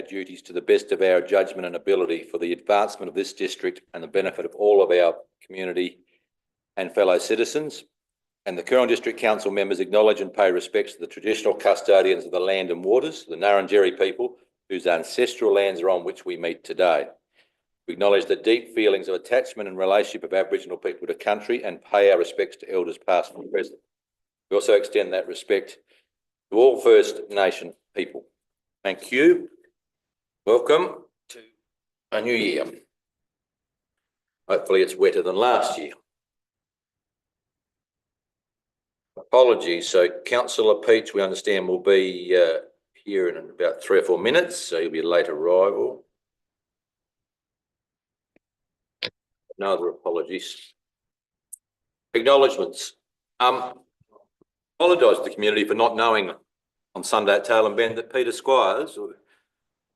duties to the best of our judgment and ability for the advancement of this district and the benefit of all of our community and fellow citizens. And the Coorong District Council members acknowledge and pay respects to the traditional custodians of the land and waters, the Ngarrindjeri people, whose ancestral lands are on which we meet today. We acknowledge the deep feelings of attachment and relationship of Aboriginal people to country and pay our respects to elders past and present. We also extend that respect to all First Nation people. Thank you. Welcome to a new year. Hopefully it's wetter than last year. Apologies. So Councillor Peach, we understand, will be here in about 3 or 4 minutes, so he'll be a late arrival. No other apologies. Acknowledgements. Apologise to the community for not knowing on Sunday at Tailem Bend that Peter Squires, or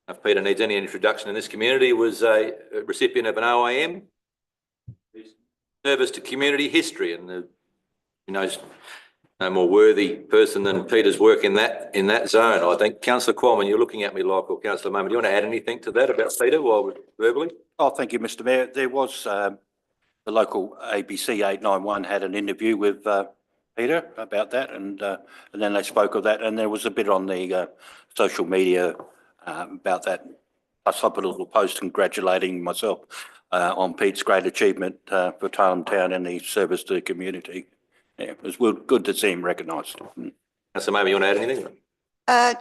if Peter needs any introduction in this community, was a recipient of an OAM, Service to Community History, and who knows no more worthy person than Peter's work in that zone. I think Councillor Qualman, you're looking at me like, or Councillor Moment, do you want to add anything to that about Peter while we're verbally? Oh, thank you, Mr. Mayor. There was the local ABC 891 had an interview with Peter about that, and then they spoke of that, and there was a bit on the social media about that. Plus, I put a little post congratulating myself on Pete's great achievement for Tailem Town and the service to the community. Yeah, it was good to see him recognised. Councillor Moment, you want to add anything?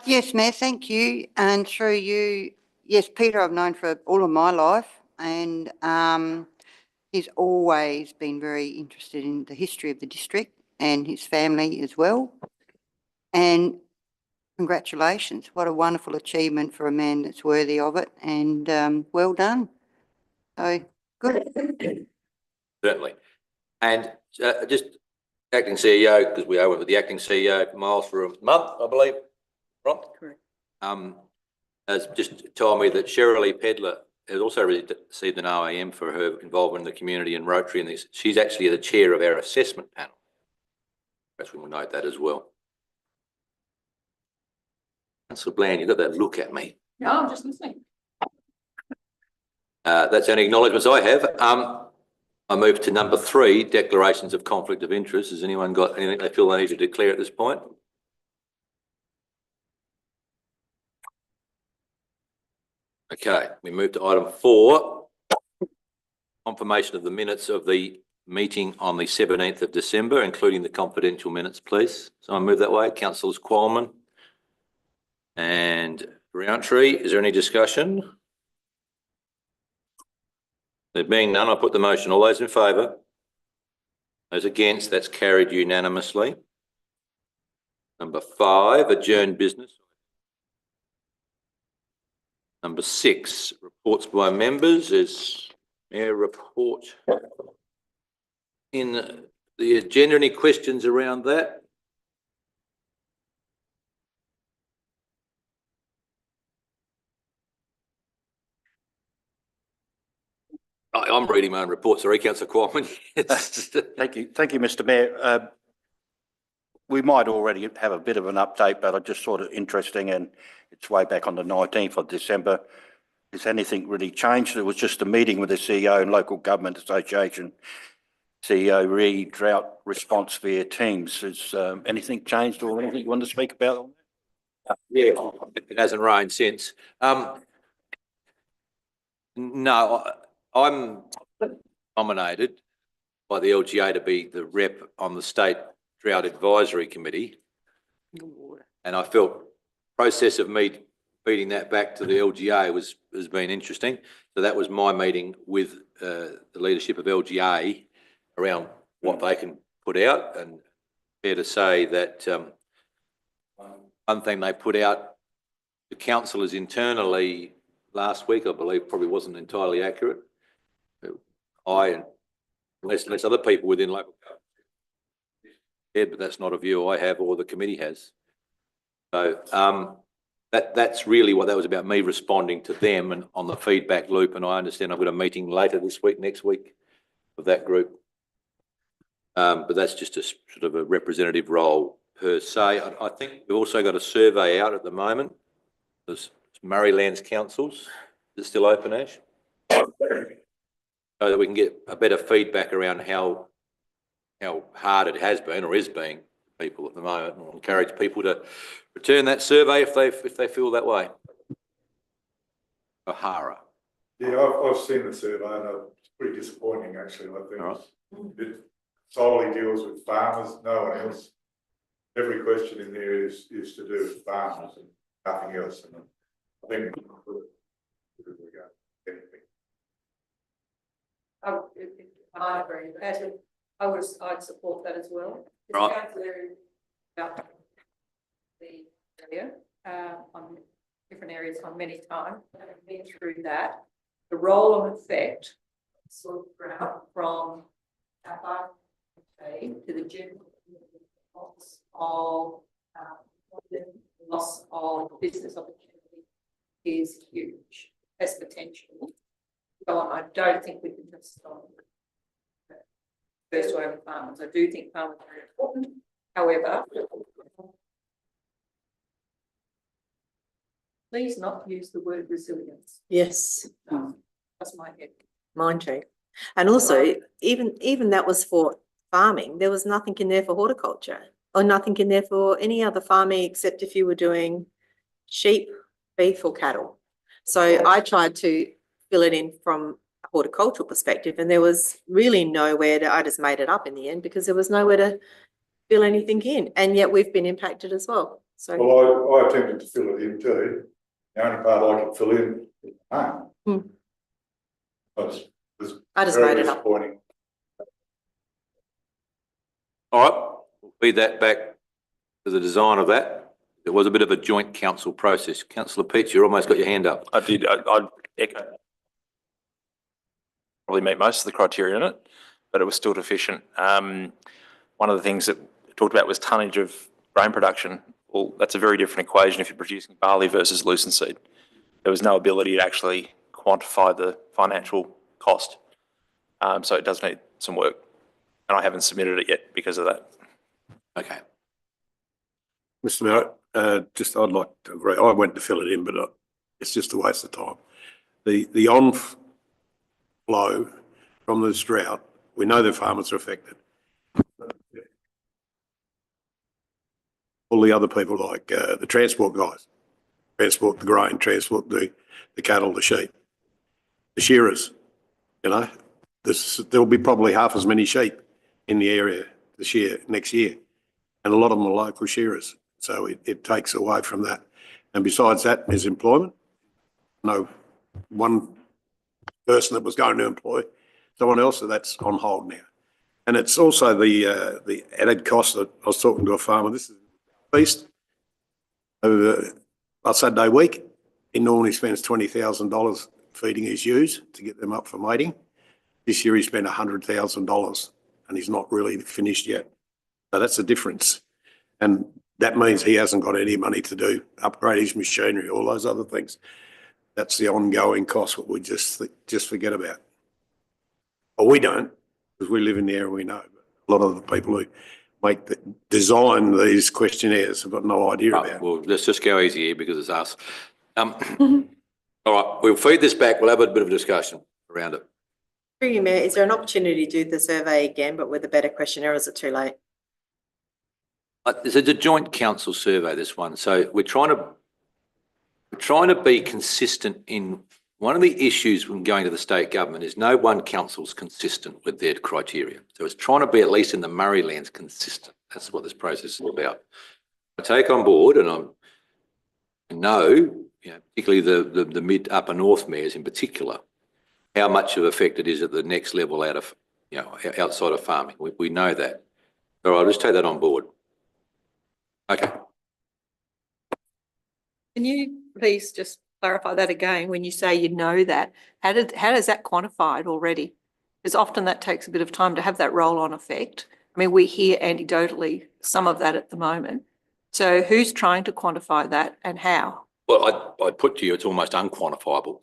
Yes, Mayor, thank you. And through you, yes, Peter I've known for all of my life, and he's always been very interested in the history of the district and his family as well. And congratulations. What a wonderful achievement for a man that's worthy of it, and well done. So, good. Certainly. And just acting CEO, because we are with the acting CEO, Miles, for a month, I believe, right? Correct. Has just told me that Shirley Pedler has also received an OAM for her involvement in the community and Rotary, and she's actually the chair of our assessment panel. Perhaps we will note that as well. Councillor Bland, you've got that look at me. No, I'm just listening. That's any acknowledgements I have. I move to number 3, declarations of conflict of interest. Has anyone got anything they feel they need to declare at this point? Okay, we move to item 4, confirmation of the minutes of the meeting on the 17th of December, including the confidential minutes, please. So I move that way. Councillors Qualman and Rountree, is there any discussion? There being none, I'll put the motion. All those in favour? Those against? That's carried unanimously. Number 5, adjourned business. Number 6, reports by members. Is Mayor report in the agenda? Any questions around that? I'm reading my own report. Sorry, Councillor Qualman. Thank you, Mr. Mayor. We might already have a bit of an update, but I just thought it interesting, and it's way back on the 19th of December. Has anything really changed? There was just a meeting with the CEO and Local Government Association, CEO re-drought response via Teams. Has anything changed or anything you want to speak about? Yeah, it hasn't rained since. No, I'm nominated by the LGA to be the rep on the State Drought Advisory Committee, and I felt the process of me feeding that back to the LGA has been interesting. So that was my meeting with the leadership of LGA around what they can put out, and fair to say that one thing they put out to councillors internally last week, I believe, probably wasn't entirely accurate. Unless other people within local government, but that's not a view I have or the committee has. So that's really what that was about, me responding to them and on the feedback loop. And I understand I've got a meeting later this week, next week, of that group. But that's just a sort of a representative role per se. I think we've also got a survey out at the moment. There's Murray Lands Councils. Is it still open, Ash? So that we can get a better feedback around how hard it has been or is being for people at the moment. And I'll encourage people to return that survey if they feel that way. O'Hara. Yeah, I've seen the survey and it's pretty disappointing actually. I think Alright. it solely deals with farmers, no one else. Every question in there is to do with farmers and nothing else. And I think I agree. I'd support that as well. Right. About the area, on different areas on many times, I've been through that. The role and effect sort of ground from our to the general loss of loss of business opportunity is huge as potential. So I don't think we can just stop first wave farmers. I do think farmers are very important. However, please not use the word resilience. Yes, That's my head. mine too. And also, even that was for farming. There was nothing in there for horticulture or nothing in there for any other farming except if you were doing sheep, beef or cattle. So I tried to fill it in from a horticultural perspective and there was really nowhere to, I just made it up in the end because there was nowhere to fill anything in. And yet we've been impacted as well. So well, I attempted to fill it in too. The only part I could fill in is home. I just very made it up. disappointing. All right, we'll feed that back to the design of that. It was a bit of a joint council process. Councillor Peach, you almost got your hand up. I did. I'd echo. Probably meet most of the criteria in it, but it was still deficient. One of the things that we talked about was tonnage of grain production. Well, that's a very different equation if you're producing barley versus lucerne seed. There was no ability to actually quantify the financial cost. So it does need some work. And I haven't submitted it yet because of that. Okay. Mr. Mayor, I'd like to agree. I went to fill it in, but it's just a waste of time. The on-flow from this drought, we know the farmers are affected. All the other people like the transport guys, transport the grain, transport the cattle, the sheep, the shearers, there'll be probably half as many sheep in the area this year, next year. And a lot of them are local shearers. So it takes away from that. And besides that, there's employment. No one person that was going to employ someone else, so that's on hold now. And it's also the added cost that I was talking to a farmer. This is East over a Saturday week. He normally spends $20,000 feeding his ewes to get them up for mating. This year he spent $100,000 and he's not really finished yet. So that's the difference. And that means he hasn't got any money to do, upgrade his machinery, all those other things. That's the ongoing cost what we just forget about. Well, we don't, because we live in the area we know. But a lot of the people who design these questionnaires have got no idea about it. Well, let's just go easy here because it's us. All right, we'll feed this back. We'll have a bit of a discussion around it. Through you, Mayor, is there an opportunity to do the survey again, but with a better questionnaire, or is it too late? It's a joint council survey, this one. So we're trying to be consistent in one of the issues when going to the state government is no one council's consistent with their criteria. So it's trying to be at least in the Murray Lands consistent. That's what this process is about. I take on board, and I know, particularly the mid upper north mayors in particular, how much of effect it is at the next level out of, outside of farming. We know that. All right, I'll just take that on board. Okay. Can you please just clarify that again? When you say you know that, how does that quantified already? Because often that takes a bit of time to have that roll-on effect. I mean, we hear anecdotally some of that at the moment. So who's trying to quantify that and how? Well, I'd put to you, it's almost unquantifiable.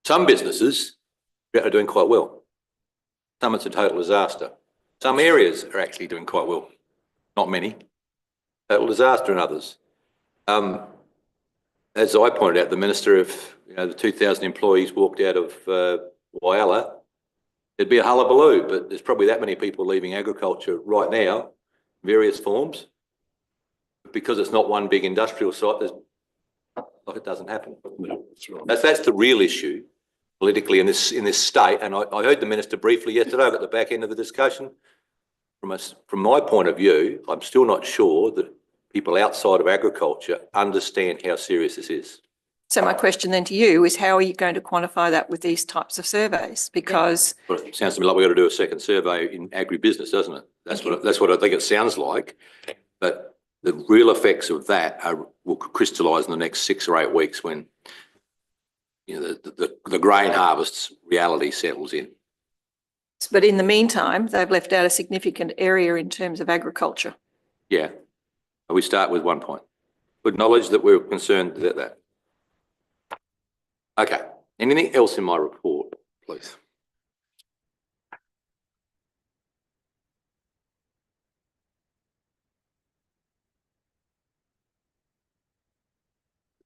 Some businesses are doing quite well. Some it's a total disaster. Some areas are actually doing quite well. Not many. Total disaster in others. as I pointed out, the minister, if the 2,000 employees walked out of Whyalla, it'd be a hullabaloo. But there's probably that many people leaving agriculture right now, various forms, because it's not one big industrial site. It doesn't happen. No, that's right. That's the real issue politically in this state. And I heard the minister briefly yesterday at the back end of the discussion. From my point of view, I'm still not sure that people outside of agriculture understand how serious this is. So my question then to you is, how are you going to quantify that with these types of surveys? Because Well, it sounds to me like we've got to do a second survey in agribusiness, doesn't it? That's what I think it sounds like. But the real effects of that will crystallise in the next 6 or 8 weeks when the grain harvest's reality settles in. But in the meantime, they've left out a significant area in terms of agriculture. Yeah. We start with 1 point. Acknowledge that we're concerned about that. Okay. Anything else in my report, please?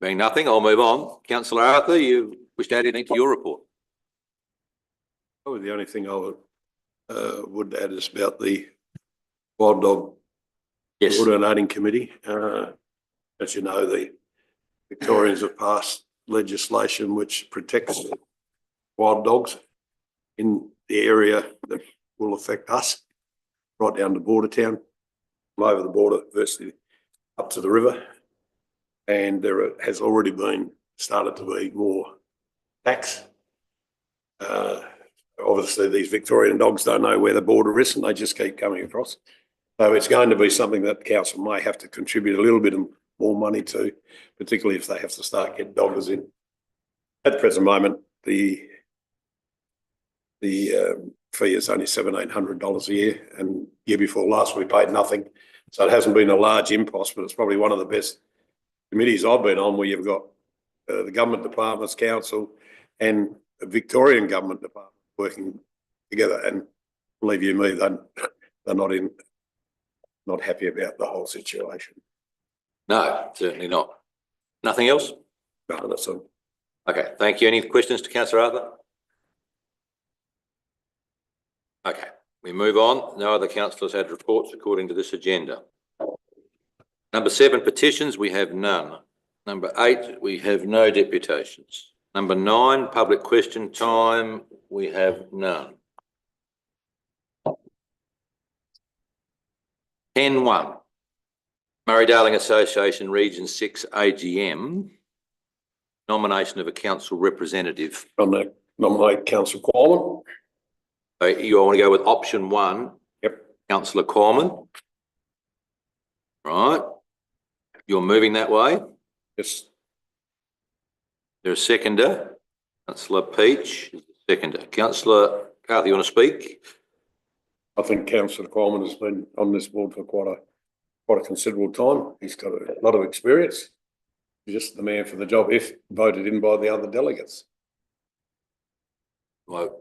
Being nothing, I'll move on. Councillor Arthur, you wish to add anything to your report? Probably the only thing I would add is about the wild dog Yes. coordinating committee. As you know, the Victorians have passed legislation which protects wild dogs in the area that will affect us, right down to border town, from over the border, virtually up to the river. And there has already started to be more tax. Obviously, these Victorian dogs don't know where the border is and they just keep coming across. So it's going to be something that council may have to contribute a little bit more money to, particularly if they have to start getting doggers in. At the present moment, the fee is only $700-800 a year, and year before last we paid nothing. So it hasn't been a large impost, but it's probably one of the best committees I've been on, where you've got the government departments, council, and the Victorian government department working together. And believe you me, they're not happy about the whole situation. No, certainly not. Nothing else? No, that's all. Okay, thank you. Any questions to Councillor Arthur? Okay, we move on. No other councillors had reports according to this agenda. Number 7, petitions, we have none. Number 8, we have no deputations. Number 9, public question time, we have none. 10.1, Murray-Darling Association Region 6 AGM, nomination of a council representative. Nominate Councillor Qualman. You all want to go with option 1? Yep. Councillor Corman. Right. You're moving that way? Yes. There's a seconder. Councillor Peach is the seconder. Councillor Carthy, you want to speak? I think Councillor Qualman has been on this board for quite a considerable time. He's got a lot of experience. He's just the man for the job if voted in by the other delegates. Well,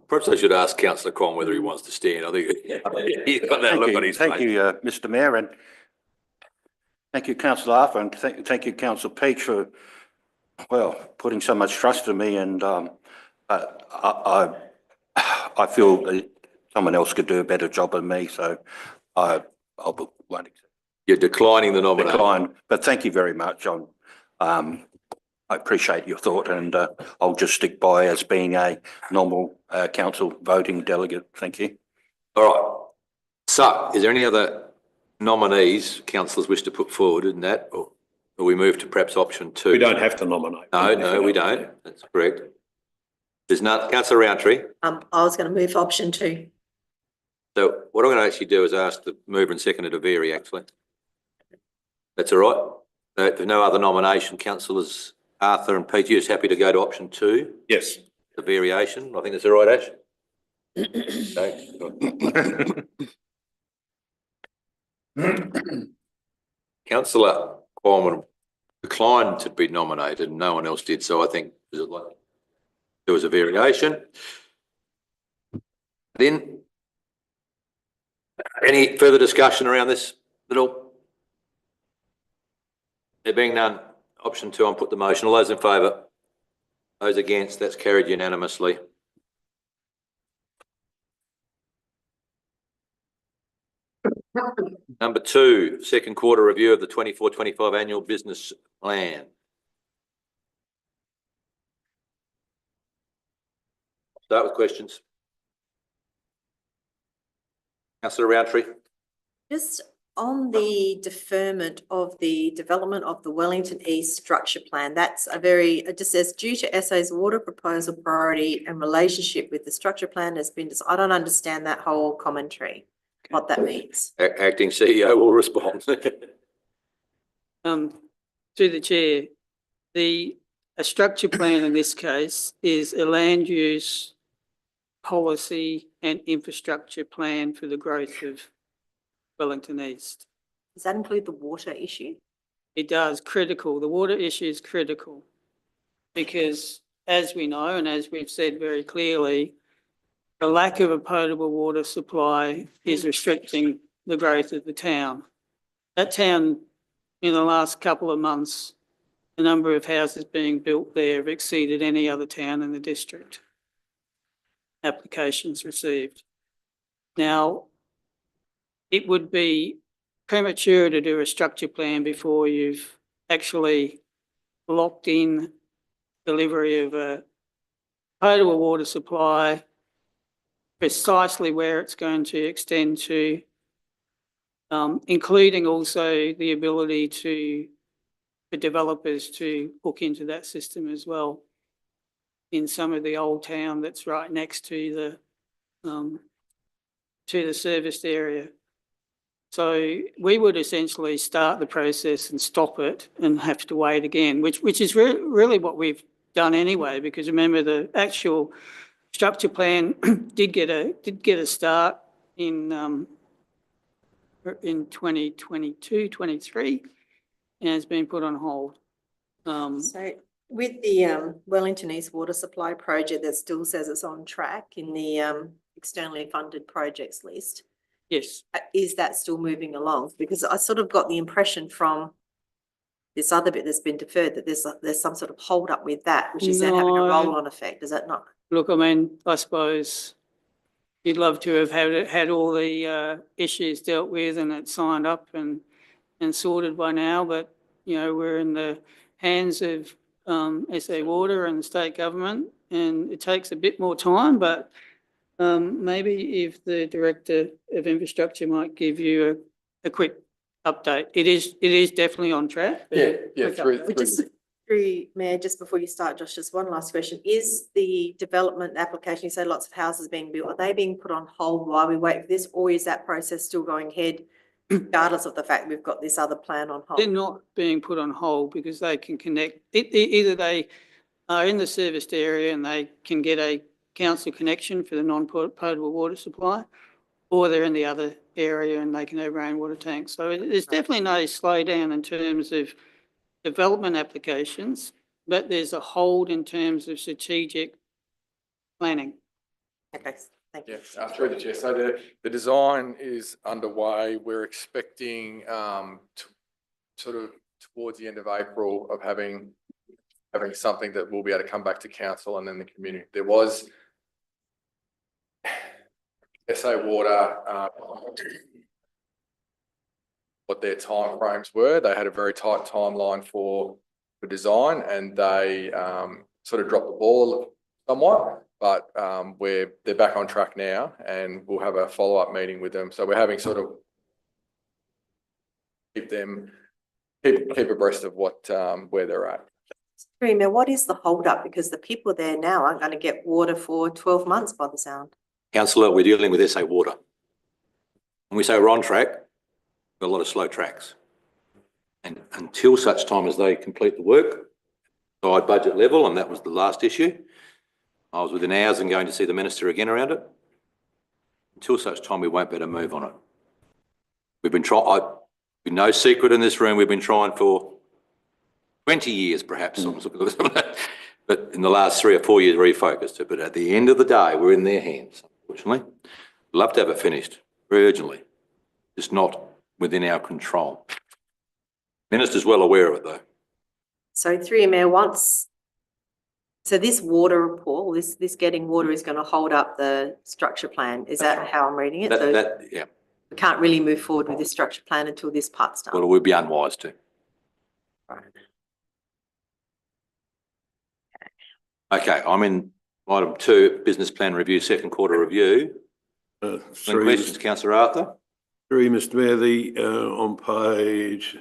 perhaps I should ask Councillor Corn whether he wants to stand. I think he's got that look on his face. Thank you, Mr Mayor, and thank you, Councillor Arthur, and thank you, Councillor Peach, for, well, putting so much trust in me. And I feel that someone else could do a better job than me, so I won't accept. You're declining the nomination. Decline, but thank you very much. I appreciate your thought, and I'll just stick by as being a normal council voting delegate. Thank you. All right. So, is there any other nominees councillors wish to put forward in that, or we move to perhaps option 2? We don't have to nominate. No, we don't. That's correct. There's not. Councillor Roundtree. I was going to move option 2. So what I'm going to actually do is ask the mover and seconder to vary, actually. That's all right? If there's no other nomination, councillors Arthur and Peter, you're just happy to go to option 2? Yes. The variation. I think that's all right, Ash. Okay. Councillor Qualman declined to be nominated and no one else did, so I think there was a variation. Then, any further discussion around this at all? There being none, option 2, I'll put the motion. All those in favour? Those against? That's carried unanimously. Number 2, second quarter review of the 24-25 annual business plan. Start with questions. Councillor Roundtree. Just on the deferment of the development of the Wellington East structure plan, that's a very, it just says due to SA's water proposal priority and relationship with the structure plan has been, I don't understand that whole commentary, what that means. Acting CEO will respond. To the chair, a structure plan in this case is a land use policy and infrastructure plan for the growth of Wellington East. Does that include the water issue? It does, critical. The water issue is critical because, as we know and as we've said very clearly, the lack of a potable water supply is restricting the growth of the town. That town, in the last couple of months, the number of houses being built there have exceeded any other town in the district. Applications received. Now, it would be premature to do a structure plan before you've actually locked in delivery of a potable water supply, precisely where it's going to extend to, including also the ability for developers to hook into that system as well in some of the old town that's right next to the serviced area. So we would essentially start the process and stop it and have to wait again, which is really what we've done anyway, because remember the actual structure plan did get a start in 2022, 23, and it's been put on hold. So with the Wellington East water supply project that still says it's on track in the externally funded projects list, Yes. is that still moving along? Because I sort of got the impression from this other bit that's been deferred that there's some sort of hold up with that, which is then having a No. roll-on effect. Is that not? Look, I mean, I suppose you'd love to have had all the issues dealt with and it signed up and sorted by now, but, you know, we're in the hands of SA Water and the state government, and it takes a bit more time, but maybe if the Director of Infrastructure might give you a quick update. It is definitely on track. Through Mayor, just before you start, Josh, just one last question. Is the development application, you say lots of houses being built, are they being put on hold while we wait for this, or is that process still going ahead regardless of the fact we've got this other plan on hold? They're not being put on hold because they can connect. Either they are in the serviced area and they can get a council connection for the non-potable water supply, or they're in the other area and they can have rainwater tanks. So there's definitely no slowdown in terms of development applications, but there's a hold in terms of strategic planning. Okay, thank you. Yes, through the chair. So the design is underway. We're expecting sort of towards the end of April of having something that we'll be able to come back to council and then the community. There was SA Water, what their timeframes were. They had a very tight timeline for design, and they sort of dropped the ball somewhat. But they're back on track now, and we'll have a follow-up meeting with them. So we're having sort of keep abreast of what where they're at. Mayor, what is the hold up? Because the people there now aren't going to get water for 12 months by the sound. Councillor, we're dealing with SA Water. When we say we're on track, we've got a lot of slow tracks. And until such time as they complete the work, by budget level, and that was the last issue, I was within hours and going to see the minister again around it. Until such time, we won't be able to move on it. We've been trying, no secret in this room, we've been trying for 20 years perhaps, but in the last 3 or 4 years refocused it. But at the end of the day, we're in their hands, unfortunately. We'd love to have it finished very urgently, just not within our control. Minister's well aware of it though. So through your mayor, so this water report, this getting water is going to hold up the structure plan. Is that how I'm reading it? So Yeah, we can't really move forward with this structure plan until this part's done. well, it would be unwise to. Okay, I'm in item 2, business plan review, second quarter review. Any questions, councillor Arthur? Through Mr Mayor, on page,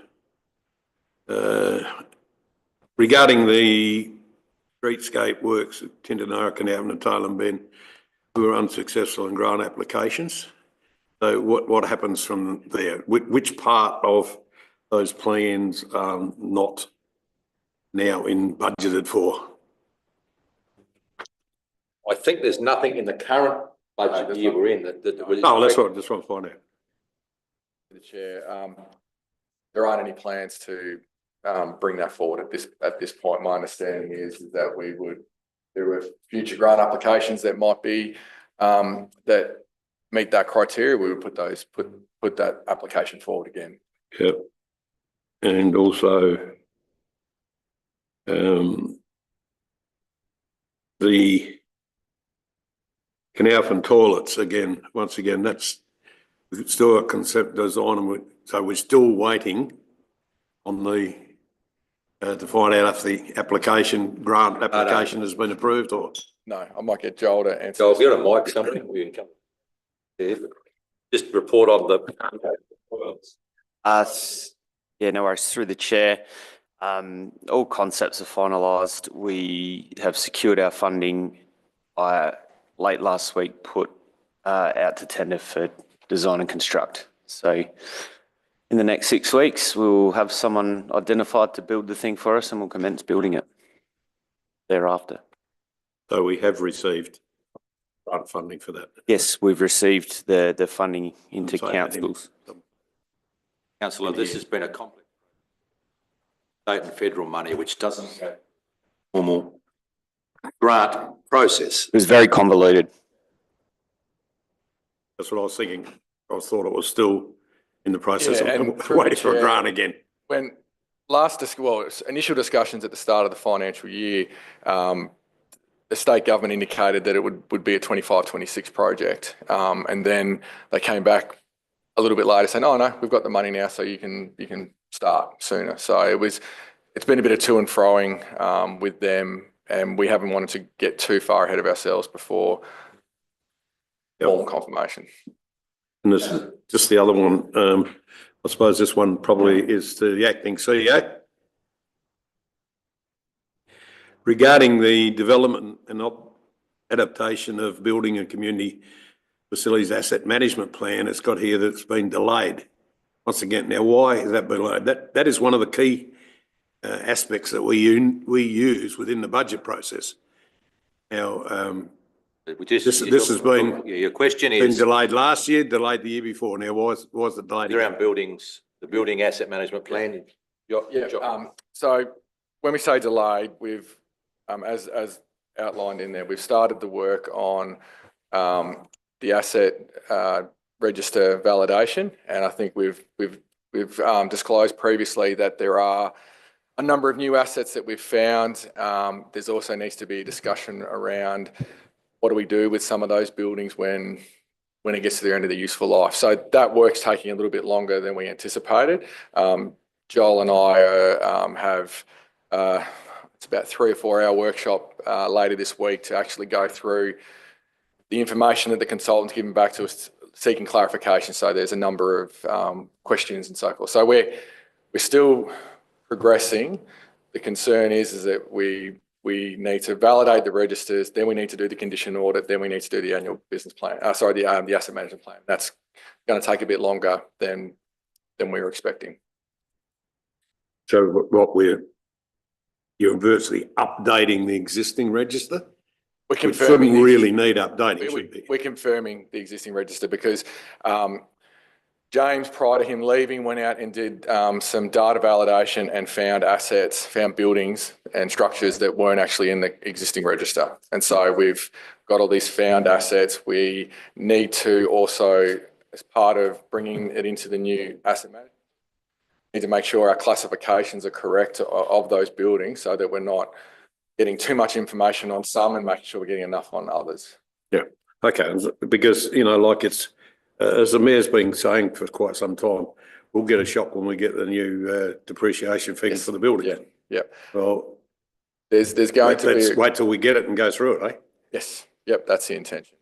regarding the streetscape works at Tindonarrican Avenue and Tailem Bend, who were unsuccessful in grant applications. So what happens from there? Which part of those plans are not now budgeted for? I think there's nothing in the current budget year we're in that was. Oh, that's what I just want to find out. The chair, there aren't any plans to bring that forward at this point. My understanding is that there were future grant applications that might be that meet that criteria. We would put that application forward again. Yep. And also the canal and toilets again, once again, that's still a concept design, and so we're still waiting on the to find out if the grant application has been approved or. No, I might get Joel to answer. So if you're a mic somewhere, we can come. Yeah, just report on the. Yeah, no worries. Through the chair, all concepts are finalised. We have secured our funding. Late last week put out to tender for design and construct. So in the next 6 weeks, we'll have someone identified to build the thing for us, and we'll commence building it thereafter. So we have received grant funding for that. Yes, we've received the funding into So councils. Councillor, this has been a complex state and federal money, which doesn't have formal grant process. It was very convoluted. That's what I was thinking. I thought it was still in the process Yeah, and of through the waiting for a chair, grant again. When initial discussions at the start of the financial year, the state government indicated that it would be a 25-26 project. And then they came back a little bit later saying, oh no, we've got the money now, so you can start sooner. So it's been a bit of to and froing with them, and we haven't wanted to get too far ahead of ourselves before formal confirmation. And this is just the other one. I suppose this one probably is to the acting CEO. Regarding the development and adaptation of building and community facilities asset management plan, it's got here that it's been delayed. Once again, now why has that been delayed? That is one of the key aspects that we use within the budget process. Now, this has been Your question been is delayed last year, delayed the year before. Now, why is it delayed? around buildings, the building asset management plan. So when we say delayed, we've, as outlined in there, we've started the work on the asset register validation, and I think we've disclosed previously that there are a number of new assets that we've found. There's also needs to be a discussion around what do we do with some of those buildings when it gets to the end of the useful life. So that work's taking a little bit longer than we anticipated. Joel and I have it's about 3 or 4 hour workshop later this week to actually go through the information that the consultant's given back to us, seeking clarification. So there's a number of questions and so forth. So we're still progressing. The concern is that we need to validate the registers, then we need to do the condition audit, then we need to do the annual business plan. The asset management plan. That's going to take a bit longer than we were expecting. So you're virtually updating the existing register? We're Which shouldn't really need updating, should be. We're confirming the existing register because James, prior to him leaving, went out and did some data validation and found assets, found buildings and structures that weren't actually in the existing register. And so we've got all these found assets. We need to also, as part of bringing it into the new asset management, need to make sure our classifications are correct of those buildings so that we're not getting too much information on some and making sure we're getting enough on others. Yeah, okay, because, you know, like it's, as the mayor's been saying for quite some time, we'll get a shock when we get the new depreciation figure for the building. Yeah, yeah. Well, There's going to let's be, wait till we get it and go through it, eh? yes, yep, that's the intention.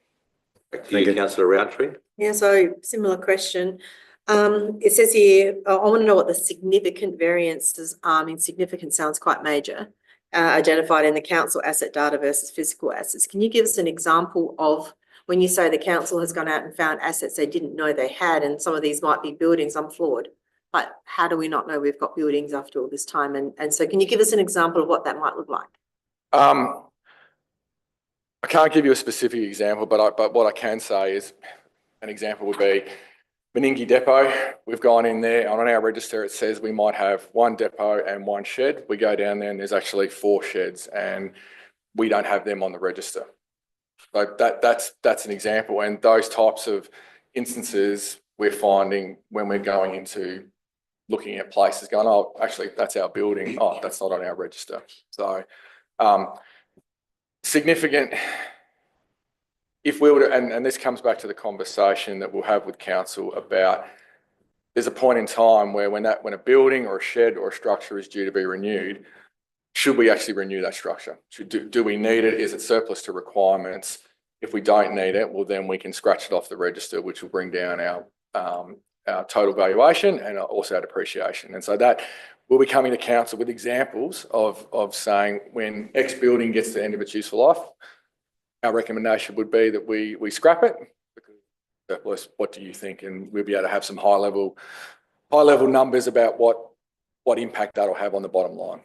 Back to you, councillor Roundtree. Yeah, so similar question. It says here, I want to know what the significant variances are. I mean, significant sounds quite major. Identified in the council asset data versus physical assets. Can you give us an example of when you say the council has gone out and found assets they didn't know they had, and some of these might be buildings? I'm floored. But how do we not know we've got buildings after all this time? And so can you give us an example of what that might look like? I can't give you a specific example, but what I can say is an example would be Meningie Depot. We've gone in there, and on our register it says we might have one depot and one shed. We go down there and there's actually 4 sheds, and we don't have them on the register. So that's an example, and those types of instances we're finding when we're going into looking at places going, oh, actually that's our building. Oh, that's not on our register. So significant. If we were to, and this comes back to the conversation that we'll have with council about, there's a point in time where when a building or a shed or a structure is due to be renewed, should we actually renew that structure? Do we need it? Is it surplus to requirements? If we don't need it, well, then we can scratch it off the register, which will bring down our total valuation and also our depreciation. And so that we'll be coming to council with examples of saying when X building gets to the end of its useful life, our recommendation would be that we scrap it. Surplus, what do you think? And we'll be able to have some high level numbers about what impact that'll have on the bottom line.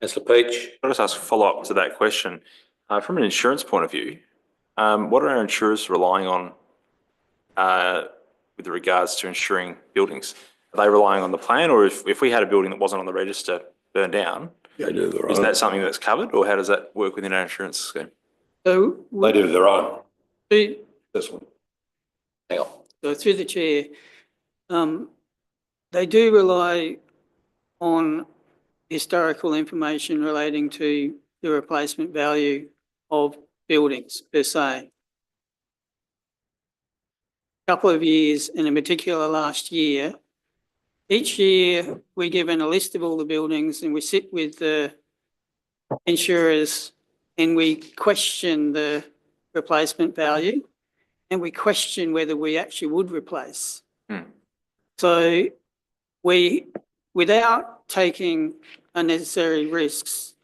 Councillor Peach. I'll just ask a follow-up to that question. From an insurance point of view, what are our insurers relying on with regards to insuring buildings? Are they relying on the plan, or if we had a building that wasn't on the register burned down, is that something that's covered, or how does that work within our insurance scheme? So They do their own, the- this one. Hang on. So through the chair, they do rely on historical information relating to the replacement value of buildings per se. Couple of years, and in particular last year, each year we're given a list of all the buildings and we sit with the insurers and we question the replacement value and we question whether we actually would replace. So we, without taking unnecessary risks,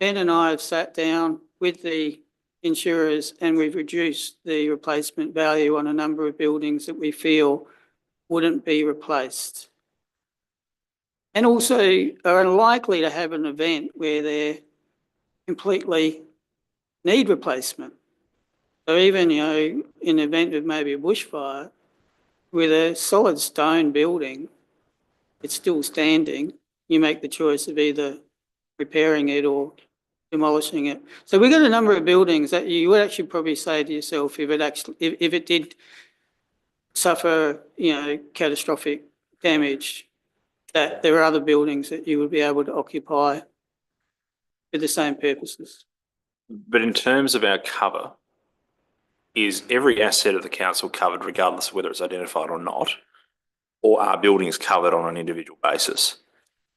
Ben and I have sat down with the insurers and we've reduced the replacement value on a number of buildings that we feel wouldn't be replaced. And also are unlikely to have an event where they completely need replacement. So even, you know, in the event of maybe a bushfire, with a solid stone building, it's still standing, you make the choice of either repairing it or demolishing it. So we've got a number of buildings that you would actually probably say to yourself, if it did suffer, you know, catastrophic damage, that there are other buildings that you would be able to occupy for the same purposes. But in terms of our cover, is every asset of the council covered regardless of whether it's identified or not? Or are buildings covered on an individual basis?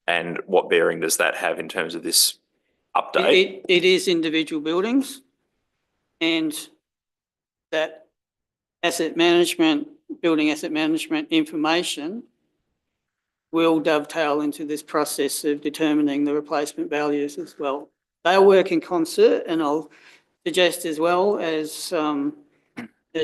And what bearing does that have in terms of this update? It is individual buildings, and that asset management, building asset management information will dovetail into this process of determining the replacement values as well. They'll work in concert, and I'll suggest as well as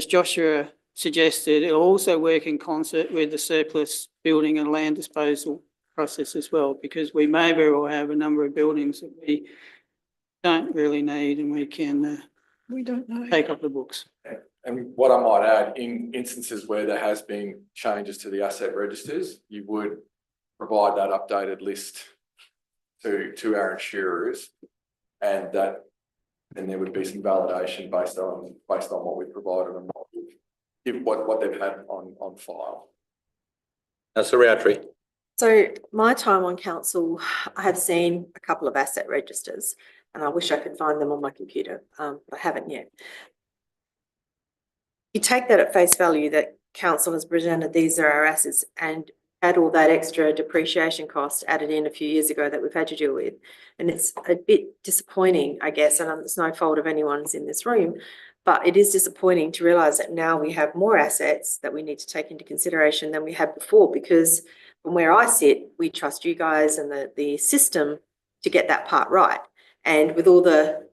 Joshua suggested, it'll also work in concert with the surplus building and land disposal process as well, because we may very well have a number of buildings that we don't really need and we can take off the books. And what I might add, in instances where there has been changes to the asset registers, you would provide that updated list to our insurers, and there would be some validation based on what we provided and what they've had on file. Councillor Roundtree. So my time on council, I have seen a couple of asset registers and I wish I could find them on my computer, but I haven't yet. You take that at face value that council has presented, these are our assets, and add all that extra depreciation cost added in a few years ago that we've had to deal with. And it's a bit disappointing, I guess, and it's no fault of anyone's in this room, but it is disappointing to realise that now we have more assets that we need to take into consideration than we had before, because from where I sit, we trust you guys and the system to get that part right. And with all the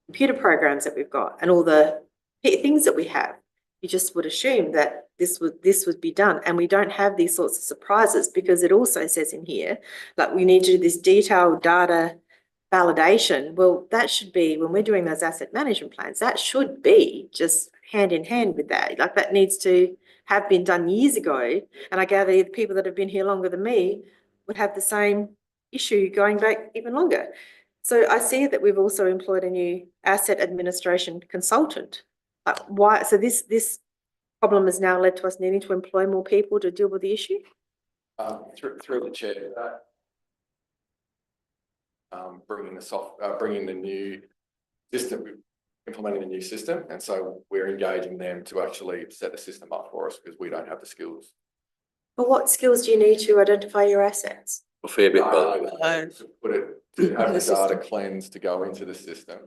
computer programs that we've got and all the things that we have, you just would assume that this would be done. And we don't have these sorts of surprises, because it also says in here, like, we need to do this detailed data validation. Well, that should be, when we're doing those asset management plans, that should be just hand in hand with that. Like, that needs to have been done years ago. And I gather the people that have been here longer than me would have the same issue going back even longer. So I see that we've also employed a new asset administration consultant. Why? So this problem has now led to us needing to employ more people to deal with the issue? Through the chair, bringing the new system, implementing the new system, and so we're engaging them to actually set the system up for us, because we don't have the skills. But what skills do you need to identify your assets? A fair bit, by the way. To have the data cleansed to go into the system.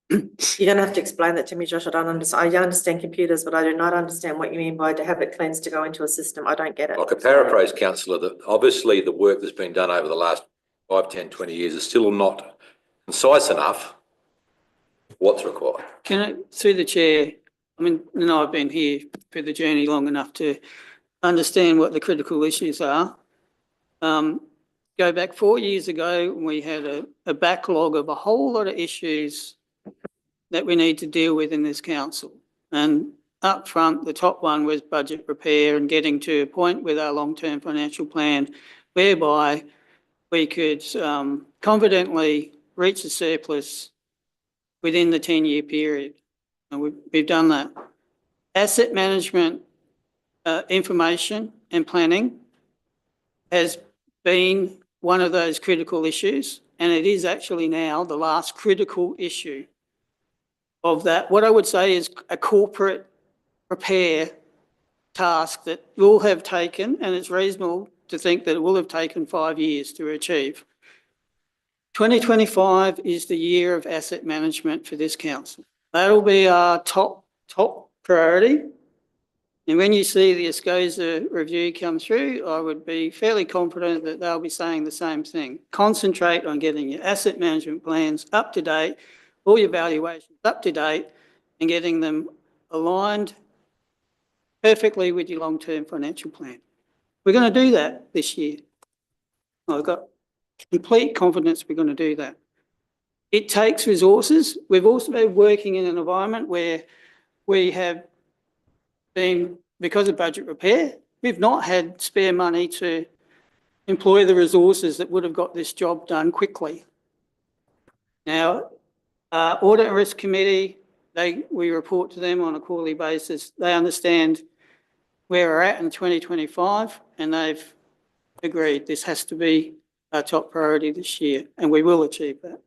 You're going to have to explain that to me, Josh. I don't understand. I understand computers, but I do not understand what you mean by to have it cleansed to go into a system. I don't get it. I could paraphrase, councillor, that obviously the work that's been done over the last 5, 10, 20 years is still not concise enough what's required. Can I, through the chair, I mean, and I've been here for the journey long enough to understand what the critical issues are. Go back 4 years ago, we had a backlog of a whole lot of issues that we need to deal with in this council. And up front, the top one was budget repair and getting to a point with our long-term financial plan whereby we could confidently reach a surplus within the 10-year period. And we've done that. Asset management, information and planning has been one of those critical issues, and it is actually now the last critical issue of that. What I would say is a corporate repair task that will have taken, and it's reasonable to think that it will have taken 5 years to achieve. 2025 is the year of asset management for this council. That'll be our top priority. And when you see the SCOSA review come through, I would be fairly confident that they'll be saying the same thing. Concentrate on getting your asset management plans up to date, all your valuations up to date, and getting them aligned perfectly with your long-term financial plan. We're going to do that this year. I've got complete confidence we're going to do that. It takes resources. We've also been working in an environment where we have been, because of budget repair, we've not had spare money to employ the resources that would have got this job done quickly. Now, Audit and Risk Committee, we report to them on a quarterly basis. They understand where we're at in 2025, and they've agreed this has to be our top priority this year, and we will achieve that.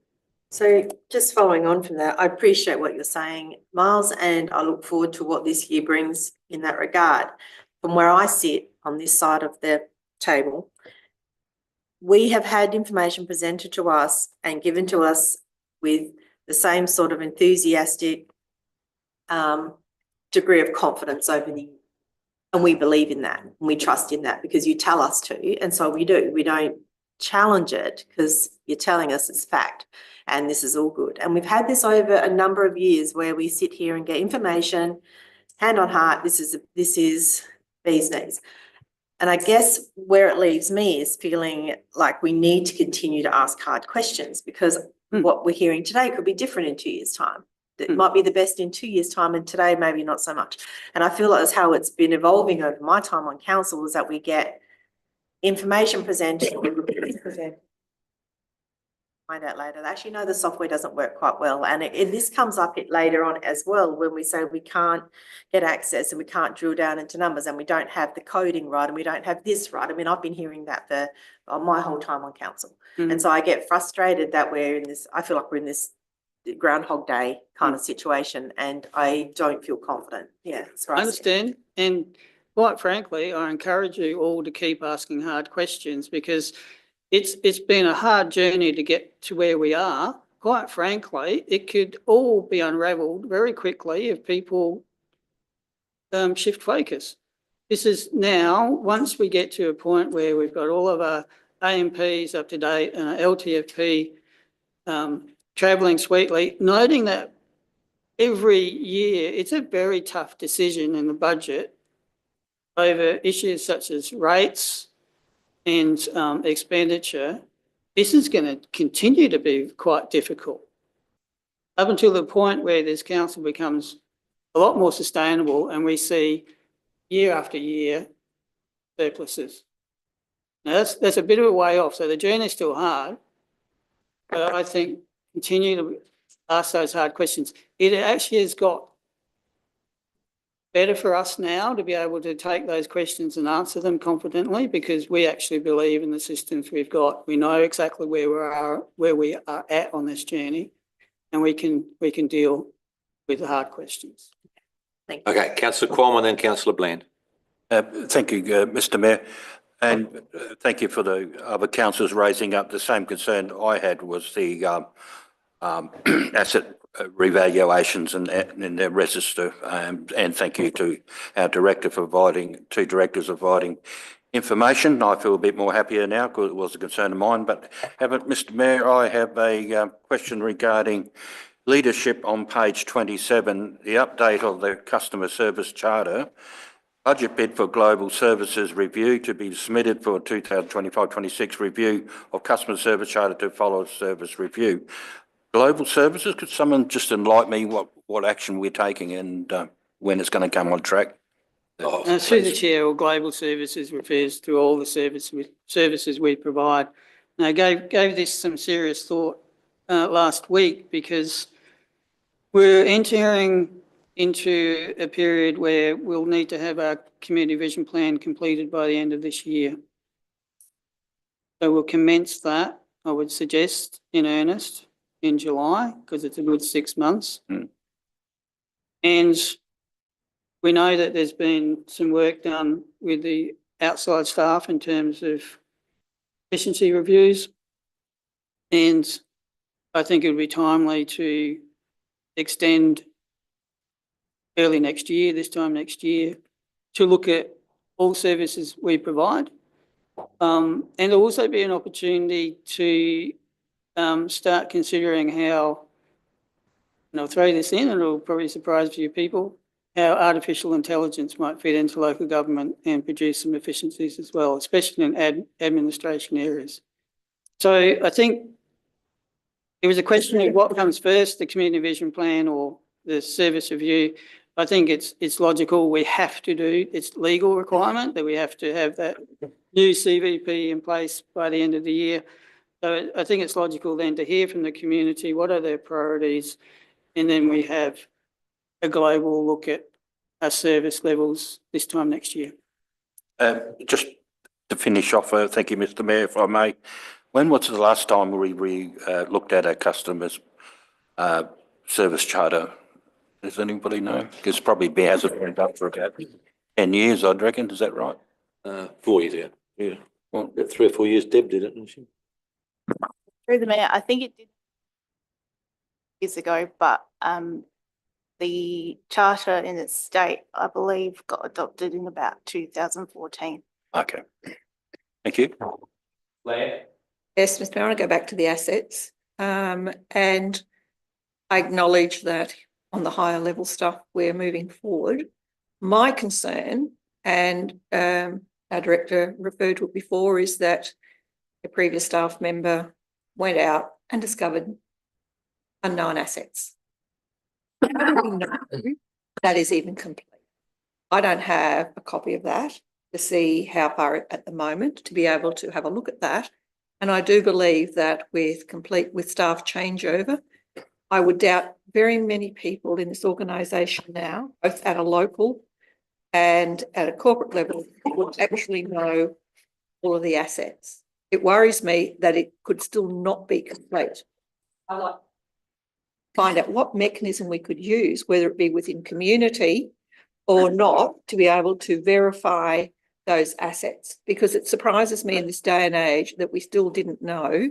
So just following on from that, I appreciate what you're saying, Miles, and I look forward to what this year brings in that regard. From where I sit on this side of the table, we have had information presented to us and given to us with the same sort of enthusiastic degree of confidence over the years. And we believe in that, and we trust in that because you tell us to, and so we do. We don't challenge it because you're telling us it's fact, and this is all good. And we've had this over a number of years where we sit here and get information, hand on heart, this is bee's knees. And I guess where it leaves me is feeling like we need to continue to ask hard questions, because what we're hearing today could be different in 2 years' time. It might be the best in 2 years' time, and today maybe not so much. And I feel like that's how it's been evolving over my time on council, is that we get information presented, find out later. Actually, no, the software doesn't work quite well. And this comes up later on as well, when we say we can't get access and we can't drill down into numbers and we don't have the coding right and we don't have this right. I mean, I've been hearing that for my whole time on council. And so I get frustrated that we're in this, I feel like we're in this Groundhog Day kind of situation, and I don't feel confident. Yeah, that's right. I understand. And quite frankly, I encourage you all to keep asking hard questions, because it's been a hard journey to get to where we are. Quite frankly, it could all be unravelled very quickly if people shift focus. This is now, once we get to a point where we've got all of our AMPs up to date and our LTFP travelling sweetly, noting that every year it's a very tough decision in the budget over issues such as rates and expenditure. This is going to continue to be quite difficult up until the point where this council becomes a lot more sustainable and we see year after year surpluses. Now that's a bit of a way off, so the journey's still hard, but I think continue to ask those hard questions. It actually has got better for us now to be able to take those questions and answer them confidently, because we actually believe in the systems we've got. We know exactly where we are at on this journey, and we can deal with the hard questions. Thank you. Okay, councillor Quam and then councillor Bland. Thank you, Mr Mayor. And thank you for the other councillors raising up the same concern I had, was the asset revaluations in their register. And thank you to our director for providing, two directors providing information. I feel a bit more happier now because it was a concern of mine. But Mr Mayor, I have a question regarding leadership on page 27, the update of the customer service charter. Budget bid for global services review to be submitted for 2025-26 review of customer service charter to follow service review. Global services, could someone just enlighten me what action we're taking and when it's going to come on track? Through the chair, or global services refers to all the services we provide. And I gave this some serious thought last week, because we're entering into a period where we'll need to have our community vision plan completed by the end of this year. So we'll commence that, I would suggest, in earnest in July, because it's a good 6 months. And we know that there's been some work done with the outside staff in terms of efficiency reviews. And I think it would be timely to extend early next year, this time next year, to look at all services we provide. And there'll also be an opportunity to start considering how, and I'll throw this in and it'll probably surprise a few people, how artificial intelligence might fit into local government and produce some efficiencies as well, especially in administration areas. So I think it was a question of what comes first, the community vision plan or the service review. I think it's logical. We have to do, it's legal requirement that we have to have that new CVP in place by the end of the year. So I think it's logical then to hear from the community, what are their priorities? And then we have a global look at our service levels this time next year. Just to finish off, thank you, Mr Mayor, if I may. When was the last time we looked at our customers' service charter? Does anybody know? Because probably hasn't been done for about 10 years, I'd reckon. Is that right? 4 years, yeah. Yeah. Well, 3 or 4 years, Deb did it, didn't she? Through the mayor, I think it did years ago, but the charter in its state, I believe, got adopted in about 2014. Okay. Thank you. Yes, Mr Mayor, I want to go back to the assets. And I acknowledge that on the higher level stuff, we're moving forward. My concern, and our director referred to it before, is that a previous staff member went out and discovered unknown assets. That is even complete. I don't have a copy of that to see how far at the moment to be able to have a look at that And I do believe that with staff changeover, I would doubt very many people in this organisation now, both at a local and at a corporate level, would actually know all of the assets. It worries me that it could still not be complete. I like to find out what mechanism we could use, whether it be within community or not, to be able to verify those assets, because it surprises me in this day and age that we still didn't know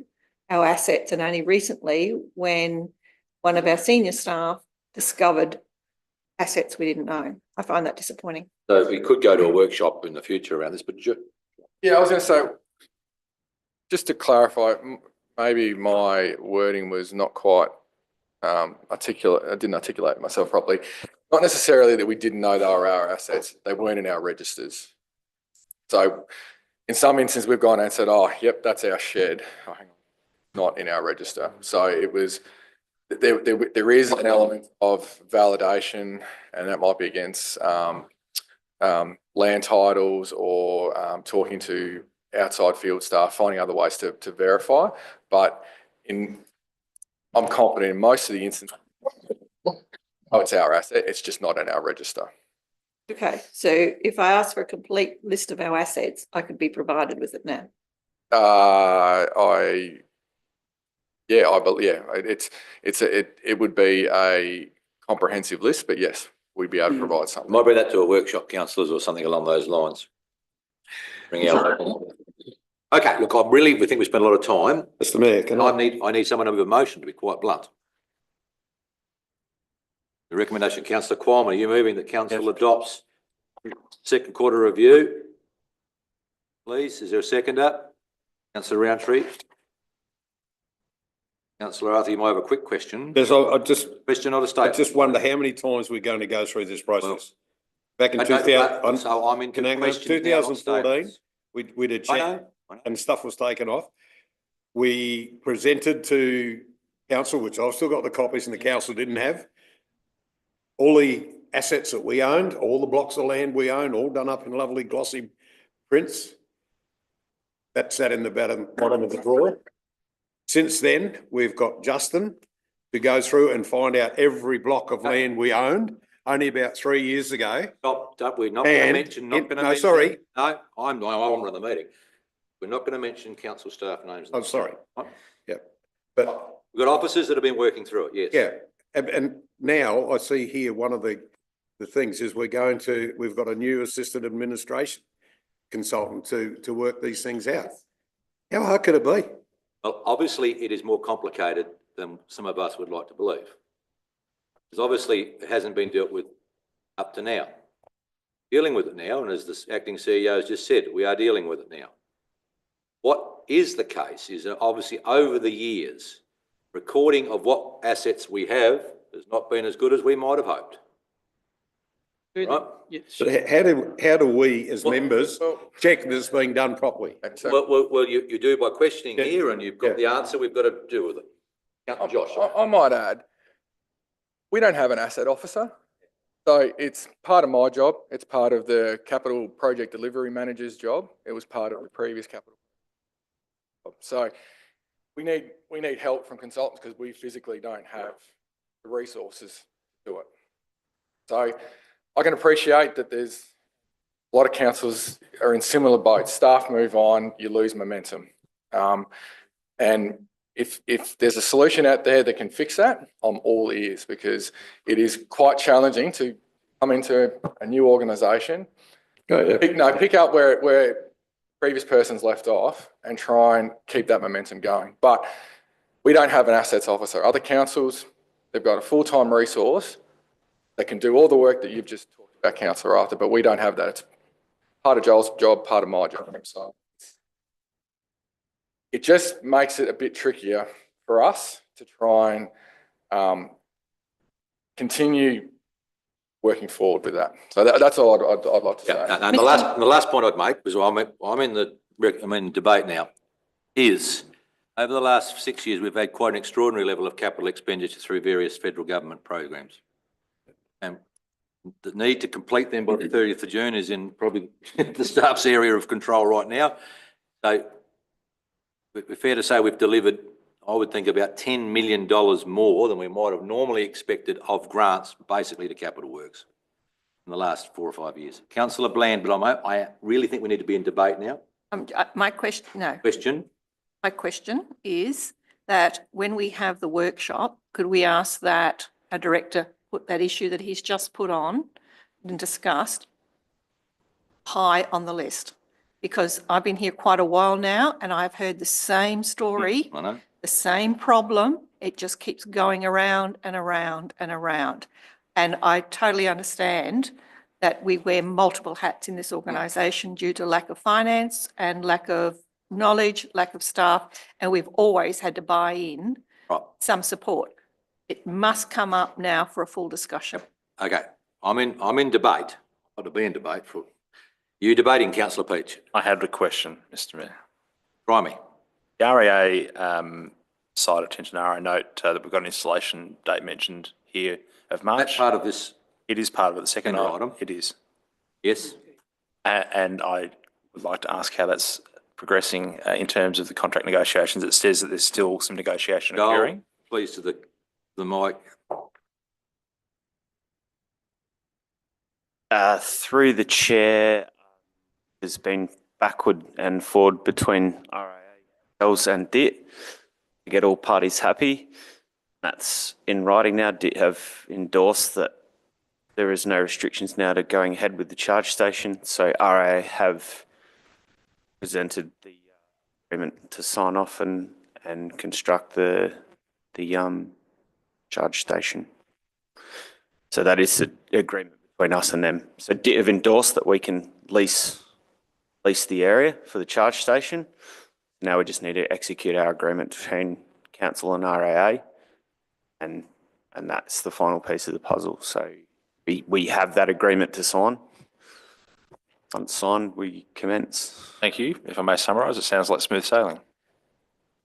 our assets, and only recently when one of our senior staff discovered assets we didn't know. I find that disappointing. So we could go to a workshop in the future around this, but Yeah, I was going to say, just to clarify, maybe my wording was not quite articulate. I didn't articulate myself properly. Not necessarily that we didn't know they were our assets. They weren't in our registers. So in some instances, we've gone and said, oh, yep, that's our shed. Oh, hang on. Not in our register. So it was, there is an element of validation, and that might be against land titles or talking to outside field staff, finding other ways to verify. But I'm confident in most of the instances, it's our asset. It's just not in our register. Okay, so if I ask for a complete list of our assets, I could be provided with it now. It would be a comprehensive list, but yes, we'd be able to provide something. might bring that to a workshop, councillors, or something along those lines. Bring out. Okay, look, we think we spent a lot of time. Mr Mayor, can I need someone with a motion, to be quite blunt. The recommendation, councillor Qualman, are you moving that council adopts second quarter review? Please, is there a seconder? Councillor Roundtree. Councillor Arthur, you might have a quick question. Yes, I just Question, not a I statement. just wonder how many times we're going to go through this process. Back in I don't- 2000, So I'm in can I go? question now, not 2014, statements. we did I check know. and stuff was taken off. We presented to council, which I've still got the copies and the council didn't have, all the assets that we owned, all the blocks of land we own, all done up in lovely glossy prints. That sat in the bottom of the drawer. Since then, we've got Justin to go through and find out every block of land we owned, only about 3 years ago. We're not going to And mention, not it- going to no, mention. sorry. No, I'm running the meeting. We're not going to mention council staff names. I'm sorry. Right. Yeah, but We've got officers that have been working through it, yes. yeah, and now I see here one of the things is we've got a new assistant administration consultant to work these things out. How hard could it be? Well, obviously, it is more complicated than some of us would like to believe. Because obviously, it hasn't been dealt with up to now. Dealing with it now, and as the acting CEO has just said, we are dealing with it now. What is the case is that obviously over the years, recording of what assets we have has not been as good as we might have hoped. Right? Yes. So how do we as members check that it's being done properly? Well, you do by questioning Yeah. here, and you've got the answer, we've got to deal with it. Councillor Josh. I might add, we don't have an asset officer. So it's part of my job. It's part of the capital project delivery manager's job. It was part of the previous capital. So we need help from consultants because we physically don't have the resources to do it. So I can appreciate that there's a lot of councils are in similar boats. Staff move on, you lose momentum. And if there's a solution out there that can fix that, I'm all ears, because it is quite challenging to come into a new organisation, pick up where previous person's left off and try and keep that momentum going. But we don't have an assets officer. Other councils, they've got a full-time resource that can do all the work that you've just talked about, Councillor Arthur, but we don't have that. It's part of Joel's job, part of my job. So it just makes it a bit trickier for us to try and continue working forward with that. So that's all I'd like to say. Yeah, and the last point I'd make, because I'm in debate now, is over the last 6 years, we've had quite an extraordinary level of capital expenditure through various federal government programs. And the need to complete them by the 30th of June is in probably the staff's area of control right now. So we're fair to say we've delivered, I would think, about $10 million more than we might have normally expected of grants, basically to capital works in the last 4 or 5 years. Councillor Bland, but I really think we need to be in debate now. My question, no, Question? my question is that when we have the workshop, could we ask that a director put that issue that he's just put on and discussed high on the list? Because I've been here quite a while now and I've heard the same story, I know. the same problem. It just keeps going around and around and around. And I totally understand that we wear multiple hats in this organisation due to lack of finance and lack of knowledge, lack of staff, and we've always had to buy in Right. some support. It must come up now for a full discussion. Okay, I'm in debate. I'll be in debate for you debating, Councillor Peach. I had a question, Mr Mayor. Try me. The RAA side attention RA note that we've got an installation date mentioned here of March. That's part of this. It is part of it, the second Agenda item. item. It is. Yes. And I would like to ask how that's progressing in terms of the contract negotiations. It says that there's still some negotiation occurring. Please to the mic. Through the chair, there's been backward and forward between RAA and DIT to get all parties happy. That's in writing now. DIT have endorsed that there is no restrictions now to going ahead with the charge station. So RAA have presented the agreement to sign off and construct the charge station. So that is the agreement between us and them. So DIT have endorsed that we can lease the area for the charge station. Now we just need to execute our agreement between council and RAA, and that's the final piece of the puzzle. So we have that agreement to sign. Once signed, we commence. Thank you. If I may summarise, it sounds like smooth sailing.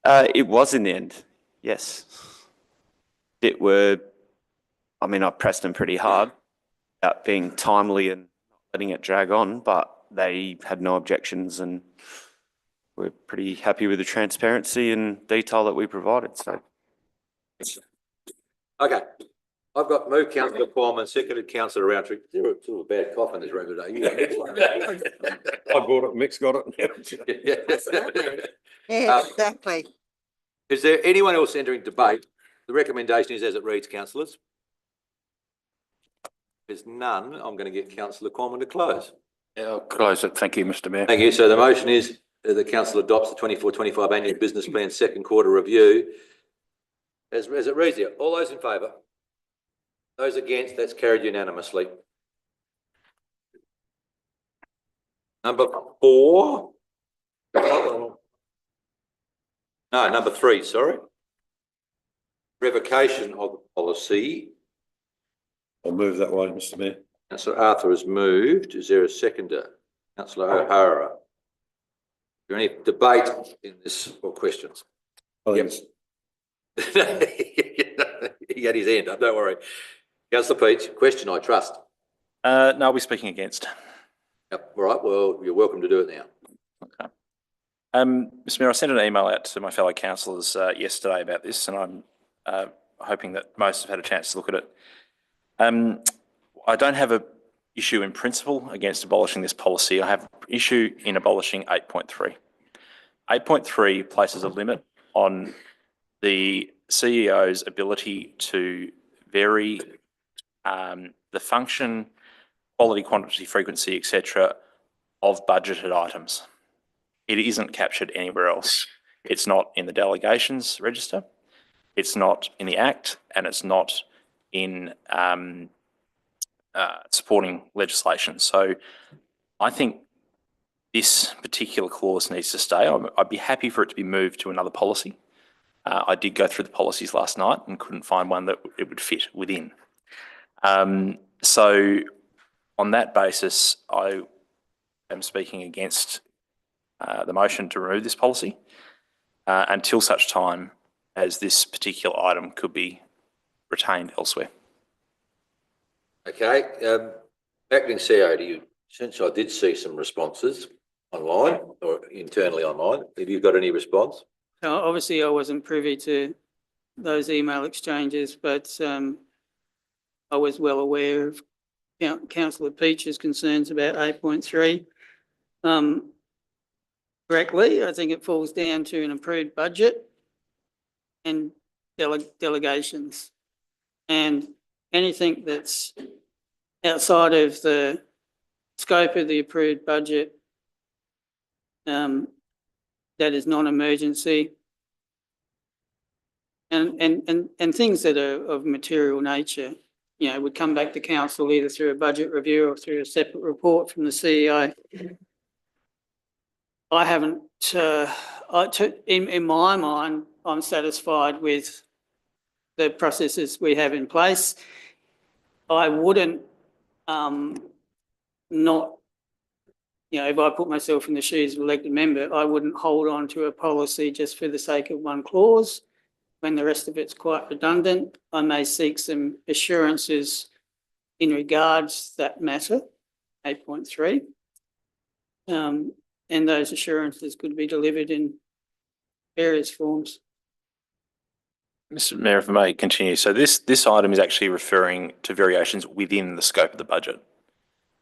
It was in the end, yes. I pressed them pretty hard about being timely and not letting it drag on, but they had no objections and we're pretty happy with the transparency and detail that we provided, so. Okay. I've got moved Councillor Qualman, seconded Councillor Roundtree. There's a bad cough in this room today. I bought it, Mick's got it. Yeah, exactly. Is there anyone else entering debate? The recommendation is as it reads, councillors. If there's none, I'm going to get Councillor Qualman to close. Yeah, I'll close it. Thank you, Mr Mayor. Thank you. So the motion is the council adopts the 24-25 annual business plan second quarter review. As it reads here, all those in favour? Those against, that's carried unanimously. Number 4. No, number 3, sorry. Revocation of the policy. I'll move that one, Mr Mayor. Councillor Arthur has moved. Is there a seconder? Councillor O'Hara. Is there any debate in this or questions? I think He had his hand up, don't worry. Councillor Peach, question I trust. No, I'll be speaking against. Yep, all right, well, you're welcome to do it now. Okay. Mr Mayor, I sent an email out to my fellow councillors yesterday about this, and I'm hoping that most have had a chance to look at it. I don't have an issue in principle against abolishing this policy. I have an issue in abolishing 8.3. 8.3 places a limit on the CEO's ability to vary the function, quality, quantity, frequency, etc. of budgeted items. It isn't captured anywhere else. It's not in the delegations register, it's not in the Act, and it's not in supporting legislation. So I think this particular clause needs to stay. I'd be happy for it to be moved to another policy. I did go through the policies last night and couldn't find one that it would fit within. So on that basis, I am speaking against the motion to remove this policy until such time as this particular item could be retained elsewhere. Okay, acting CEO, do you, since I did see some responses online or internally online, have you got any response? Obviously I wasn't privy to those email exchanges, but I was well aware of Councillor Peach's concerns about 8.3. Correctly, I think it falls down to an approved budget and delegations. And anything that's outside of the scope of the approved budget that is non-emergency, and things that are of material nature, would come back to council either through a budget review or through a separate report from the CEO. I haven't, in my mind, I'm satisfied with the processes we have in place. I wouldn't not, if I put myself in the shoes of an elected member, I wouldn't hold on to a policy just for the sake of one clause when the rest of it's quite redundant. I may seek some assurances in regards to that matter, 8.3. And those assurances could be delivered in various forms. Mr. Mayor, if I may continue. So this item is actually referring to variations within the scope of the budget,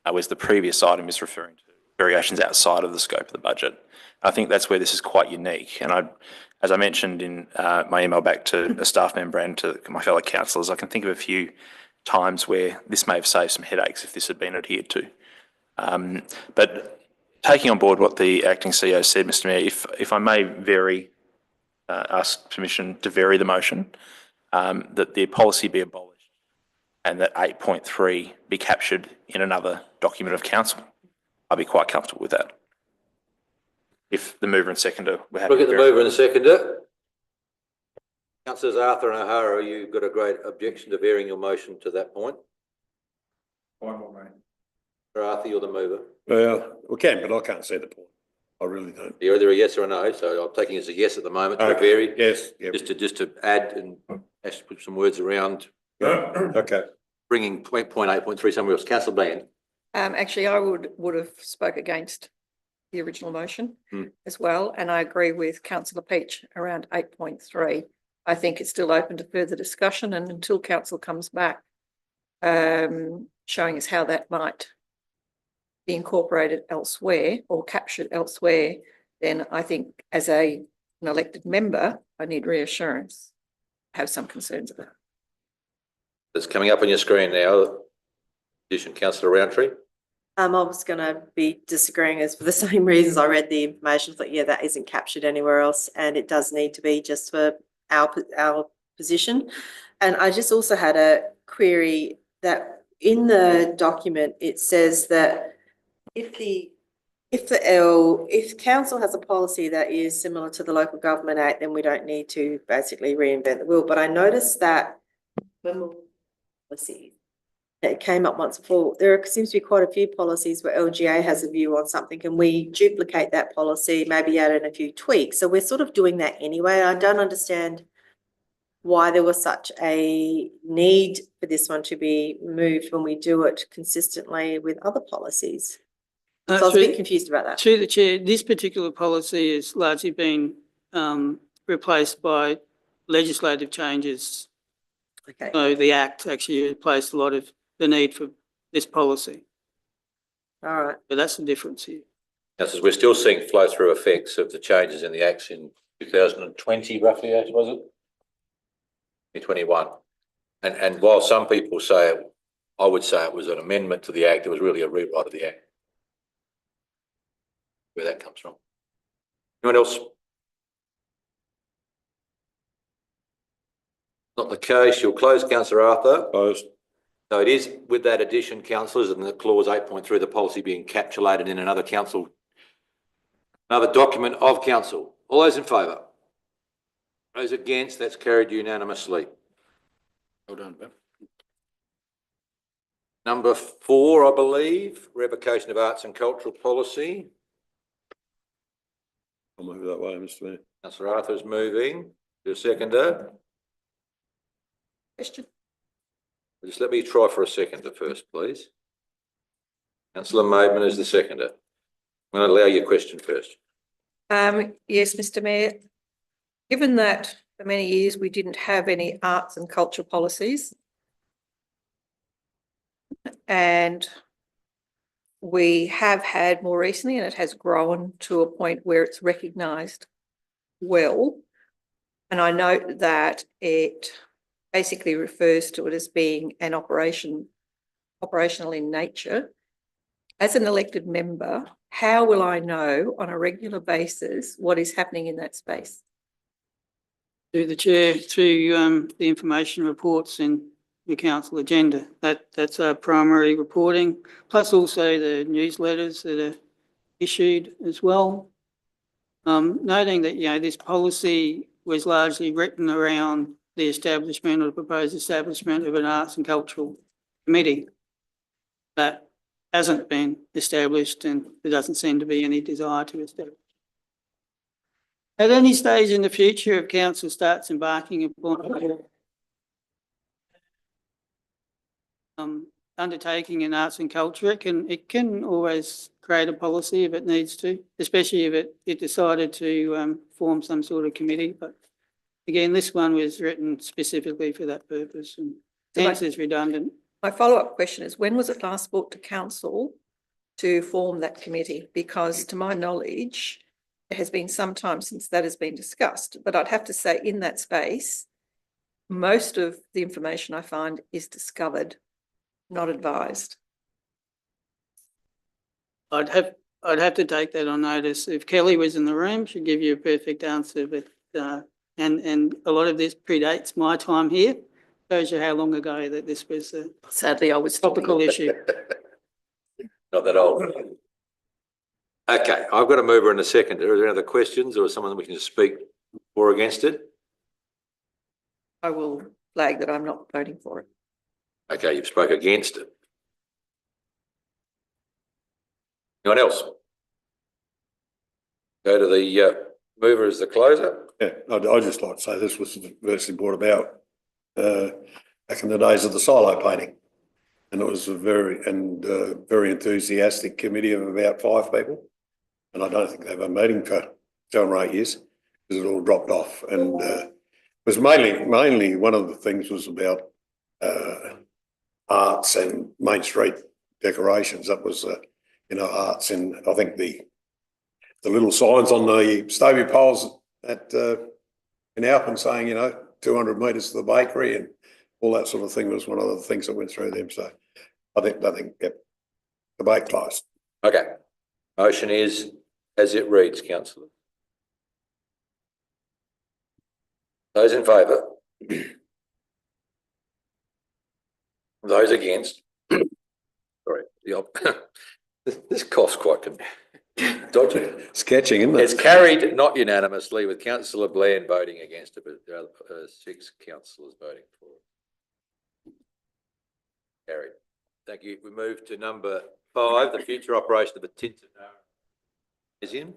whereas the previous item is referring to variations outside of the scope of the budget. I think that's where this is quite unique. And as I mentioned in my email back to a staff member and to my fellow councillors, I can think of a few times where this may have saved some headaches if this had been adhered to. But taking on board what the acting CEO said, Mr. Mayor, if I may ask permission to vary the motion, that the policy be abolished and that 8.3 be captured in another document of council, I'd be quite comfortable with that. If the mover and seconder were happy. Look at the mover and seconder. Councillors Arthur and O'Hara, you've got a great objection to varying your motion to that point. Fine by me. Arthur, you're the mover. Well, we can, but I can't see the point. I really don't. You're either a yes or a no, so I'm taking it as a yes at the moment to Okay. vary. Yes, yeah. Just to add and actually put some words around Okay. bringing point 8.3 somewhere else. Councillor Bland. Actually, I would have spoke against the original motion as well, and I agree with councillor Peach around 8.3. I think it's still open to further discussion, and until council comes back showing us how that might be incorporated elsewhere or captured elsewhere, then I think as an elected member, I need reassurance, have some concerns about. It's coming up on your screen now. Addition, Councillor Roundtree. I was going to be disagreeing as for the same reasons. I read the information, but yeah, that isn't captured anywhere else, and it does need to be just for our position. And I just also had a query that in the document it says that if council has a policy that is similar to the Local Government Act, then we don't need to basically reinvent the wheel. But I noticed that policy. It came up once before. There seems to be quite a few policies where LGA has a view on something and we duplicate that policy, maybe add in a few tweaks. So we're sort of doing that anyway. I don't understand why there was such a need for this one to be moved when we do it consistently with other policies. So I was a bit confused about that. Through the chair, this particular policy has largely been replaced by legislative changes. Okay. So the Act actually replaced a lot of the need for this policy. All right. But that's the difference here. Councillors, we're still seeing flow-through effects of the changes in the Acts in 2020, roughly, was it? 2021. And while some people say, I would say it was an amendment to the Act, it was really a rewrite of the Act. Where that comes from. Anyone else? Not the case. You'll close, Councillor Arthur. Closed. So it is with that addition, councillors, and the clause 8.3, the policy being encapsulated in another document of council. All those in favour? Those against? That's carried unanimously. Well done, Ben. Number 4, I believe, revocation of arts and cultural policy. I'll move that way, Mr. Mayor. Councillor Arthur is moving. The seconder. Question? Just let me try for a seconder first, please. Councillor Maidman is the seconder. I'm going to allow your question first. Yes, Mr. Mayor. given that for many years we didn't have any arts and culture policies, and we have had more recently, and it has grown to a point where it's recognised well. And I note that it basically refers to it as being an operational in nature. As an elected member, how will I know on a regular basis what is happening in that space? Through the chair, through the information reports in the council agenda. That's our primary reporting, plus also the newsletters that are issued as well. Noting that, this policy was largely written around the establishment or the proposed establishment of an arts and cultural committee. That hasn't been established, and there doesn't seem to be any desire to establish. At any stage in the future, if council starts embarking upon undertaking in arts and culture, it can always create a policy if it needs to, especially if it decided to form some sort of committee. But again, this one was written specifically for that purpose, and hence is redundant. My follow-up question is, when was it last brought to council to form that committee? Because to my knowledge, it has been some time since that has been discussed, but I'd have to say in that space, most of the information I find is discovered, not advised. I'd have to take that on notice. If Kelly was in the room, she'd give you a perfect answer, but and a lot of this predates my time here. Shows you how long ago that this was a Sadly, I was topical issue. Not that old. Okay, I've got a mover in a second. Are there any other questions or someone that we can just speak for or against it? I will flag that I'm not voting for it. Okay, you've spoke against it. Anyone else? Go to the mover as the closer. Yeah, I'd just like to say this was virtually brought about back in the days of the silo painting. And it was a very enthusiastic committee of about 5 people. And I don't think they've been meeting for 7 or 8 years because it all dropped off. And it was mainly one of the things was about arts and Main Street decorations. That was, arts, and I think the little signs on the Stovey poles at in Alphen saying, 200 metres to the bakery and all that sort of thing was one of the things that went through them. So I think debate closed. Okay. Motion is as it reads, councillor. Those in favour? Those against? Sorry, this cough's quite dodgy. It's catching, isn't it? It's carried not unanimously with councillor Bland voting against it, but there are 6 councillors voting for it. Carried. Thank you. We move to number 5, the future operation of the Tintinara Museum.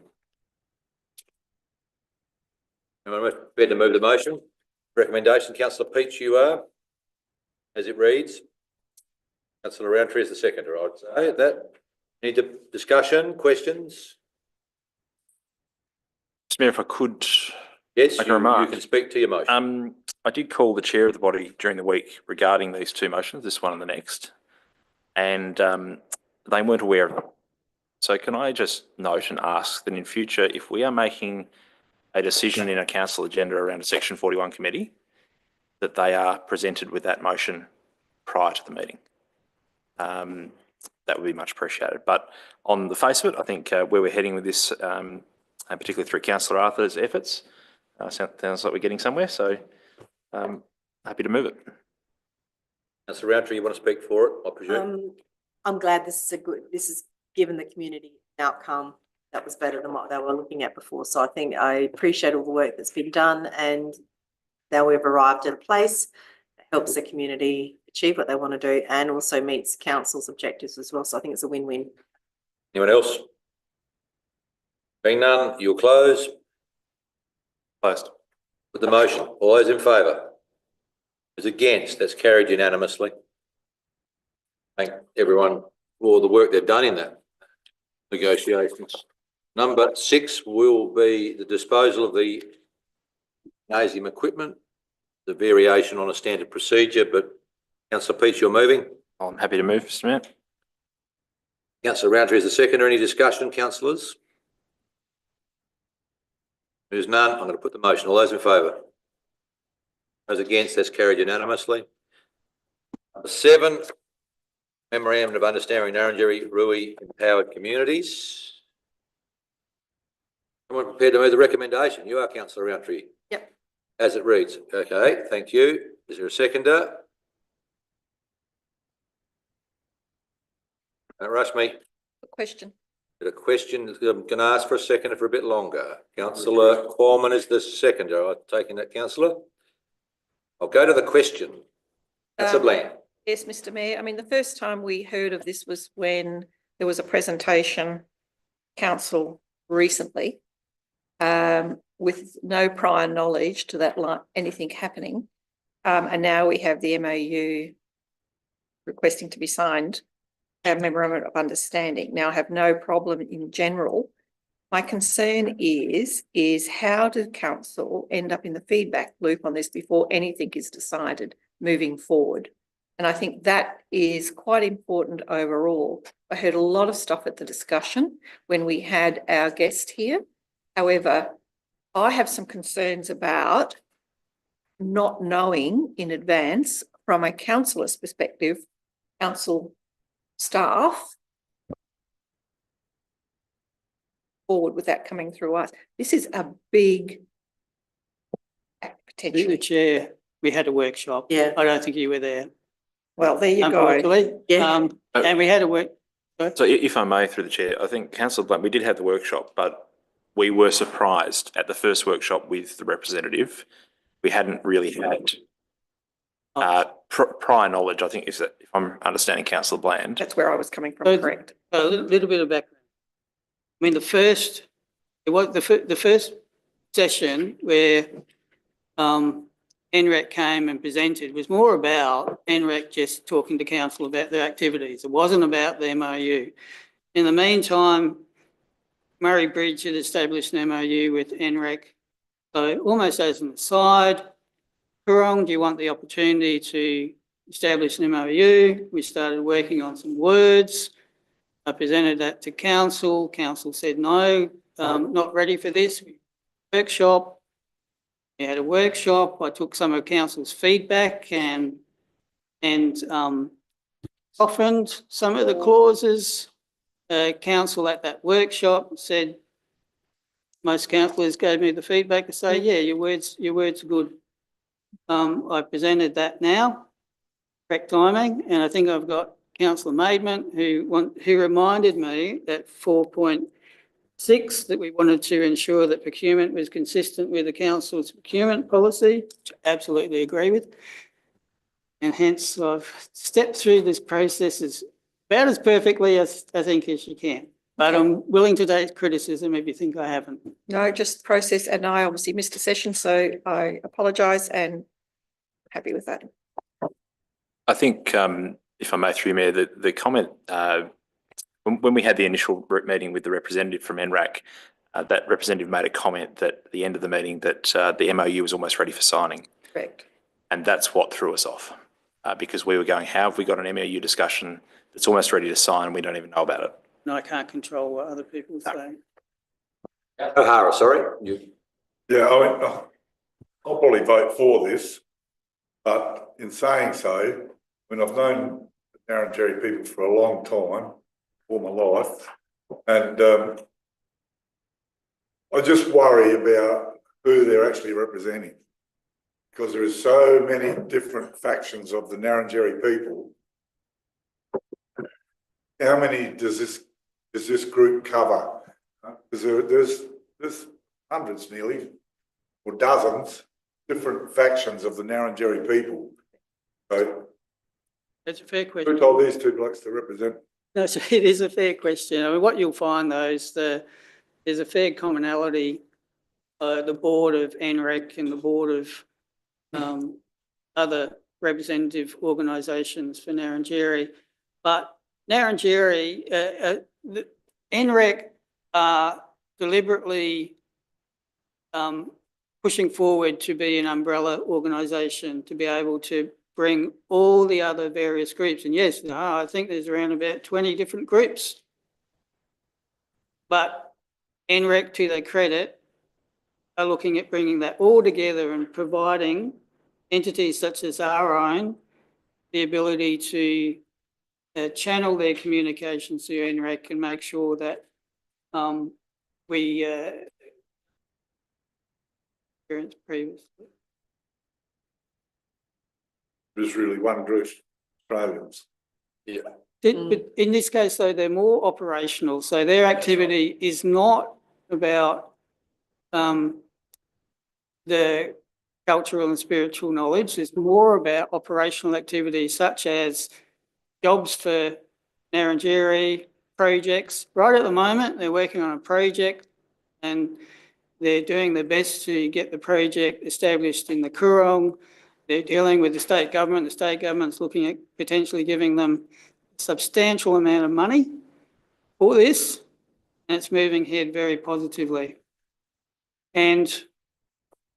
Anyone prepared to move the motion? Recommendation, councillor Peach, you are, as it reads. Councillor Roundtree is the seconder, I'd say. That need to discussion, questions? Mr. Mayor, if I could Yes, make a remark. you can speak to your motion. I did call the chair of the body during the week regarding these 2 motions, this one and the next, and they weren't aware of them. So can I just note and ask that in future, if we are making a decision in a council agenda around a Section 41 committee, that they are presented with that motion prior to the meeting? That would be much appreciated. But on the face of it, I think where we're heading with this, and particularly through Councillor Arthur's efforts, sounds like we're getting somewhere. So happy to move it. Councillor Roundtree, you want to speak for it, I presume? I'm glad this is given the community an outcome that was better than what they were looking at before. So I appreciate all the work that's been done, and now we've arrived at a place that helps the community achieve what they want to do and also meets council's objectives as well. So I think it's a win-win. Anyone else? Being none, you'll close. Closed. With the motion, all those in favour? Those against? That's carried unanimously. Thank everyone for all the work they've done in that negotiations. Number 6 will be the disposal of the gymnasium equipment, the variation on a standard procedure, but councillor Peach, you're moving. I'm happy to move, Mr Mayor. Councillor Roundtree is the seconder. Any discussion, councillors? There's none. I'm going to put the motion. All those in favour? Those against? That's carried unanimously. Number 7, memorandum of understanding Narrandjeri Rui empowered communities. Someone prepared to move the recommendation? You are, councillor Roundtree. Yep. As it reads. Okay, thank you. Is there a seconder? Don't rush me. Question. Got a question. I'm going to ask for a seconder for a bit longer. Councillor Cormann is the seconder. I've taken that, councillor. I'll go to the question. Councillor Bland. Yes, Mr Mayor. I mean, the first time we heard of this was when there was a presentation, council recently, with no prior knowledge to that anything happening. And now we have the MOU requesting to be signed, a memorandum of understanding. Now I have no problem in general. My concern is how does council end up in the feedback loop on this before anything is decided moving forward? And I think that is quite important overall. I heard a lot of stuff at the discussion when we had our guest here. However, I have some concerns about not knowing in advance from a councillor's perspective, council staff, forward with that coming through us. This is a big The potential. chair, we had a workshop. Yeah. I don't think you were there. Well, there you go. Unfortunately. Yeah. And we had a work. So if I may, through the chair, I think councillor Blunt, we did have the workshop, but we were surprised at the first workshop with the representative. We hadn't really had prior knowledge, I think, if I'm understanding councillor Bland. That's where I was coming from, So- correct? A little bit of background. I mean, it was the first session where NREC came and presented was more about NREC just talking to council about their activities. It wasn't about the MOU. In the meantime, Murray Bridge had established an MOU with NREC. So almost as an aside, Coorong, do you want the opportunity to establish an MOU? We started working on some words. I presented that to council. Council said, no, not ready for this. Workshop. We had a workshop. I took some of council's feedback and softened some of the clauses. Council at that workshop said, most councillors gave me the feedback to say, yeah, your words are good. I presented that now, correct timing, and I think I've got councillor Maidment who reminded me that 4.6 that we wanted to ensure that procurement was consistent with the council's procurement policy, which I absolutely agree with. And hence I've stepped through this process as about as perfectly as I think as you can. But I'm willing to take criticism if you think I haven't. No, just process, and I obviously missed a session, so I apologise and happy with that. I think, if I may, through Mayor, the comment, when we had the initial meeting with the representative from NRAC, that representative made a comment that at the end of the meeting that the MOU was almost ready for signing. Correct. And that's what threw us off, because we were going, how have we got an MOU discussion that's almost ready to sign and we don't even know about it? And I can't control what other people say. O'Hara, sorry. Yeah, I mean, I'll probably vote for this, but in saying so, when I've known the Narrandjeri people for a long time, all my life, and I just worry about who they're actually representing, because there is so many different factions of the Narrandjeri people. How many does this group cover? Because there's hundreds nearly, or dozens, different factions of the Narrandjeri people. So That's a fair question. who told these two blokes to represent? No, so it is a fair question. I mean, what you'll find though is there's a fair commonality. The board of NREC and the board of other representative organisations for Narrandjeri, but Narrandjeri, NREC are deliberately pushing forward to be an umbrella organisation, to be able to bring all the other various groups. And yes, I think there's around about 20 different groups. But NREC, to their credit, are looking at bringing that all together and providing entities such as our own the ability to channel their communications to NREC and make sure that we experienced previously. There's really one group, Australians. Yeah. But in this case, though, they're more operational. So their activity is not about the cultural and spiritual knowledge. It's more about operational activities such as jobs for Narrandjeri, projects. Right at the moment, they're working on a project and they're doing their best to get the project established in the Coorong. They're dealing with the state government. The state government's looking at potentially giving them a substantial amount of money for this, and it's moving ahead very positively. And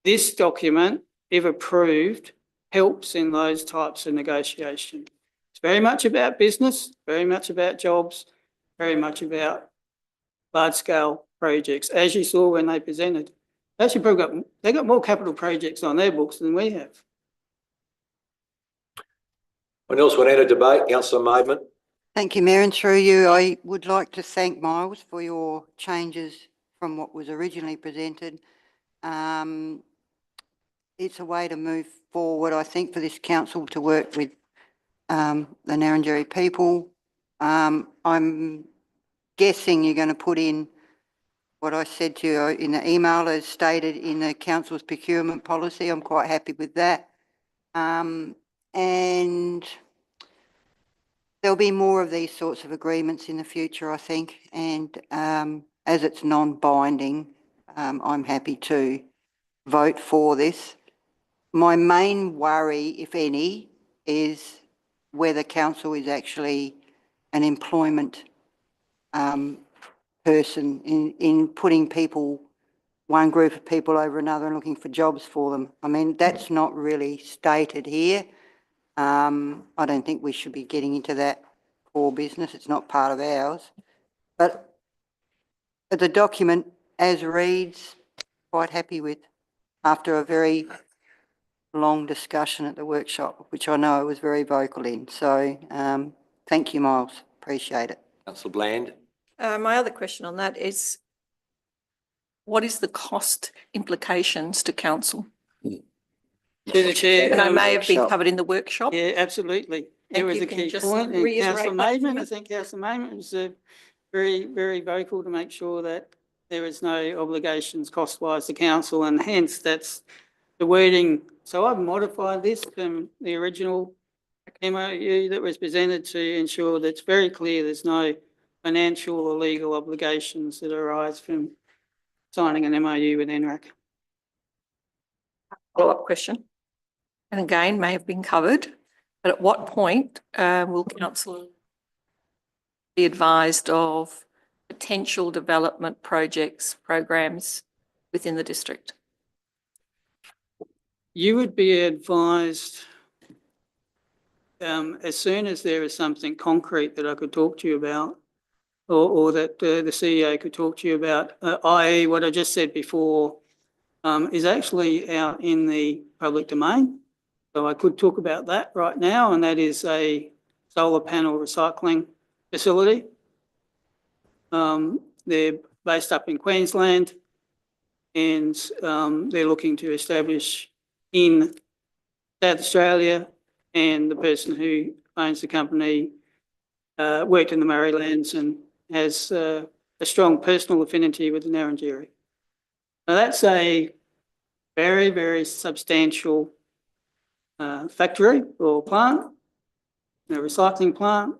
this document, if approved, helps in those types of negotiations. It's very much about business, very much about jobs, very much about large-scale projects, as you saw when they presented. Actually, they've got more capital projects on their books than we have. Anyone else want to enter debate? Councillor Maidment. Thank you, Mayor, and through you, I would like to thank Miles for your changes from what was originally presented. It's a way to move forward, I think, for this council to work with the Narrandjeri people. I'm guessing you're going to put in what I said to you in the email as stated in the council's procurement policy. I'm quite happy with that. And there'll be more of these sorts of agreements in the future, I think. And as it's non-binding, I'm happy to vote for this. My main worry, if any, is whether council is actually an employment person in putting people, one group of people over another and looking for jobs for them. I mean, that's not really stated here. I don't think we should be getting into that core business. It's not part of ours. But the document as reads, quite happy with, after a very long discussion at the workshop, which I know I was very vocal in. So thank you, Miles. Appreciate it. Councillor Bland. My other question on that is, what is the cost implications to council? To the chair. And I may have been covered in the workshop. Yeah, absolutely. There was a key point. And Councillor Maidment, I think Councillor Maidment was very, very vocal to make sure that there is no obligations cost-wise to council, and hence that's the wording. So I've modified this from the original MOU that was presented to ensure that it's very clear there's no financial or legal obligations that arise from signing an MOU with NREC. Follow-up question. And again, may have been covered, but at what point will council be advised of potential development projects, programs within the district? You would be advised as soon as there is something concrete that I could talk to you about, or that the CEO could talk to you about, i.e. what I just said before is actually out in the public domain. So I could talk about that right now, and that is a solar panel recycling facility. They're based up in Queensland, and they're looking to establish in South Australia, and the person who owns the company worked in the Murraylands and has a strong personal affinity with the Narrandjeri. Now that's a very, very substantial factory or plant, a recycling plant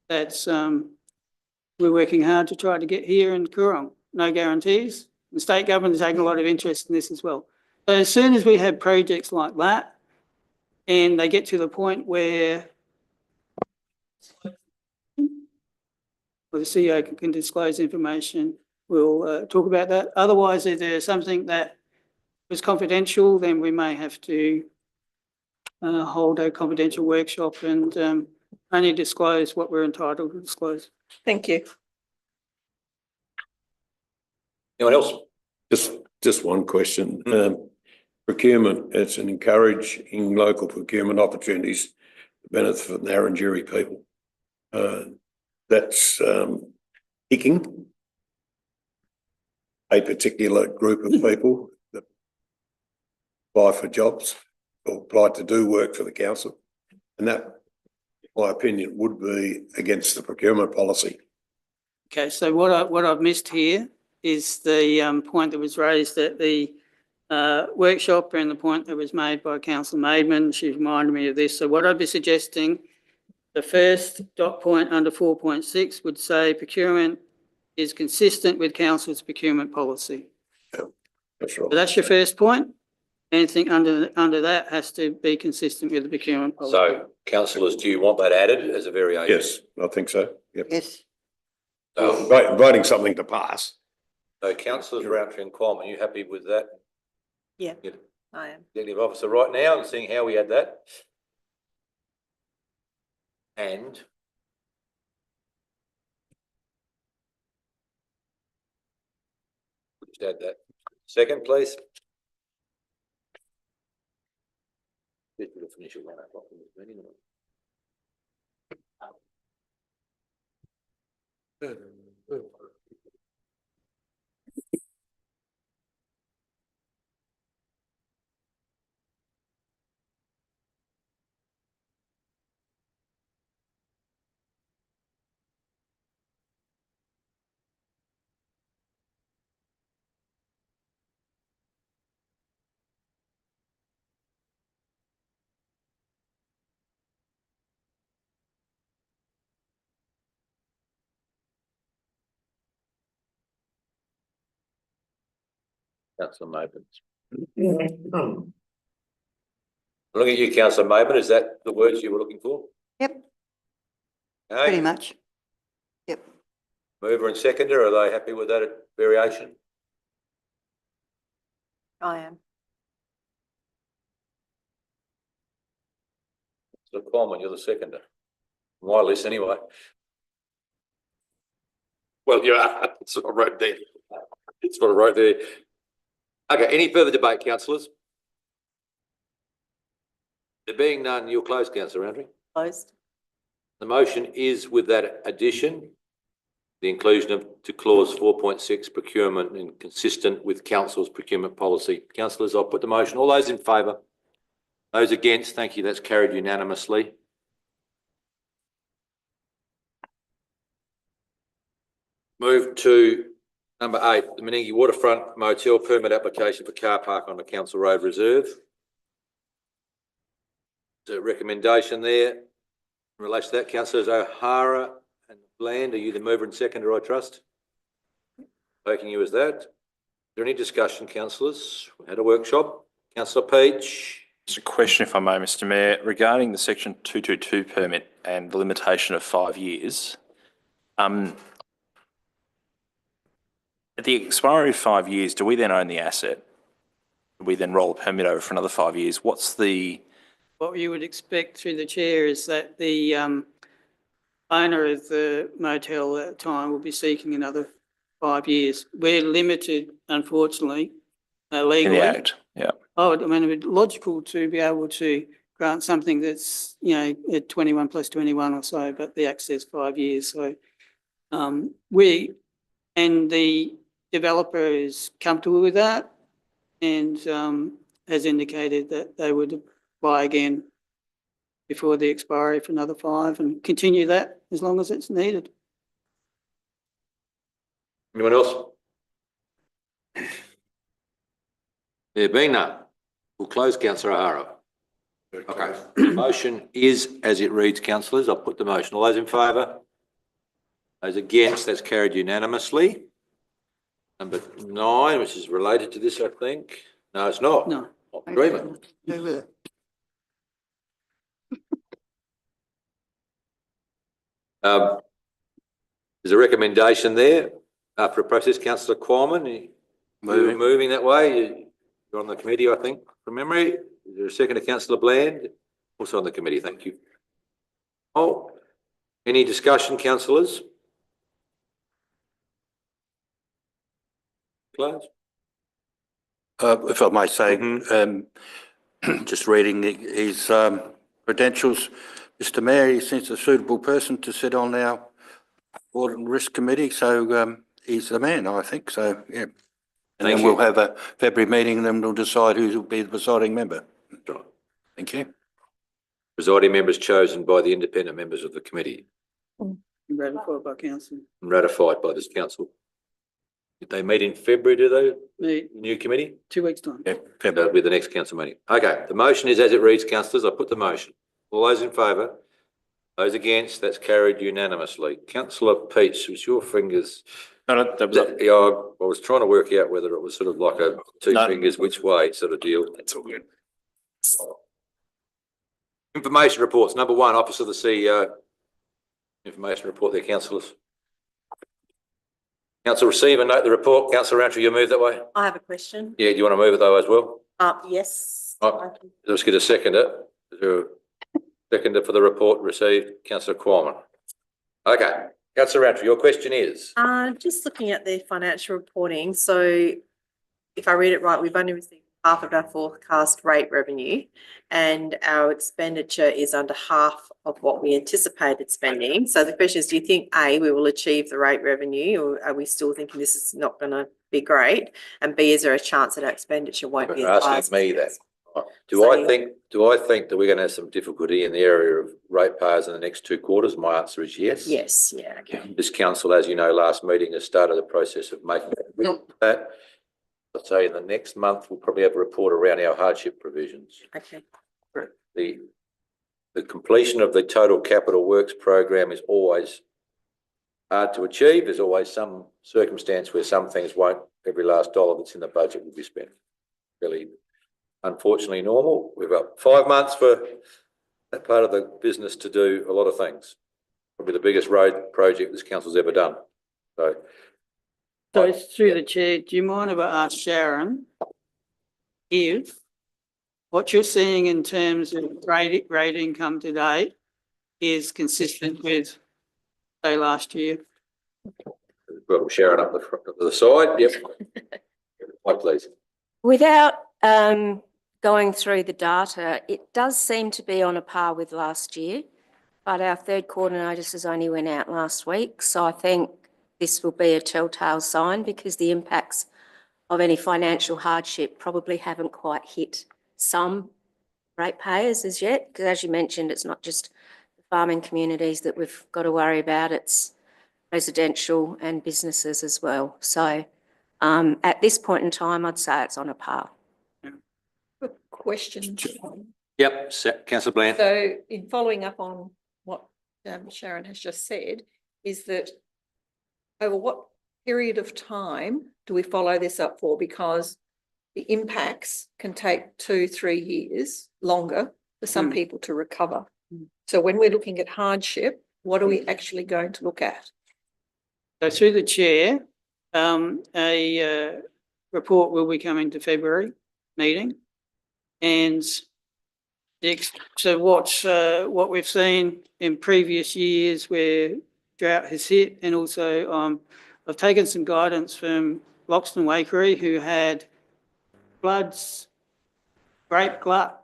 that's we're working hard to try to get here in Coorong. No guarantees. The state government is taking a lot of interest in this as well. So as soon as we have projects like that and they get to the point where the CEO can disclose information, we'll talk about that. Otherwise, if there's something that was confidential, then we may have to hold a confidential workshop and only disclose what we're entitled to disclose. Thank you. Anyone else? Just one question. Procurement, it's an encouraging local procurement opportunities to benefit the Narrandjeri people. That's picking a particular group of people that apply for jobs or apply to do work for the council. And that, in my opinion, would be against the procurement policy. Okay, so what I've missed here is the point that was raised at the workshop and the point that was made by Councillor Maidman. She reminded me of this. So what I'd be suggesting, the first dot point under 4.6 would say procurement is consistent with council's procurement policy. That's right. So that's your first point. Anything under that has to be consistent with the procurement policy. So, councillors, do you want that added as a variation? Yes, I think so. Yep. Yes. So, Inviting something to pass. so councillors Roundtree and Quam, are you happy with that? Yeah, Yeah. I am. Executive officer right now and seeing how we add that? And just add that. Second, please. This would have finished at 1 o'clock in this meeting. Councillor Maidman. Looking at you, Councillor Maidman, is that the words you were looking for? Yep, Okay. pretty much. Yep. Mover and seconder, are they happy with that variation? I am. So Coleman, you're the seconder. My list anyway. Well, yeah, it's what I wrote there. It's what I wrote there. Okay, any further debate, councillors? There being none, you'll close, councillor Roundtree. Closed. The motion is with that addition, the inclusion of to clause 4.6 procurement and consistent with council's procurement policy. Councillors, I'll put the motion. All those in favour? Those against? Thank you. That's carried unanimously. Move to number 8, the Meningie Waterfront Motel permit application for car park on the Council Road Reserve. There's a recommendation there. In relation to that, councillors O'Hara and Bland, are you the mover and seconder, I trust? Taking you as that. Is there any discussion, councillors? We had a workshop. Councillor Peach. Just a question, if I may, Mr Mayor, regarding the section 222 permit and the limitation of 5 years. At the expiry of 5 years, do we then own the asset? Do we then roll a permit over for another 5 years? What's the... What you would expect through the chair is that the owner of the motel at the time will be seeking another 5 years. We're limited, unfortunately, legally. In the Act, yeah. I mean, it'd be logical to be able to grant something that's, you know, at 21 plus 21 or so, but the Act says 5 years. So the developer is comfortable with that and has indicated that they would apply again before the expiry for another 5 and continue that as long as it's needed. Anyone else? There being none, we'll close, councillor O'Hara. Okay, the motion is as it reads, councillors. I'll put the motion. All those in favour? Those against? That's carried unanimously. Number 9, which is related to this, I think. No, it's not. No. Agreement. Do with it. There's a recommendation there for a process. Councillor Quammen, moving that way. You're on the committee, I think, from memory. Is there a second to councillor Bland? Also on the committee, thank you. Oh, any discussion, councillors? Close. If I may say, just reading his credentials, Mr Mayor, he seems a suitable person to sit on our Audit and Risk Committee, so he's the man, I think, so, yeah. And Thank then you. we'll have a February meeting and then we'll decide who will be the presiding member. Thank you. Presiding members chosen by the independent members of the committee Ratified by council. and ratified by this council. Did they meet in February, do they, Meet the new committee? 2 weeks' time. Yeah, That'll February. be the next council meeting. Okay, the motion is as it reads, councillors. I put the motion. All those in favour? Those against? That's carried unanimously. Councillor Peach, was your fingers? No, that was, Yeah, I was trying to work out whether it was sort of like a two No. fingers which way sort of deal. that's all good. Information reports. Number one, Office of the CEO. Information report there, councillors. Council receive and note the report. Councillor Roundtree, you move that way? I have a question. Yeah, do you want to move it though as well? Yes. Oh. Let's get a seconder. Is there a seconder for the report received? Councillor Qualman. Okay, Councillor Roundtree, your question is? Just looking at the financial reporting, so if I read it right, we've only received half of our forecast rate revenue and our expenditure is under half of what we anticipated spending. So the question is, do you think A, we will achieve the rate revenue, or are we still thinking this is not going to be great? And B, is there a chance that our expenditure won't be You're as high? asking me that. Do So- I think that we're going to have some difficulty in the area of ratepayers in the next 2 quarters? My answer is yes. Yes, yeah, okay. This council, as you know, last meeting has started the process of making that. I'd say in the next month, we'll probably have a report around our hardship provisions. Okay. The completion of the total capital works program is always hard to achieve. There's always some circumstance where some things won't, every last dollar that's in the budget will be spent. Really, unfortunately normal. We've got 5 months for that part of the business to do a lot of things. Probably the biggest road project this council's ever done. So So through the chair, do you mind if I ask Sharon if what you're seeing in terms of rate income today is consistent with, say, last year? well, Sharon up the front, up the side. Yep. Right, please. Without going through the data, it does seem to be on a par with last year, but our third quarter notices only went out last week. So I think this will be a telltale sign because the impacts of any financial hardship probably haven't quite hit some ratepayers as yet. Because as you mentioned, it's not just the farming communities that we've got to worry about, it's residential and businesses as well. So at this point in time, I'd say it's on a par. Question. Yep, councillor Bland. So in following up on what Sharon has just said, is that over what period of time do we follow this up for? Because the impacts can take 2-3 years longer for some people to recover. So when we're looking at hardship, what are we actually going to look at? So through the chair, a report will be coming to February meeting. And so what we've seen in previous years where drought has hit, and also I've taken some guidance from Loxton Wakery, who had floods, grape glut,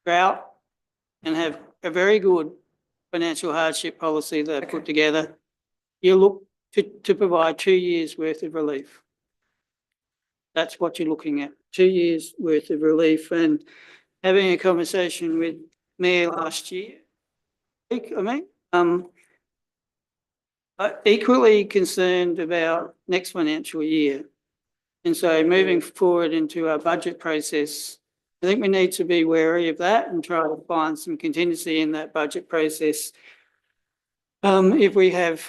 drought, and have a very good financial hardship policy they've put together. You look to provide 2 years worth of relief. That's what you're looking at, 2 years worth of relief. And having a conversation with Mayor last year, equally concerned about next financial year. And so moving forward into our budget process, I think we need to be wary of that and try to find some contingency in that budget process if we have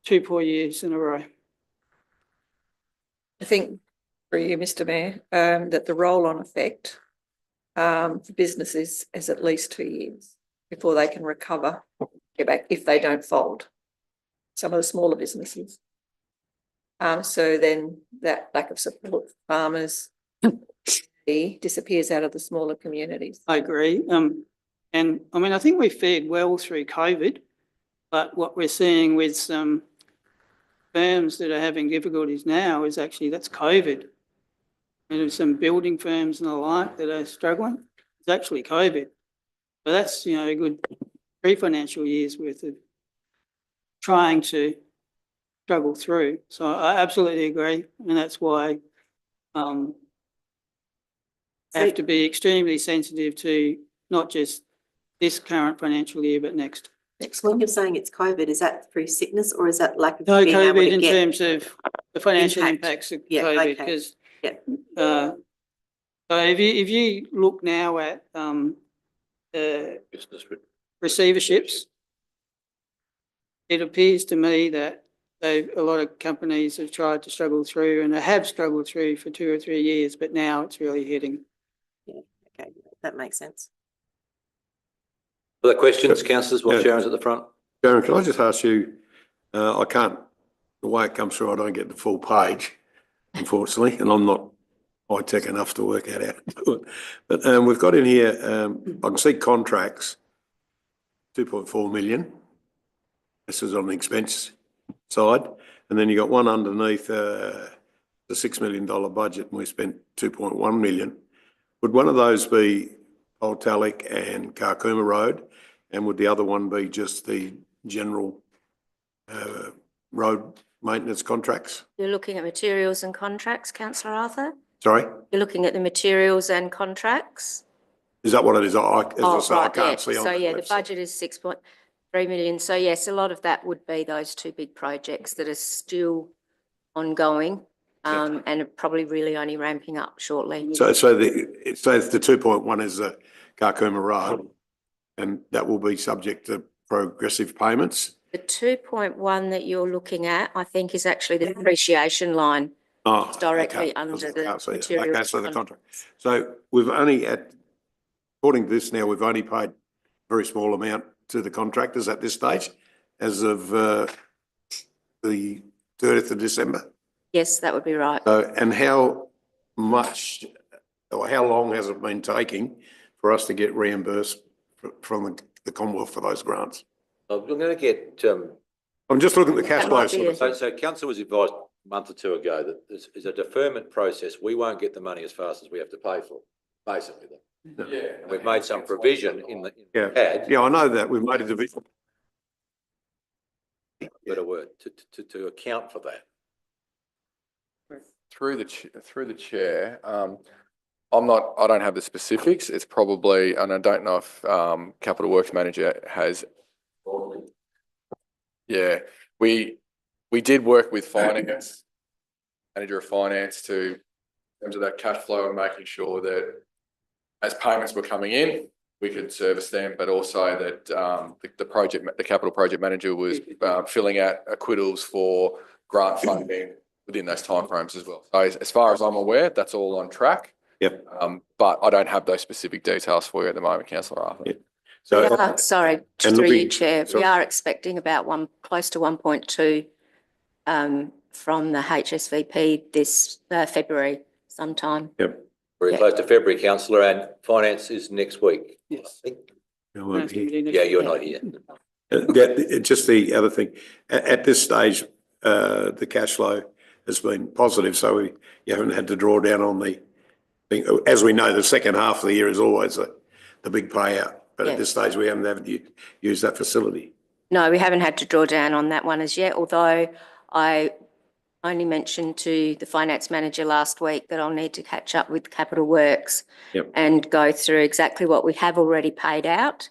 2 poor years in a row. I think for you, Mr Mayor, that the roll-on effect for businesses is at least 2 years before they can recover, get back if they don't fold. Some of the smaller businesses. So then that lack of support for farmers disappears out of the smaller communities. I agree. And I mean, I think we fared well through COVID, but what we're seeing with some firms that are having difficulties now is actually that's COVID. And there's some building firms and the like that are struggling. It's actually COVID. But that's, you know, a good 3 financial years worth of trying to struggle through. So I absolutely agree. And that's why have to be extremely sensitive to not just this current financial year, but next. When you're saying it's COVID, is that through sickness or is that lack of No, being able COVID to in get? terms of the financial impact? impacts of Yeah, COVID, okay. because Yeah. so if you look now at Business receiverships, it appears to me that a lot of companies have tried to struggle through and have struggled through for 2 or 3 years, but now it's really hitting. Okay, that makes sense. Other questions, councillors, while Yeah. Sharon's at the front? Sharon, can I just ask you, I can't, the way it comes through, I don't get the full page, unfortunately, and I'm not high-tech enough to work out how to do it. But we've got in here, I can see contracts, 2.4 million. This is on the expense side. And then you got one underneath the $6 million budget, and we spent 2.1 million. Would one of those be Old Tallick and Karkuma Road? And would the other one be just the general road maintenance contracts? You're looking at materials and contracts, councillor Arthur? Sorry, You're looking at the materials and contracts? is that what it is? As I Oh, say, I right, yeah. can't see on So, the yeah, the website. budget is 6.3 million. So, yes, a lot of that would be those 2 big projects that are still ongoing and are probably really only ramping up shortly. So the 2.1 is the Karkuma Road, and that will be subject to progressive payments. The 2.1 that you're looking at, I think, is actually the depreciation line. Oh, It's directly okay, 'cause under I the can't see it. materials Okay, so the contract. contract. So we've only according to this now, we've only paid a very small amount to the contractors at this stage as of the 30th of December. Yes, that would be right. So, and how much or how long has it been taking for us to get reimbursed from the Commonwealth for those grants? I'm going to get, I'm just looking at the cash That flow might be sort of so council was advised a month or two ago that this is a deferment process. We won't get the money as fast as we have to pay for, basically. Yeah. And we've made some provision in the Yeah. CAD, Yeah, I know that. We've made a division. better word, to account for that. Through the chair, I don't have the specifics. It's probably, and I don't know if Capital Works Manager has. Yeah, we did work with finance, manager of finance to, in terms of that cash flow and making sure that as payments were coming in, we could service them, but also that the capital project manager was filling out acquittals for grant funding within those timeframes as well. So as far as I'm aware, that's all on track. Yep. But I don't have those specific details for you at the moment, councillor Arthur. Yep. So, Sorry, and through you, looking- Chair, sorry. we are expecting about close to 1.2 from the HSVP this February sometime. Yep. Very Yeah. close to February, councillor, and finance is next week. Yes. I think. Yeah, You're not here. Just the other thing, at this stage, the cash flow has been positive, so you haven't had to draw down on the thing. As we know, the second half of the year is always the big payout, but Yeah. at this stage, we haven't used that facility. No, we haven't had to draw down on that one as yet, although I only mentioned to the finance manager last week that I'll need to catch up with Capital Works Yep. and go through exactly what we have already paid out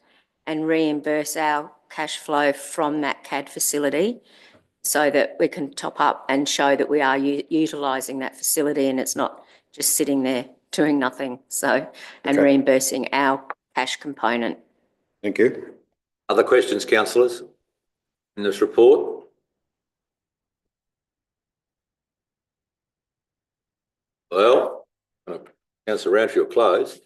and reimburse our cash flow from that CAD facility so that we can top up and show that we are utilising that facility and it's not just sitting there doing nothing. So, and Okay. reimbursing our cash component. Thank you. Other questions, councillors, in this report? Well, councillor Roundtree, closed.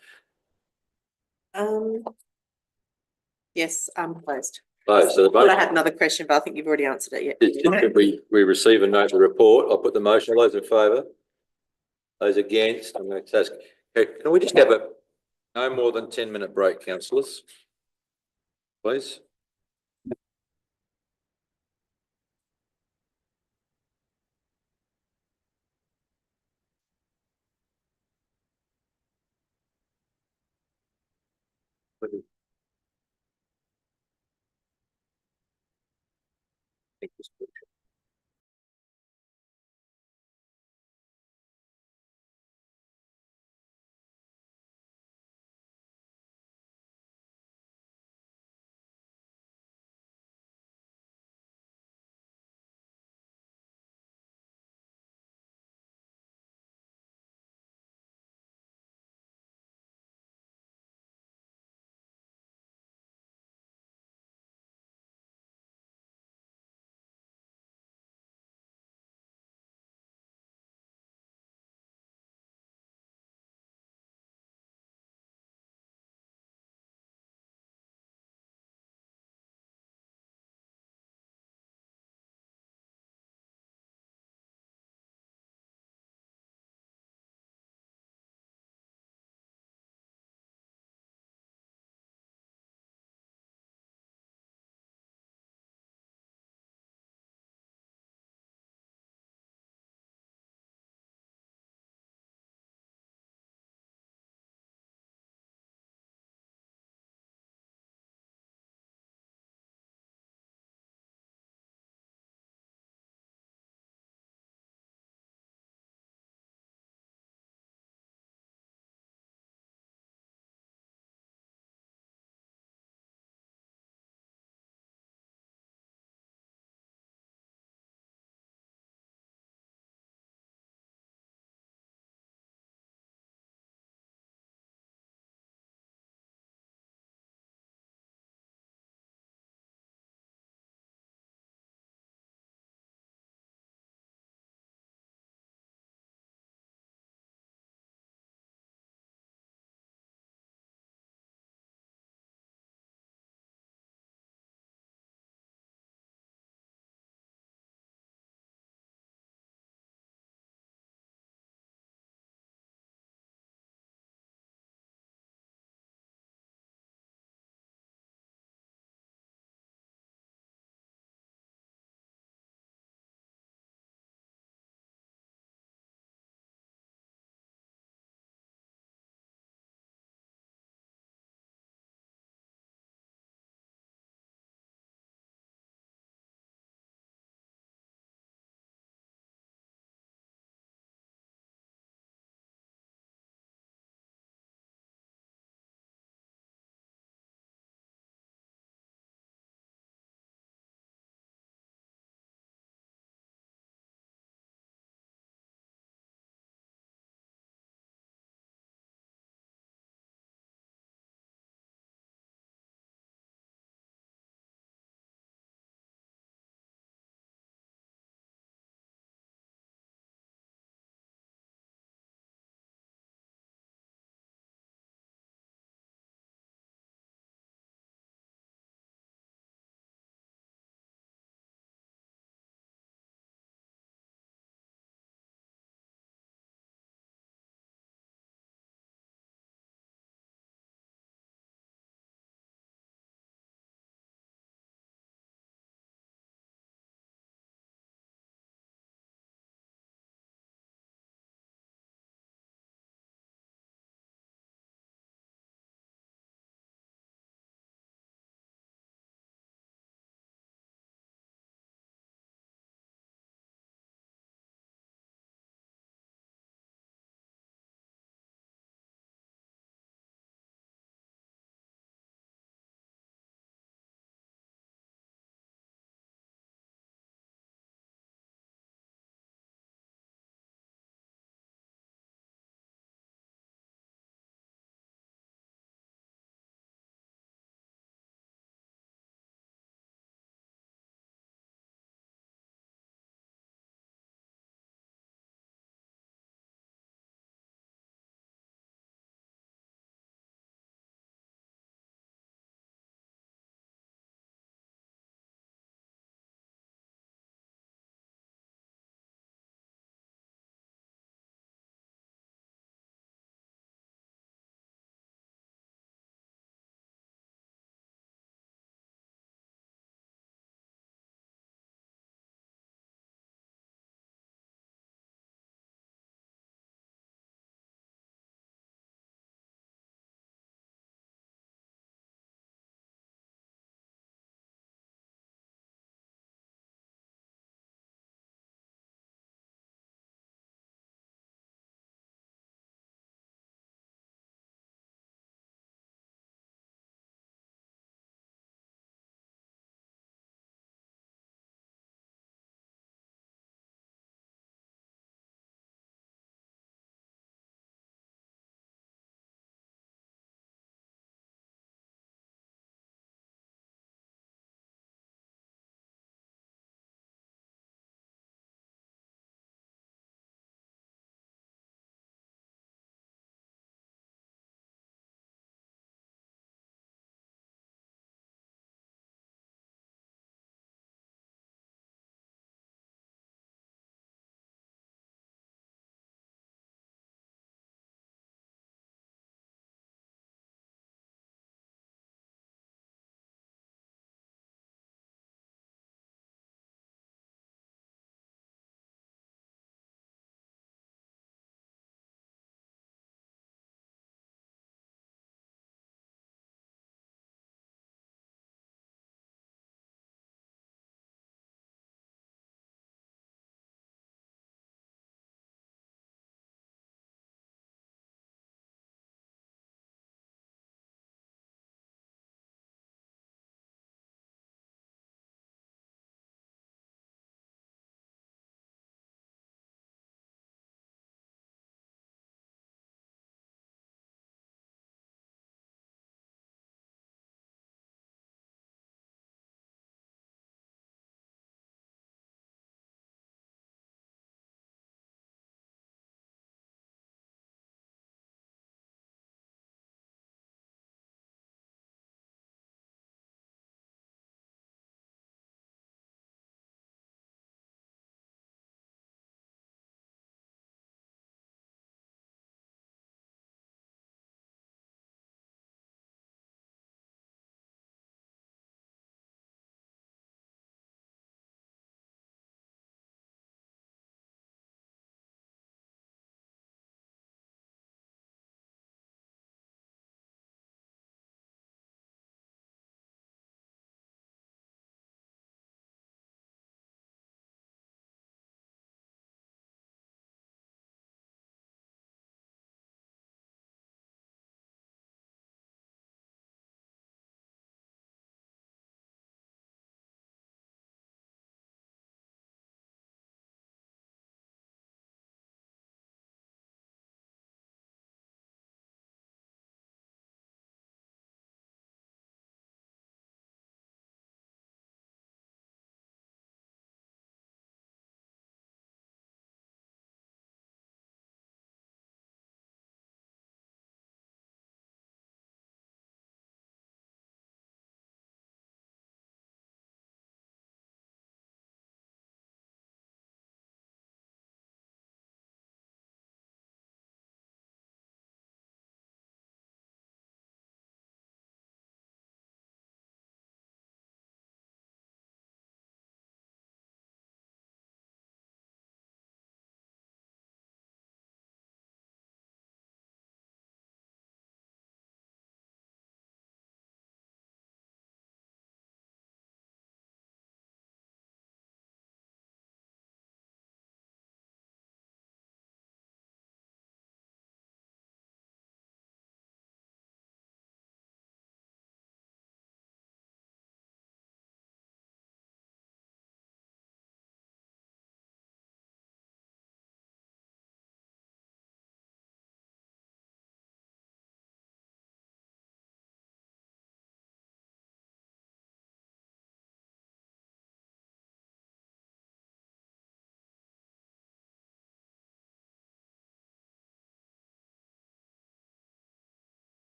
Yes, closed. Closed. So the Thought I vote, had another question, but I think you've already answered it. Yeah. we receive and note the report. I'll put the motion. All those in favour? Those against, I'm going to ask, can we just have a no more than 10-minute break, councillors? Please. Thank you.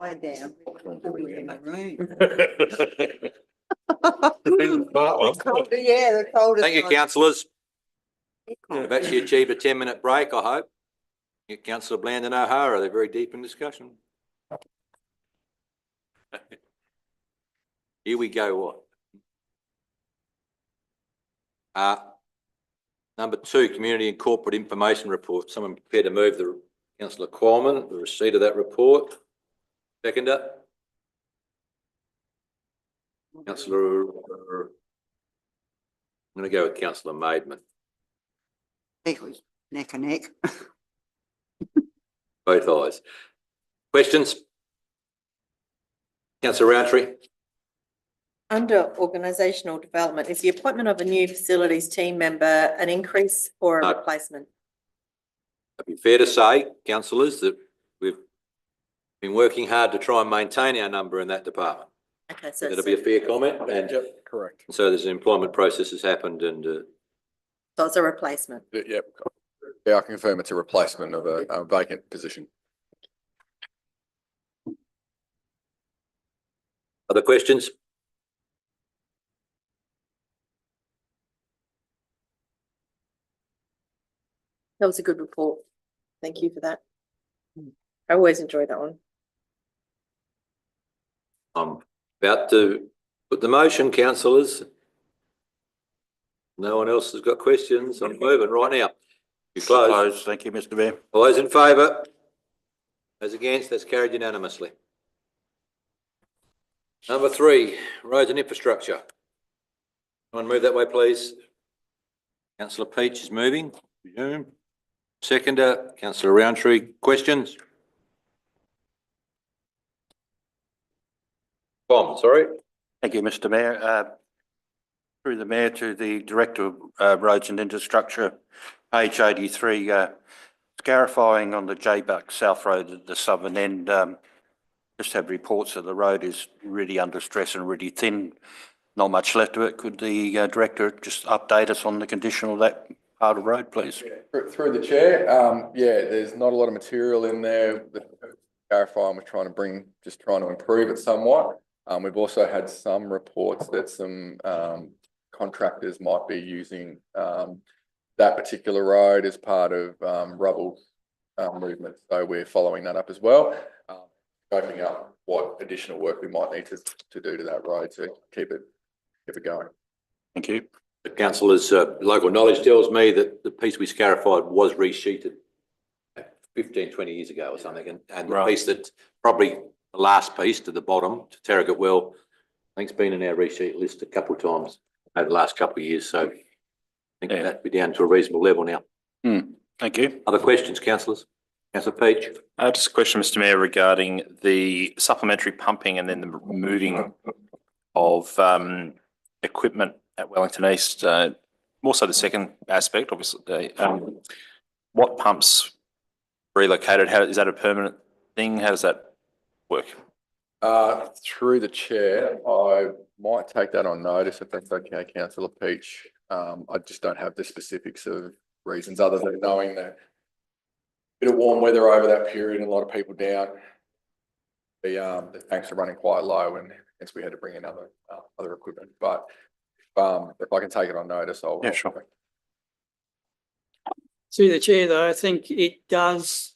Lie down. Yeah, the coldest. Thank you, one. councillors. We've actually achieved a 10-minute break, I hope. Councillor Blandon O'Hara, they're very deep in discussion. Here we go, what? Number 2, Community and Corporate Information Report. Someone prepared to move Councillor Qualman, the receipt of that report. Seconder? Councillor, I'm going to go with Councillor Maidman. It was neck and neck. Both eyes. Questions? Councillor Roundtree? Under organisational development, is the appointment of a new facilities team member an increase or a No. replacement? It'd be fair to say, councillors, that we've been working hard to try and maintain our number in that department. Okay, so That'll be a fair comment, and Yep, correct. so there's an employment process has happened, and so it's a replacement. Yep. Yeah, I can confirm it's a replacement of a vacant position. other questions? That was a good report. Thank you for that. I always enjoy that one. I'm about to put the motion, councillors. No one else has got questions. I'm moving right now. You close. Thank you, Mr Mayor. All those in favour? Those against? That's carried unanimously. Number 3, roads and infrastructure. Someone move that way, please. Councillor Peach is moving. Resume. Seconder, Councillor Roundtree. Questions? Sorry. Thank you, Mr Mayor. Through the Mayor to the Director of Roads and Infrastructure, page 83, scarifying on the J-Buck South Road at the southern end. Just have reports that the road is really under stress and really thin. Not much left of it. Could the Director just update us on the condition of that part of the road, please? Through the chair, yeah, there's not a lot of material in there. Clarifying, we're trying to improve it somewhat. We've also had some reports that some contractors might be using that particular road as part of rubble movement. So we're following that up as well, scoping up what additional work we might need to do to that road to keep it going. Thank you. The councillor's local knowledge tells me that the piece we scarified was resheeted 15, 20 years ago or something, and the piece that probably the last piece to the bottom to Terrigat Well, I think it's been in our resheet list a couple of times over the last couple of years. So I think that'd be down to a reasonable level now. Thank you. Other questions, councillors? Councillor Peach? Just a question, Mr Mayor, regarding the supplementary pumping and then the moving of equipment at Wellington East. More so the second aspect, obviously. What pumps relocated? How is that a permanent thing? How does that work? Through the chair, I might take that on notice if that's okay, Councillor Peach. I just don't have the specifics of reasons other than knowing that bit of warm weather over that period and a lot of people down. The tanks are running quite low, and hence we had to bring in other equipment. But if I can take it on notice, I'll. Yeah, sure. Through the chair, though, I think it does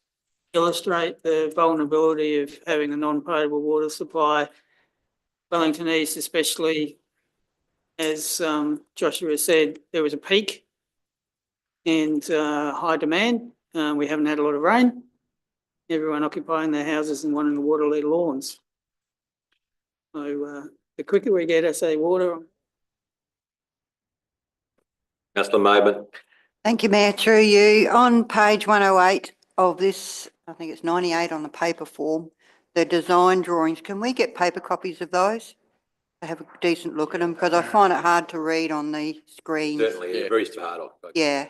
illustrate the vulnerability of having a non-potable water supply. Wellington East, especially, as Joshua said, there was a peak and high demand. We haven't had a lot of rain. Everyone occupying their houses and wanting to water their lawns. So the quicker we get SA water. Councillor Maidman? Thank you, Mayor. Through you, on page 108 of this, I think it's 98 on the paper form, the design drawings, can we get paper copies of those? To have a decent look at them, because I find it hard to read on the screen. Certainly, yeah, very hard. Yeah,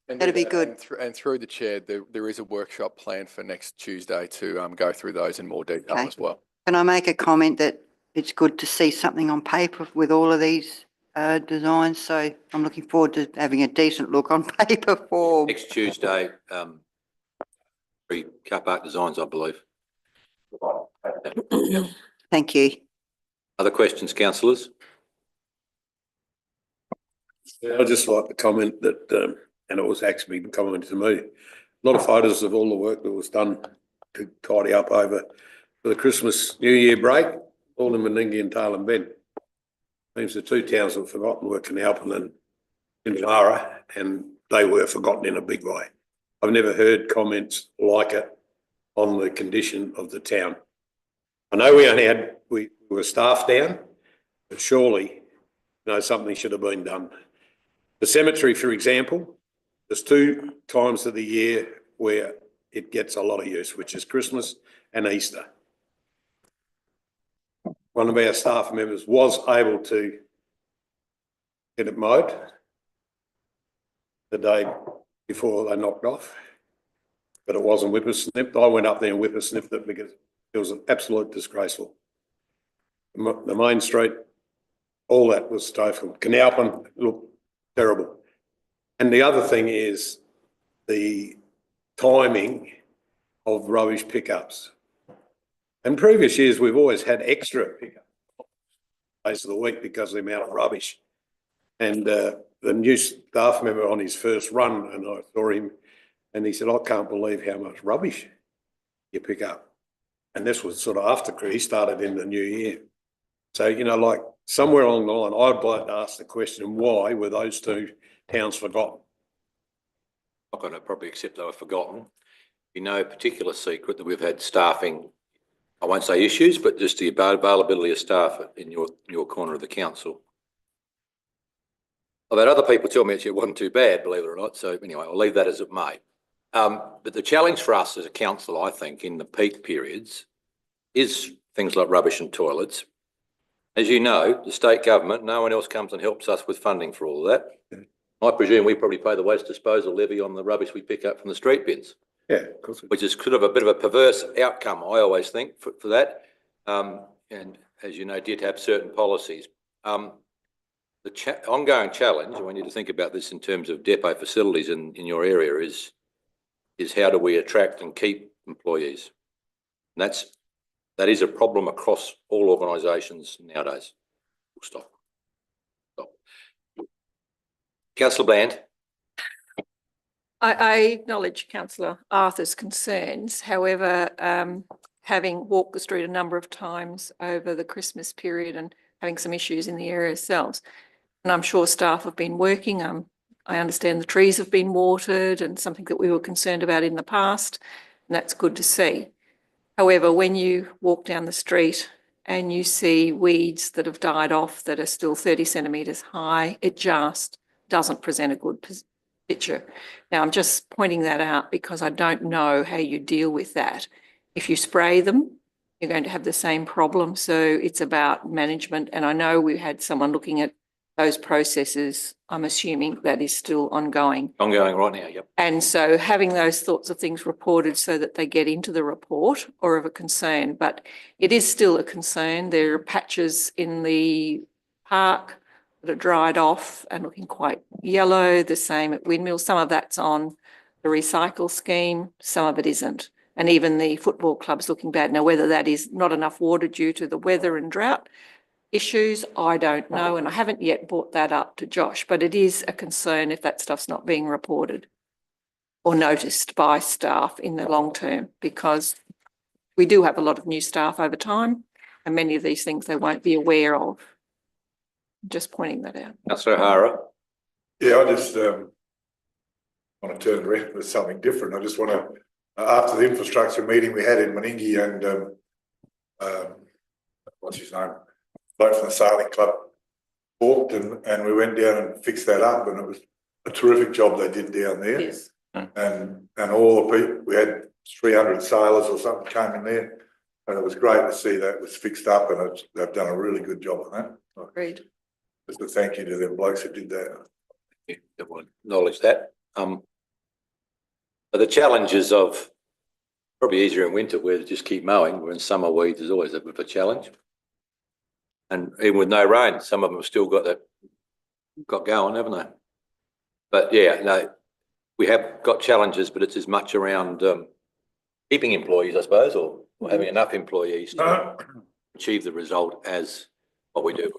that'd be good. And through the chair, there is a workshop planned for next Tuesday to go through those in more detail as well. Can I make a comment that it's good to see something on paper with all of these designs? So I'm looking forward to having a decent look on paper form. Next Tuesday, car park designs, I believe. Thank you. Other questions, councillors? I'd just like to comment that, and it was actually commented to me, a lot of photos of all the work that was done to tidy up over the Christmas, New Year break, all in Meningie and Tailem Bend. Seems the two towns have forgotten were Canalpin and Kinjara, and they were forgotten in a big way. I've never heard comments like it on the condition of the town. I know we were staffed down, but surely, something should have been done. The cemetery, for example, there's 2 times of the year where it gets a lot of use, which is Christmas and Easter. One of our staff members was able to get it mowed the day before they knocked off, but it wasn't whippersnipped. I went up there and whippersnipped it because it was an absolute disgraceful. The main street, all that was stifled. Canalpin looked terrible. And the other thing is the timing of rubbish pickups. In previous years, we've always had extra pickup days of the week because of the amount of rubbish. And the new staff member on his first run, and I saw him, and he said, I can't believe how much rubbish you pick up. And this was sort of after he started in the new year. So, like somewhere along the line, I'd like to ask the question, why were those 2 towns forgotten? I'm not going to probably accept they were forgotten. No particular secret that we've had staffing, I won't say issues, but just the availability of staff in your corner of the council. I've had other people tell me it wasn't too bad, believe it or not. So anyway, I'll leave that as it may. But the challenge for us as a council, I think, in the peak periods is things like rubbish and toilets. As you know, the state government, no one else comes and helps us with funding for all of that. I presume we probably pay the waste disposal levy on the rubbish we pick up from the street bins. Yeah, of course. Which is sort of a bit of a perverse outcome, I always think, for that. And as you know, did have certain policies. The ongoing challenge, and we need to think about this in terms of depot facilities in your area, is how do we attract and keep employees? And that is a problem across all organisations nowadays. Stop. Councillor Bland. I acknowledge Councillor Arthur's concerns. However, having walked the street a number of times over the Christmas period and having some issues in the area ourselves, and I'm sure staff have been working. I understand the trees have been watered and something that we were concerned about in the past, and that's good to see. However, when you walk down the street and you see weeds that have died off that are still 30 centimetres high, it just doesn't present a good picture. Now, I'm just pointing that out because I don't know how you deal with that. If you spray them, you're going to have the same problem. So it's about management. And I know we had someone looking at those processes. I'm assuming that is still ongoing. Ongoing right now, yep. And so having those sorts of things reported so that they get into the report or of a concern, but it is still a concern. There are patches in the park that are dried off and looking quite yellow, the same at Windmill. Some of that's on the recycle scheme, some of it isn't. And even the football club's looking bad. Now, whether that is not enough water due to the weather and drought issues, I don't know. And I haven't yet brought that up to Josh, but it is a concern if that stuff's not being reported or noticed by staff in the long term, because we do have a lot of new staff over time and many of these things they won't be aware of. Just pointing that out. Councillor O'Hara. Yeah, I just want to turn around with something different. I just want to, after the infrastructure meeting we had in Meningie and what's his name? Bloke from the sailing club walked and we went down and fixed that up, and it was a terrific job they did down there. Yes. And all the people, we had 300 sailors or something came in there, and it was great to see that was fixed up, and they've done a really good job on that. Agreed. Just a thank you to them blokes who did that. Yeah, I will acknowledge that. But the challenges of probably easier in winter where they just keep mowing, where in summer weeds is always a bit of a challenge. And even with no rain, some of them have still got going, haven't they? But yeah, no, we have got challenges, but it's as much around keeping employees, I suppose, or or having enough employees to achieve the result as what we do.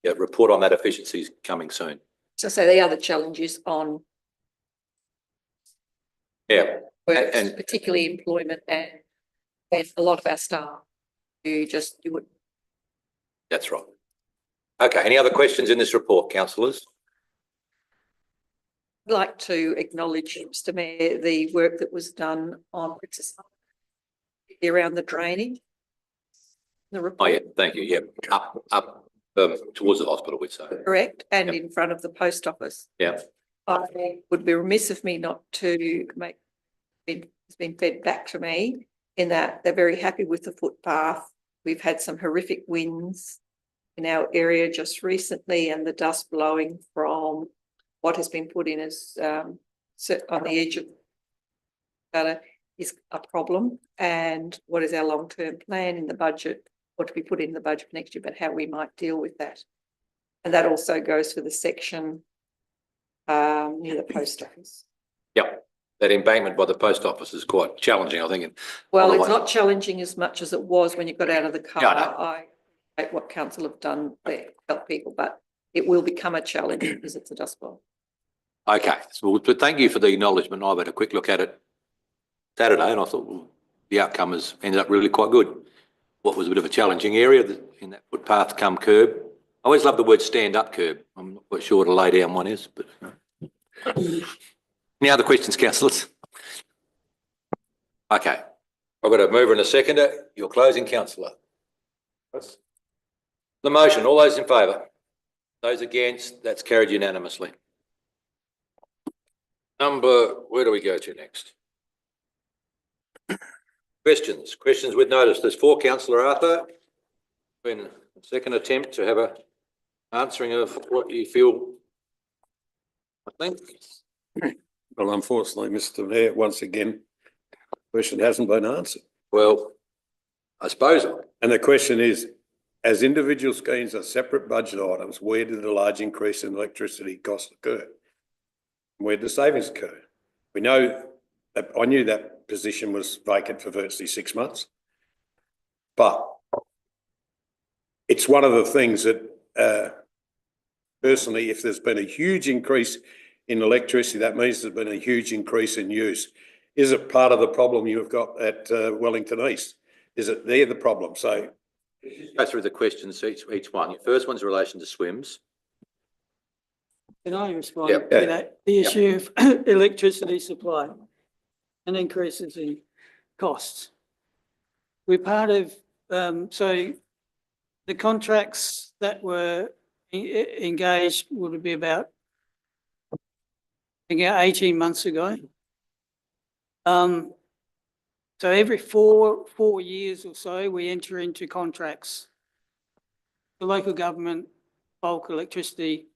Yeah, report on that efficiency is coming soon. So the other challenge is on Yeah, works, and- particularly employment and a lot of our staff who just do it. that's right. Okay, any other questions in this report, councillors? I'd like to acknowledge, Mr Mayor, the work that was done on Princess Island around the drainage. The Oh, report, yeah, thank you. Yeah, up towards the hospital, we'd say. correct, and Yep. in front of the post office. Yeah, I would be remiss of me not to it's been fed back to me in that they're very happy with the footpath. We've had some horrific winds in our area just recently, and the dust blowing from what has been put in as on the edge of gutter is a problem. And what is our long-term plan in the budget, or to be put in the budget for next year, but how we might deal with that. And that also goes for the section near the post office. yeah. That embankment by the post office is quite challenging, I think. Well, it's Otherwise- not challenging as much as it was when you got out of the car. Yeah, I know. I hate what council have done there to help people, but it will become a challenge because it's a dust bowl. Okay, so, but thank you for the acknowledgement. I've had a quick look at it Saturday and I thought, well, the outcome has ended up really quite good. What was a bit of a challenging area in that footpath come curb. I always love the word stand-up curb. I'm not quite sure what a lay-down one is, but. Any other questions, councillors? Okay, I've got a mover and a seconder. Your closing, councillor. The motion, all those in favour? Those against, that's carried unanimously. Where do we go to next? Questions with notice. There's 4, councillor Arthur. Been a second attempt to have a answering of what you feel, I think. Well, unfortunately, Mr Mayor, once again, the question hasn't been answered. Well, I suppose, And the question is, as individual schemes are separate budget items, where did the large increase in electricity costs occur? Where did the savings occur? We know that I knew that position was vacant for virtually 6 months. But it's one of the things that personally, if there's been a huge increase in electricity, that means there's been a huge increase in use. Is it part of the problem you've got at Wellington East? Is it they're the problem? So go through the questions, each one. Your first one's in relation to swims. Can I respond Yep. to that? The issue of electricity supply and increases in costs. We're part of, so the contracts that were engaged would be about, I think, 18 months ago. So every four years or so, we enter into contracts. The local government bulk electricity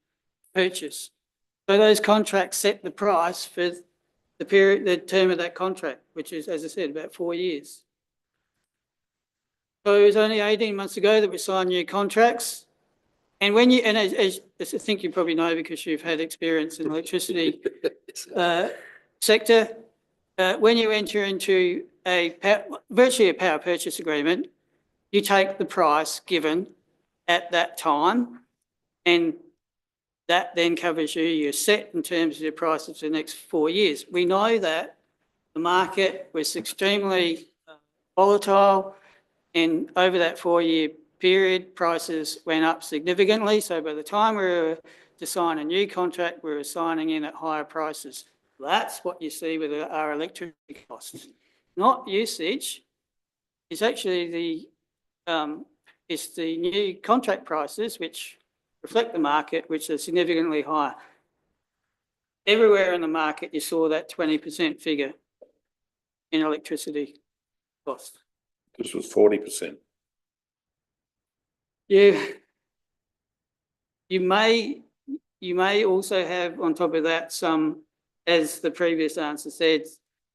purchase. So those contracts set the price for the period, the term of that contract, which is, as I said, about 4 years. So it was only 18 months ago that we signed new contracts. And when you, and as I think you probably know because you've had experience in the electricity sector, when you enter into virtually a power purchase agreement, you take the price given at that time, and that then covers you. You're set in terms of your prices for the next 4 years. We know that the market was extremely volatile, and over that 4-year period, prices went up significantly. So by the time we were to sign a new contract, we were signing in at higher prices. That's what you see with our electricity costs. Not usage. It's actually it's the new contract prices which reflect the market, which are significantly higher. Everywhere in the market, you saw that 20% figure in electricity cost. this was 40%. You may also have on top of that some, as the previous answer said,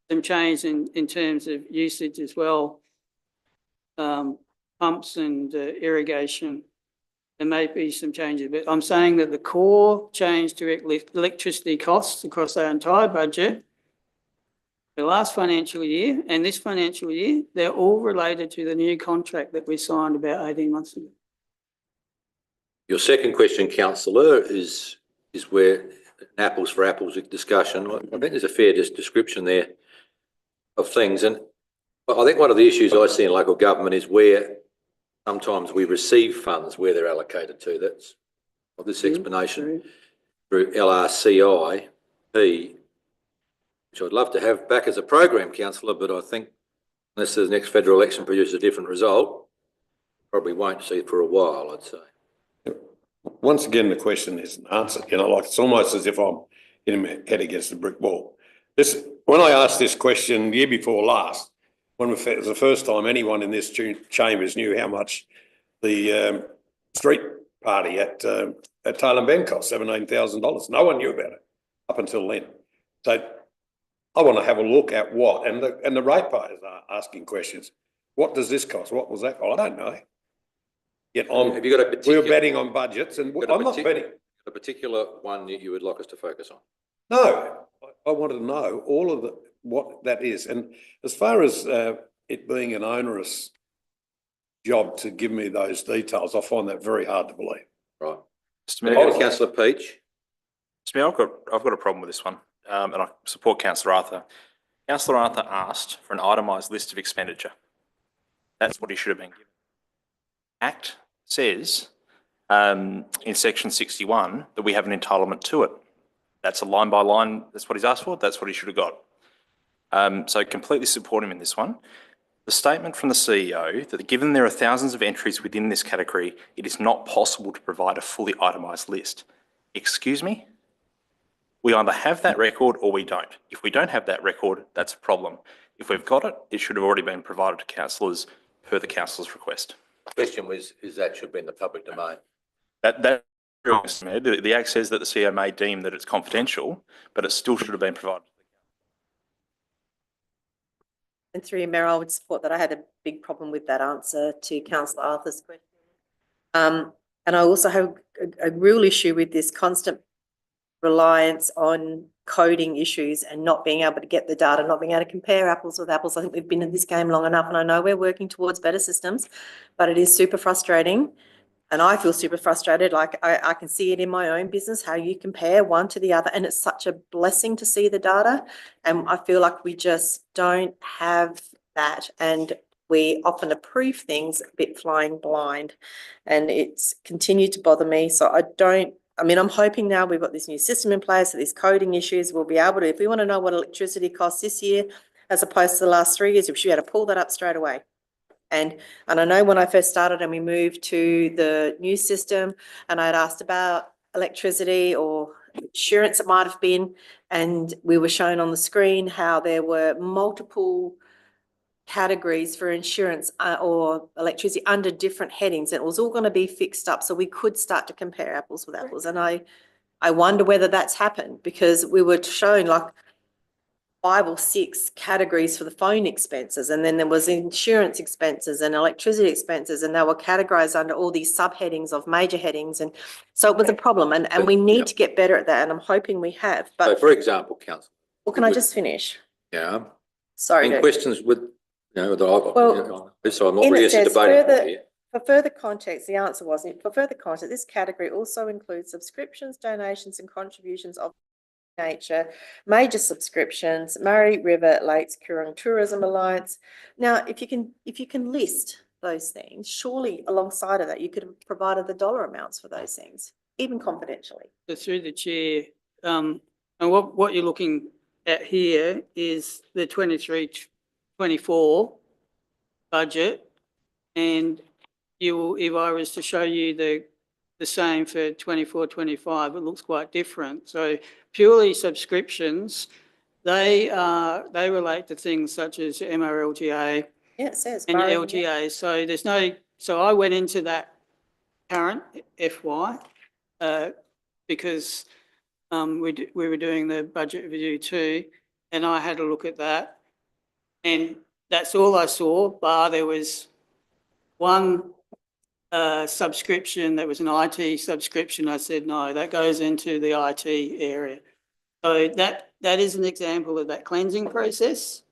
some change in terms of usage as well. Pumps and irrigation, there may be some changes, but I'm saying that the core change to electricity costs across our entire budget the last financial year and this financial year, they're all related to the new contract that we signed about 18 months ago. Your second question, councillor, is where apples for apples discussion. I think there's a fair description there of things. And I think one of the issues I see in local government is where sometimes we receive funds, where they're allocated to. That's of this explanation through LRCIP, which I'd love to have back as a program, councillor, but I think unless the next federal election produces a different result, probably won't see it for a while, I'd say. Once again, the question isn't answered, like it's almost as if I'm hitting my head against a brick wall. When I asked this question the year before last, when it was the first time anyone in this chambers knew how much the street party at Taylor Bend cost, $17,000. No one knew about it up until then. So I want to have a look at what, and the ratepayers are asking questions. What does this cost? What was that? I don't know. Yet Have you got a particular, we're betting on budgets, and I'm not betting. a particular one that you would like us to focus on? No, I wanted to know all of what that is. And as far as it being an onerous job to give me those details, I find that very hard to believe. Right. Mr. Mayor, Councillor Peach. Mr. Mayor, I've got a problem with this one, and I support Councillor Arthur. Councillor Arthur asked for an itemised list of expenditure. That's what he should have been given. Act says in section 61 that we have an entitlement to it. That's a line by line. That's what he's asked for. That's what he should have got. So completely support him in this one. The statement from the CEO that given there are thousands of entries within this category, it is not possible to provide a fully itemised list. Excuse me? We either have that record or we don't. If we don't have that record, that's a problem. If we've got it, it should have already been provided to councillors per the councillor's request. The question was, that should be in the public domain? The Act says that the CEO may deem that it's confidential, but it still should have been provided. And through you, Mayor, I would support that. I had a big problem with that answer to Councillor Arthur's question. And I also have a real issue with this constant reliance on coding issues and not being able to get the data, not being able to compare apples with apples. I think we've been in this game long enough, and I know we're working towards better systems, but it is super frustrating. And I feel super frustrated. Like I can see it in my own business, how you compare one to the other. And it's such a blessing to see the data. And I feel like we just don't have that. And we often approve things a bit flying blind. And it's continued to bother me. So I'm hoping now we've got this new system in place, so these coding issues, we'll be able to, if we want to know what electricity costs this year, as opposed to the last 3 years, we should be able to pull that up straight away. And I know when I first started and we moved to the new system and I'd asked about electricity or insurance it might have been, and we were shown on the screen how there were multiple categories for insurance or electricity under different headings. And it was all going to be fixed up so we could start to compare apples with apples. And I wonder whether that's happened, because we were shown like 5 or 6 categories for the phone expenses, and then there was insurance expenses and electricity expenses, and they were categorized under all these subheadings of major headings. And so it was a problem, and we need to get better at that, and I'm hoping we have. But so, for example, councillor. Well, can I just finish? Yeah. Sorry. Any questions with, so I'm not really debating here. For further context, the answer was, for further context, this category also includes subscriptions, donations and contributions of nature, major subscriptions, Murray River Lakes Coorong Tourism Alliance. Now, if you can list those things, surely alongside of that, you could have provided the dollar amounts for those things, even confidentially. So through the chair, and what you're looking at here is the 23-24 budget, and if I was to show you the same for 24-25, it looks quite different. So purely subscriptions, they relate to things such as MRLTA. Yeah, it says. And LTA. So there's no, so I went into that current FY because we were doing the budget review too, and I had a look at that, and that's all I saw, bar there was one subscription that was an IT subscription. I said, no, that goes into the IT area. So that is an example of that cleansing process.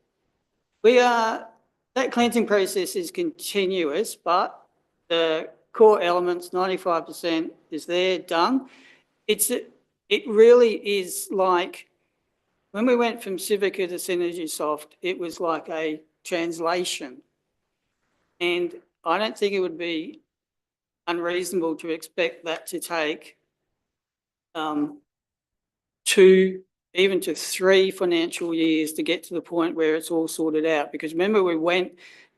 That cleansing process is continuous, but the core elements, 95% is there, done. It really is like, when we went from Civica to SynergySoft, it was like a translation. And I don't think it would be unreasonable to expect that to take 2, even to 3 financial years to get to the point where it's all sorted out. Because remember,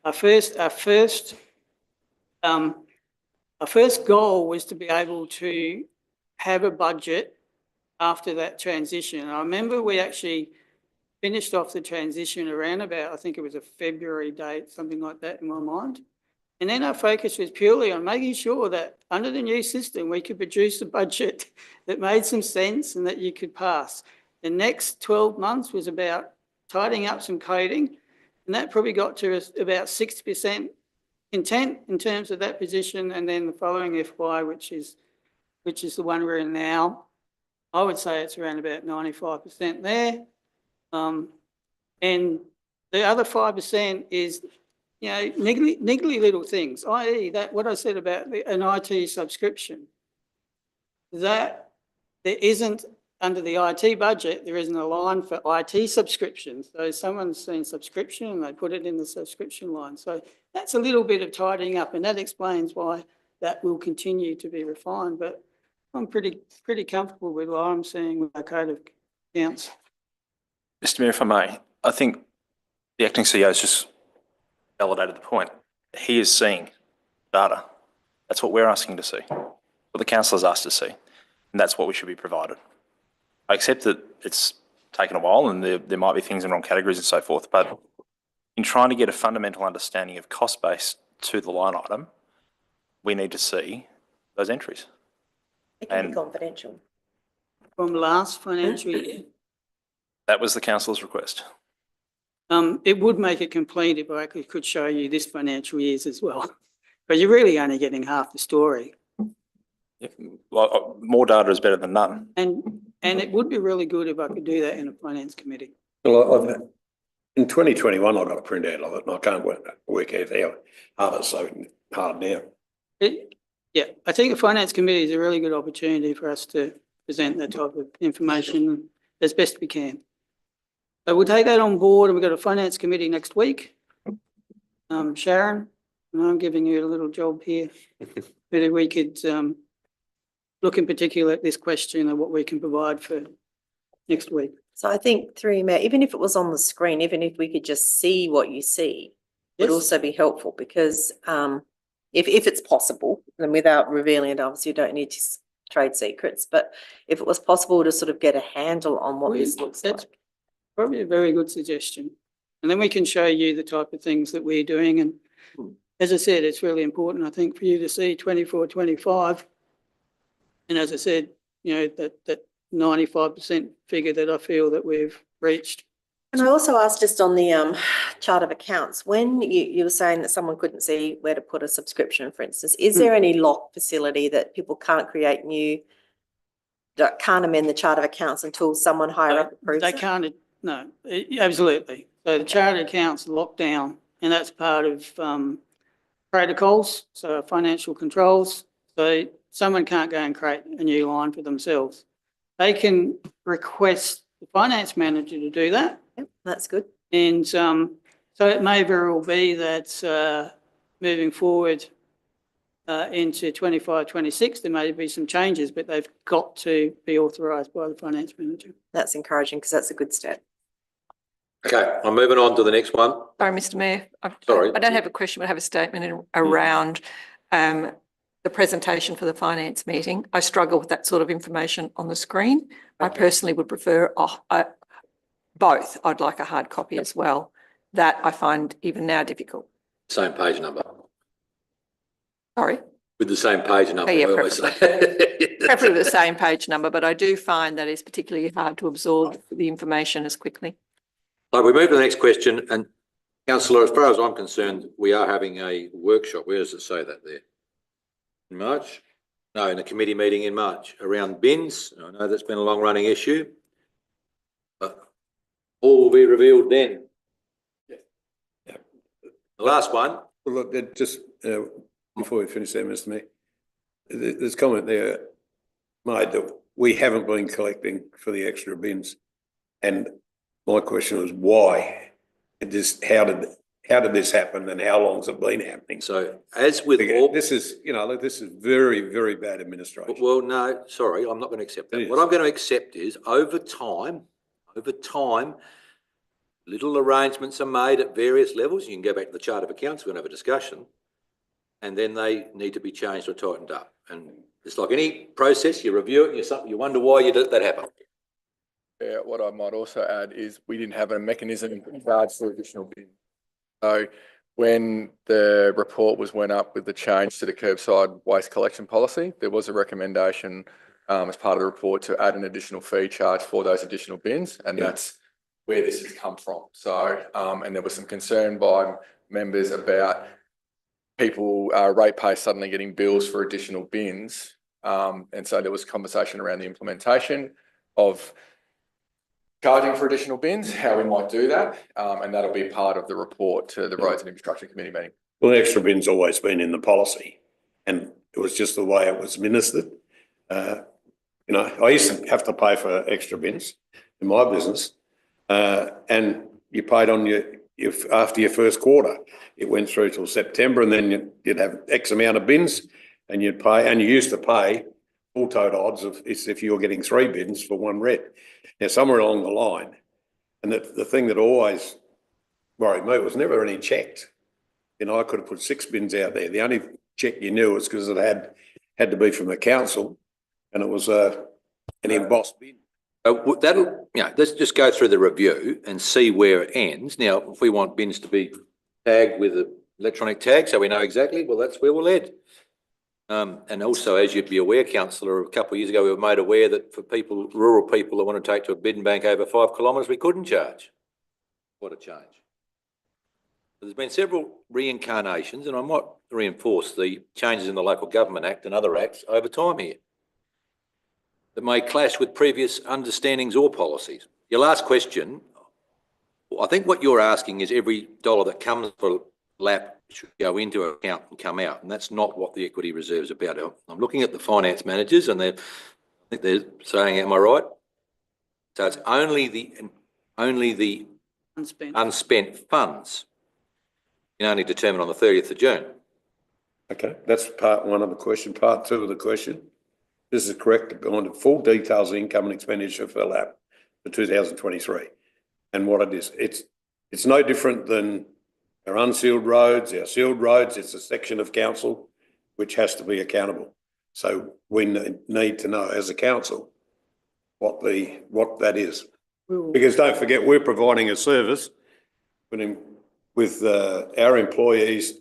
our first goal was to be able to have a budget after that transition. And I remember we actually finished off the transition around about, I think it was a February date, something like that in my mind. And then our focus was purely on making sure that under the new system, we could produce a budget that made some sense and that you could pass. The next 12 months was about tidying up some coding, and that probably got to about 60% intent in terms of that position. And then the following FY, which is the one we're in now, I would say it's around about 95% there. And the other 5% is, niggly little things, i.e. that what I said about an IT subscription, that there isn't, under the IT budget, there isn't a line for IT subscriptions. So someone's seen subscription and they put it in the subscription line. So that's a little bit of tidying up, and that explains why that will continue to be refined. But I'm pretty comfortable with what I'm seeing with our code of accounts. Mr Mayor, if I may, I think the acting CEO has just validated the point. He is seeing data. That's what we're asking to see, what the council has asked to see, and that's what we should be provided. I accept that it's taken a while and there might be things in wrong categories and so forth, but in trying to get a fundamental understanding of cost base to the line item, we need to see those entries. It can be confidential. From last financial year. That was the council's request. It would make it complete if I could show you this financial year's as well, but you're really only getting half the story. Yeah, well, more data is better than none. And it would be really good if I could do that in a finance committee. Well, in 2021, I got a printout of it and I can't work out how hard it's so hard now. Yeah, I think the finance committee is a really good opportunity for us to present that type of information as best we can. So we'll take that on board, and we've got a finance committee next week. Sharon, and I'm giving you a little job here. Whether we could look in particular at this question and what we can provide for next week. So I think through Matt, even if it was on the screen, even if we could just see what you see, would also be helpful, because if it's possible, and without revealing it, obviously you don't need to trade secrets, but if it was possible to sort of get a handle on what this looks like. Probably a very good suggestion. And then we can show you the type of things that we're doing. And as I said, it's really important, I think, for you to see 24, 25. And as I said, that 95% figure that I feel that we've reached. And I also asked just on the chart of accounts, when you were saying that someone couldn't see where to put a subscription, for instance, is there any lock facility that people can't create new, that can't amend the chart of accounts until someone higher up approves They it? can't, no, absolutely. So the chartered accounts are locked down, and that's part of protocols, so financial controls. So someone can't go and create a new line for themselves. They can request the finance manager to do that. Yep, that's good. And so it may very well be that moving forward into 25, 26, there may be some changes, but they've got to be authorised by the finance manager. That's encouraging, because that's a good step. Okay, I'm moving on to the next one. Sorry, Mr Mayor. Sorry. I don't have a question, but I have a statement around the presentation for the finance meeting. I struggle with that sort of information on the screen. I personally would prefer both. I'd like a hard copy as well. That I find even now difficult. Same page number. Sorry? With the same page number. Yeah, we always say. Preferably with the same page number, but I do find that it's particularly hard to absorb the information as quickly. Right, we move to the next question, and Councillor, as far as I'm concerned, we are having a workshop. Where does it say that there? In March? No, in a committee meeting in March around bins. I know that's been a long running issue. All will be revealed then. Yeah. The last one, Well, look, just before we finish there, Mr. Mayor, there's comment there made that we haven't been collecting for the extra bins. And my question was why? How did this happen and how long's it been happening? so as with all. This is, this is very, very bad administration. Well, no, sorry, I'm not going to accept that. It What is. I'm going to accept is over time, little arrangements are made at various levels. You can go back to the chart of accounts, we're going to have a discussion. And then they need to be changed or tightened up. And it's like any process, you review it and you wonder why you did that happen. Yeah, what I might also add is we didn't have a mechanism in regards to additional bins. So when the report went up with the change to the curbside waste collection policy, there was a recommendation as part of the report to add an additional fee charge for those additional bins, and that's where this has come from. So, and there was some concern by members about people, ratepayers suddenly getting bills for additional bins. And so there was conversation around the implementation of charging for additional bins, how we might do that, and that'll be part of the report to the Roads and Infrastructure Committee meeting. Well, the extra bin's always been in the policy and it was just the way it was administered. I used to have to pay for extra bins in my business, and you paid on after your first quarter. It went through till September, and then you'd have X amount of bins, and you'd pay. And you used to pay full tote odds of if you were getting 3 bins for 1 red. Now, somewhere along the line, and the thing that always worried me was never any checked. I could have put 6 bins out there. The only check you knew was because it had to be from the council, and it was an embossed bin. Let's just go through the review and see where it ends. Now, if we want bins to be tagged with an electronic tag so we know exactly, well, that's where we'll head. And also, as you'd be aware, councillor, a couple of years ago, we were made aware that for rural people that want to take to a bin bank over 5 kilometres, we couldn't charge. What a change. There's been several reincarnations, and I might reinforce the changes in the Local Government Act and other acts over time here that may clash with previous understandings or policies. Your last question, I think what you're asking is every dollar that comes for LAP should go into an account and come out, and that's not what the equity reserve is about. I'm looking at the finance managers, and I think they're saying, am I right? So it's only the unspent funds can only determine on the 30th of June. Okay, that's part 1 of the question. Part 2 of the question. This is correct. Go on to full details of income and expenditure for LAP for 2023 and what it is. It's no different than our unsealed roads, our sealed roads. It's a section of council which has to be accountable. So we need to know as a council what that is. Because don't forget, we're providing a service with our employees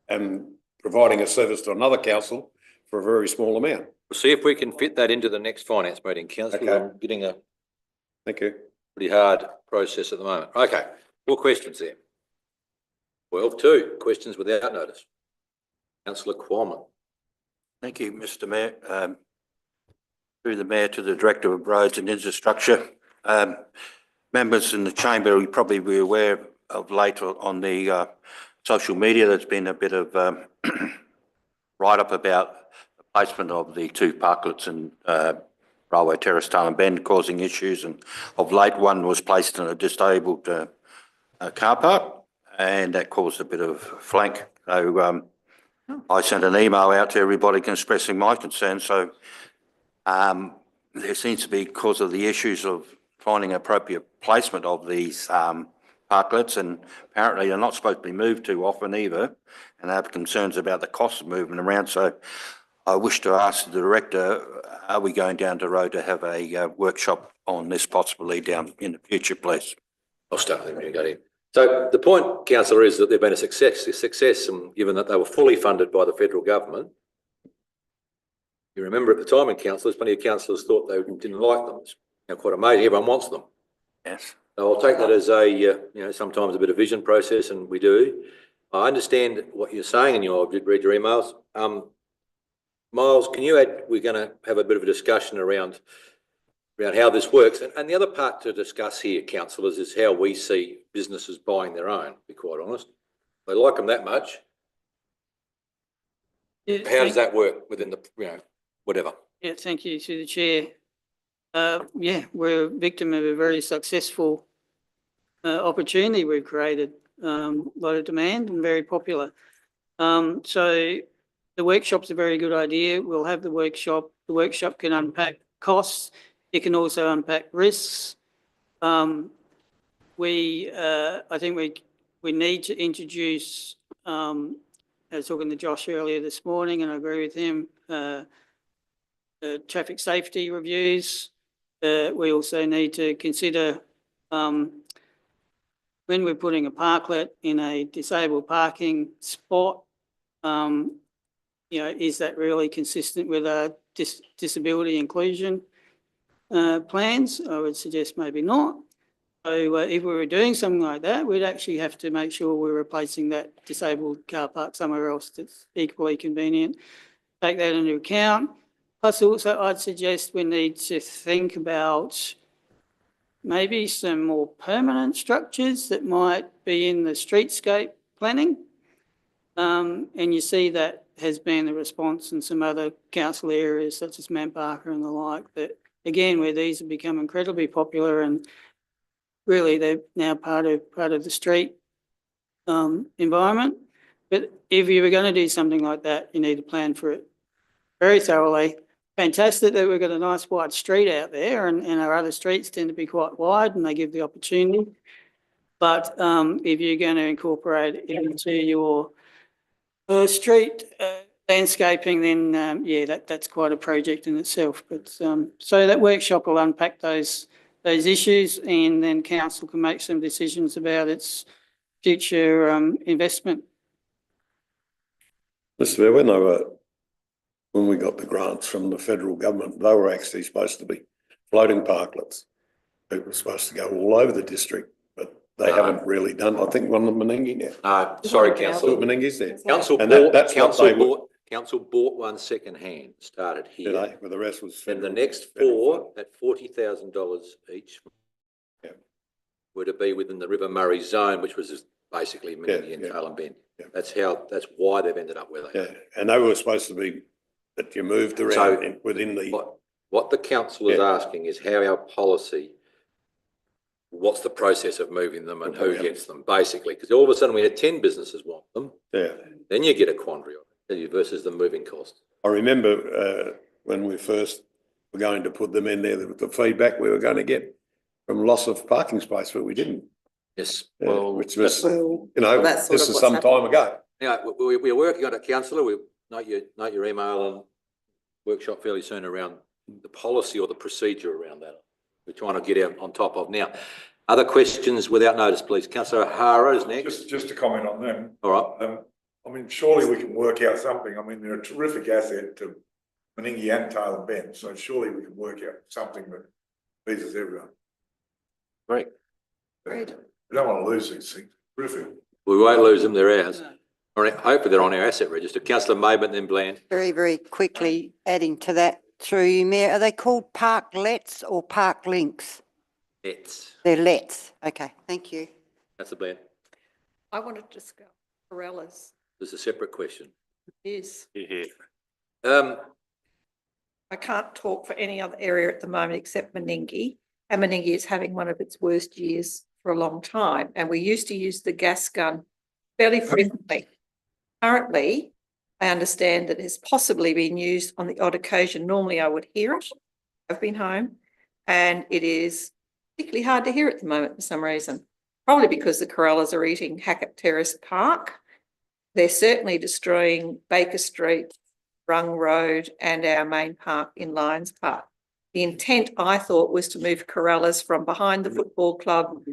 and providing a service to another council for a very small amount. We'll see if we can fit that into the next finance meeting, councillor. Okay. I'm getting a Thank you. pretty hard process at the moment. Okay, more questions there. 12.2, questions without notice. Councillor Qualman. Thank you, Mr. Mayor. Through the Mayor to the Director of Roads and Infrastructure. Members in the chamber will probably be aware of late on the social media, there's been a bit of write-up about the placement of the 2 parklets in Railway Terrace, Tarn Bend, causing issues. And of late, one was placed in a disabled car park, and that caused a bit of flank. So I sent an email out to everybody expressing my concern. So there seems to be, because of the issues of finding appropriate placement of these parklets, and apparently they're not supposed to be moved too often either, and I have concerns about the cost of moving around. So I wish to ask the Director, are we going down the road to have a workshop on this possibly down in the future, please? I'll start with you. So the point, councillor, is that they've been a success, and given that they were fully funded by the federal government. You remember at the time in councillors, plenty of councillors thought they didn't like them. It's quite amazing. Everyone wants them. Yes. So I'll take that as a, sometimes a bit of vision process, and we do. I understand what you're saying, and I did read your emails. Miles, can you add, we're going to have a bit of a discussion around around how this works. And the other part to discuss here, councillors, is how we see businesses buying their own, to be quite honest. They like them that much. Yeah, How does that work within the, whatever? Yeah, thank you to the chair. Yeah, we're a victim of a very successful opportunity we've created. A lot of demand and very popular. So the workshop's a very good idea. We'll have the workshop. The workshop can unpack costs. It can also unpack risks. I think we need to introduce, I was talking to Josh earlier this morning and I agree with him, traffic safety reviews. We also need to consider when we're putting a parklet in a disabled parking spot, is that really consistent with our disability inclusion plans? I would suggest maybe not. So if we were doing something like that, we'd actually have to make sure we're replacing that disabled car park somewhere else that's equally convenient. Take that into account. Plus also I'd suggest we need to think about maybe some more permanent structures that might be in the streetscape planning. And you see that has been the response in some other council areas such as Mount Barker and the like, that again, where these have become incredibly popular and really they're now part of the street environment. But if you were going to do something like that, you need to plan for it very thoroughly. Fantastic that we've got a nice wide street out there and our other streets tend to be quite wide and they give the opportunity. But if you're going to incorporate it into your street landscaping, then that's quite a project in itself. But so that workshop will unpack those issues and then council can make some decisions about its future investment. Mr. Mayor, when we got the grants from the federal government, they were actually supposed to be floating parklets. It was supposed to go all over the district, but they haven't really done. I think one of Menangi now. Sorry, councillor. Menangi's there. Council bought one second hand, started here. Did they? Well, the rest was. And the next four at $40,000 each were to be within the River Murray zone, which was basically Menangi and Carlin Bend. Yeah. That's why they've ended up where they are. Yeah, and they were supposed to be that you moved around within the. What the council is asking is how our policy, what's the process of moving them and who gets them, basically, because all of a sudden we had 10 businesses want them. Yeah. Then you get a quandary versus the moving cost. I remember when we first were going to put them in there, the feedback we were going to get from loss of parking space, but we didn't. Yes. Well, which was, that's this is some time ago. Yeah, we're working on it, councillor. We note your email and workshop fairly soon around the policy or the procedure around that. We're trying to get out on top of now. Other questions without notice, please. Councillor O'Hara is next. Just to comment on them. All right. I mean, surely we can work out something. I mean, they're a terrific asset to Menangi and Tailem Bend, so surely we can work out something that pleases everyone. Great. We don't want to lose these things. Terrific. We won't lose them, they're ours. All right, hopefully they're on our asset register. Councillor Maben, then Bland. Very, very quickly adding to that through you, Mayor, are they called parklets or park links? They're lets. Okay, thank you. Councillor Bland. I wanted to discuss Corellas. There's a separate question. Is. Um, I can't talk for any other area at the moment except Menangi. And Menangi is having one of its worst years for a long time. And we used to use the gas gun fairly frequently. Currently, I understand that it has possibly been used on the odd occasion. Normally I would hear it. I've been home and it is particularly hard to hear at the moment for some reason. Probably because the Corellas are eating Hackett Terrace Park. They're certainly destroying Baker Street, Rung Road and our main park in Lions Park. The intent, I thought, was to move Corellas from behind the football club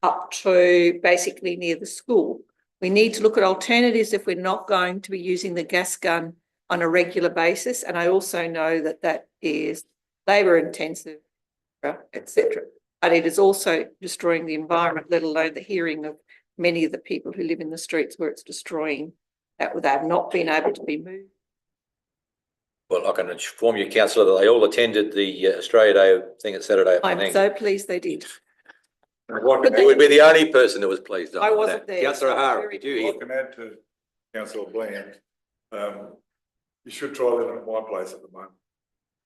up to basically near the school. We need to look at alternatives if we're not going to be using the gas gun on a regular basis. And I also know that that is labour intensive, etc. But it is also destroying the environment, let alone the hearing of many of the people who live in the streets where it's destroying that they have not been able to be moved. Well, I can inform you, councillor, that they all attended the Australia Day thing at Saturday. I'm afternoon. so pleased they did. You would be the only person that was pleased. I wasn't there. Councillor so O'Hara, very did you hear? I can add to councillor Bland. You should try living at my place at the moment.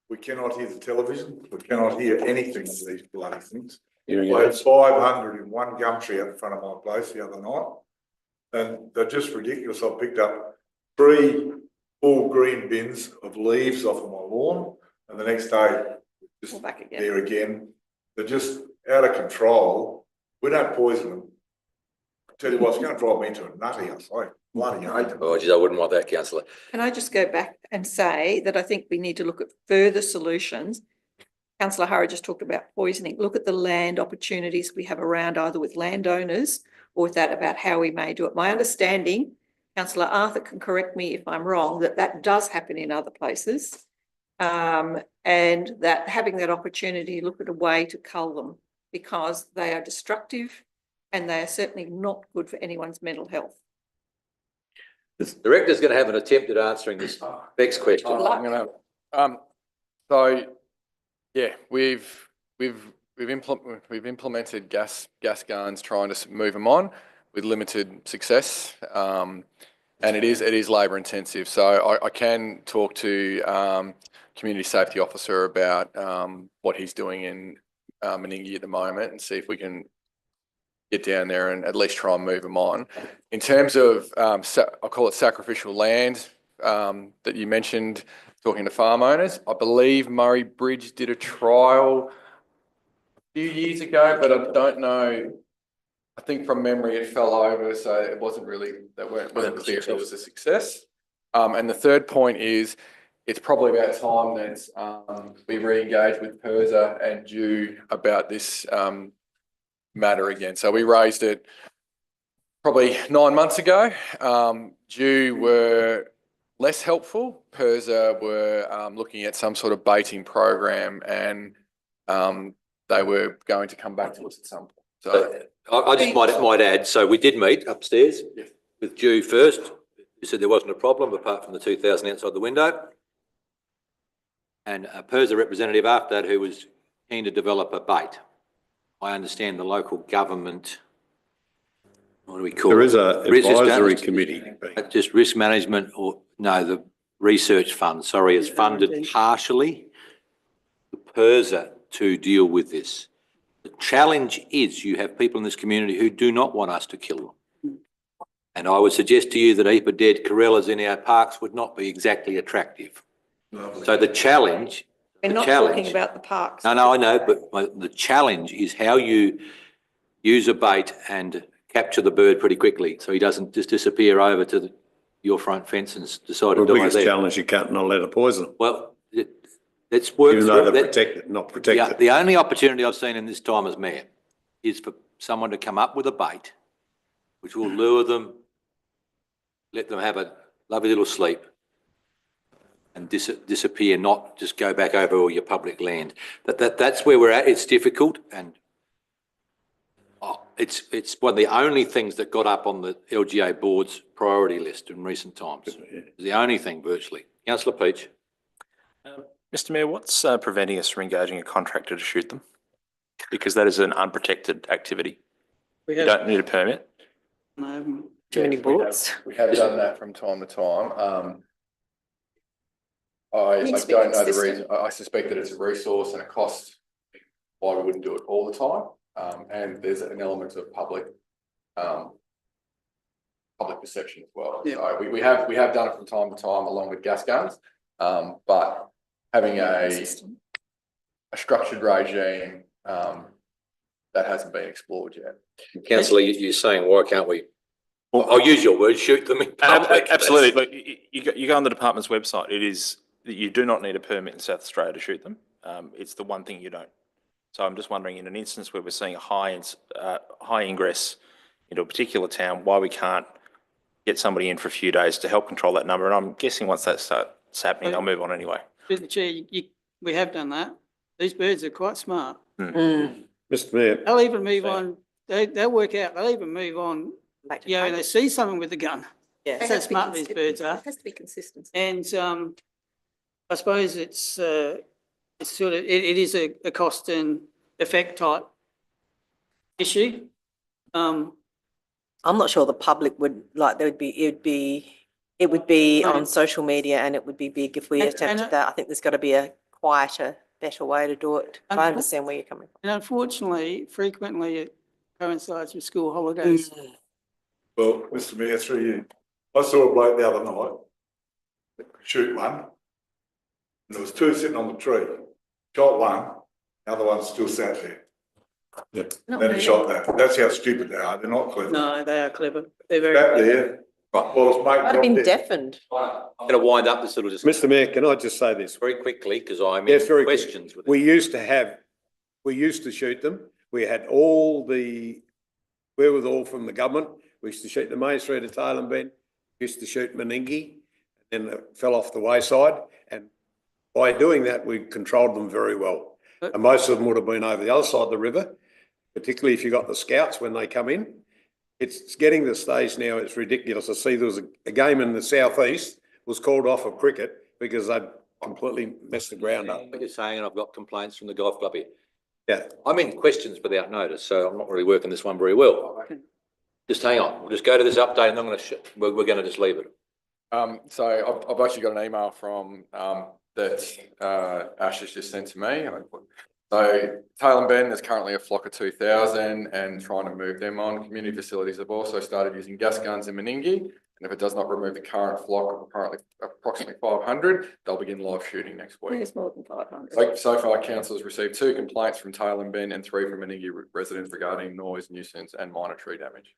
We cannot hear the television, we cannot hear anything of these bloody things. I had 500 in one gum tree out in front of my place the other night. And they're just ridiculous. I picked up 3 full green bins of leaves off of my lawn, and the next day, just All back again. there again. They're just out of control. We don't poison them. I tell you what, it's going to drive me into a nutty. I bloody hate them. Oh, geez, I wouldn't want that, councillor. Can I just go back and say that I think we need to look at further solutions? Councillor Hara just talked about poisoning. Look at the land opportunities we have around, either with landowners or with that about how we may do it. My understanding, Councillor Arthur can correct me if I'm wrong, that does happen in other places. And that having that opportunity, look at a way to cull them, because they are destructive and they are certainly not good for anyone's mental health. The director's going to have an attempt at answering this next question. I'm gonna, so, yeah, we've implemented gas guns, trying to move them on with limited success. And it is labour intensive. So I can talk to community safety officer about what he's doing in Meningie at the moment and see if we can get down there and at least try and move them on. In terms of, I'll call it sacrificial land that you mentioned, talking to farm owners, I believe Murray Bridge did a trial a few years ago, but I don't know. I think from memory it fell over, so it wasn't really, wasn't clear if it was a success. And the third point is, it's probably about time that we re-engage with PIRSA and Dew about this matter again. So we raised it probably 9 months ago. Dew were less helpful. PIRSA were looking at some sort of baiting program, and they were going to come back to us at some point. So I just might add, so we did meet upstairs with Dew first, who said there wasn't a problem apart from the 2,000 outside the window. And a PIRSA representative after that who was keen to develop a bait. I understand the local government, what do we call it? There is a advisory committee. Just risk management, or no, the research fund, sorry, is funded partially the PIRSA to deal with this. The challenge is you have people in this community who do not want us to kill them. And I would suggest to you that a heap of dead corellas in our parks would not be exactly attractive. So the challenge. We're not talking about the parks. No, I know, but the challenge is how you use a bait and capture the bird pretty quickly, so he doesn't just disappear over to your front fence and decide to die there. The biggest challenge, you can't not let it poison them. Well, let's work Even through though they're that. protected, not protected. The only opportunity I've seen in this time as mayor is for someone to come up with a bait which will lure them, let them have a lovely little sleep and disappear, not just go back over all your public land. That's where we're at. It's difficult, and it's one of the only things that got up on the LGA board's priority list in recent times. It's the only thing virtually. Councillor Peach. Mr Mayor, what's preventing us from engaging a contractor to shoot them? Because that is an unprotected activity. We You don't need a permit. Too many bullets. We have done that from time to time. I Needs to be don't know the consistent. reason. I suspect that it's a resource and a cost why we wouldn't do it all the time. And there's an element of public perception as well. Yeah. So we have done it from time to time along with gas guns, but having a structured regime that hasn't been explored yet. Councillor, you're saying, why can't we? I'll use your word, shoot them in public. Absolutely. Look, you go on the department's website. It is that you do not need a permit in South Australia to shoot them. It's the one thing you don't. So I'm just wondering, in an instance where we're seeing a high ingress into a particular town, why we can't get somebody in for a few days to help control that number. And I'm guessing once that starts happening, they'll move on anyway. Through the chair, we have done that. These birds are quite smart. Mr Mayor, They'll even move on, they'll work out, they'll even move on, you know, they see someone with a gun. Yeah. That's how smart these birds are. It has to be consistent. And I suppose it's sort of, it is a cost and effect type issue. I'm not sure the public would, like, there would be, it would be on social media and it would be big if we And- attempted and- that. I think there's got to be a quieter, better way to do it. I And- understand where you're coming from. And unfortunately, frequently it coincides with school holidays. Well, Mr Mayor, through you, I saw a bloke the other night shoot one, and there was two sitting on the tree. Shot one, the other one still sat there. Not Then he really. shot that. That's how stupid they are. They're not clever. No, they are clever. They're very Sat clever. there, well, it's Might have been mate. deafened. I'm going to wind up this little discussion Mr Mayor, can I just say this? very quickly because I'm Yes, in very quick. questions with it. We used to shoot them. We had all the wherewithal from the government. We used to shoot the Main Street of Tailem Bend, used to shoot Meningie, and then it fell off the wayside. And by doing that, we controlled them very well. And most of them would have been over the other side of the river, particularly if you got the scouts when they come in. It's getting to the stage now, it's ridiculous. I see there was a game in the southeast was called off of cricket because they'd completely messed the ground up. What you're saying, and I've got complaints from the golf club here. Yeah. I'm in questions without notice, so I'm not really working this one very well. Just hang on. We'll just go to this update and I'm going to, we're going to just leave it. So I've actually got an email from, that, Ash has just sent to me. So Tailem Bend is currently a flock of 2,000 and trying to move them on. Community facilities have also started using gas guns in Meningie. And if it does not remove the current flock of approximately 500, they'll begin live shooting next week. There's more than 500. So far, council has received 2 complaints from Tailem Bend and 3 from Meningie residents regarding noise, nuisance and minor tree damage.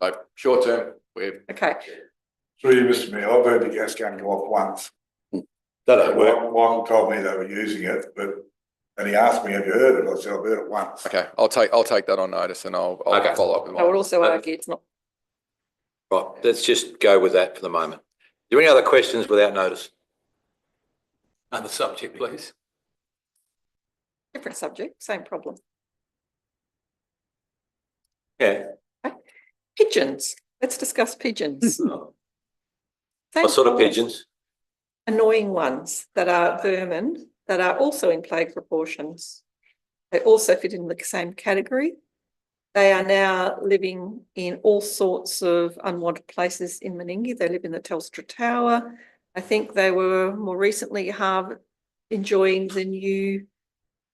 So short term, we're Okay, Through you, Mr Mayor, I've heard the gas gun go off once. That don't work. Michael told me they were using it, and he asked me, have you heard it? I said, I've heard it once. okay. I'll take that on notice and I'll Okay. follow up with I would Michael. also argue it's not. Right, let's just go with that for the moment. Are there any other questions without notice? Other subject, please. Different subject, same problem. Yeah. Pigeons. Let's discuss pigeons. Same What sort of problem. pigeons? Annoying ones that are vermin that are also in plague proportions. They also fit in the same category. They are now living in all sorts of unwanted places in Meningie. They live in the Telstra Tower. I think they were more recently enjoying the new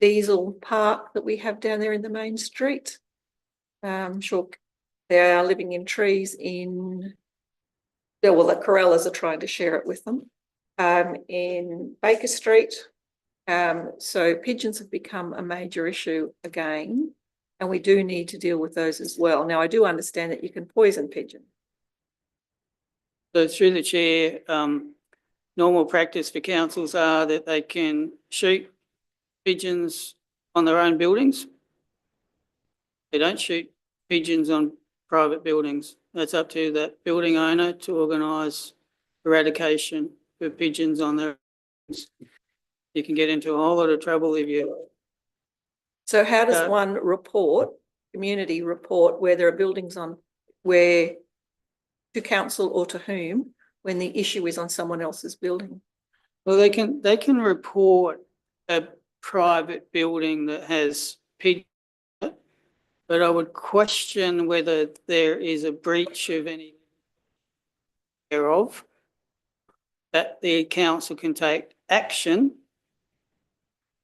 diesel park that we have down there in the main street. Sure, they are living in trees the Corellas are trying to share it with them. In Baker Street. So pigeons have become a major issue again, and we do need to deal with those as well. Now, I do understand that you can poison pigeons. So through the chair, normal practice for councils are that they can shoot pigeons on their own buildings. They don't shoot pigeons on private buildings. That's up to that building owner to organise eradication for pigeons on their own. You can get into a whole lot of trouble if you. So how does one community report where there are buildings to council or to whom, when the issue is on someone else's building? Well, they can report a private building that has pigeons, but I would question whether there is a breach of any thereof, that the council can take action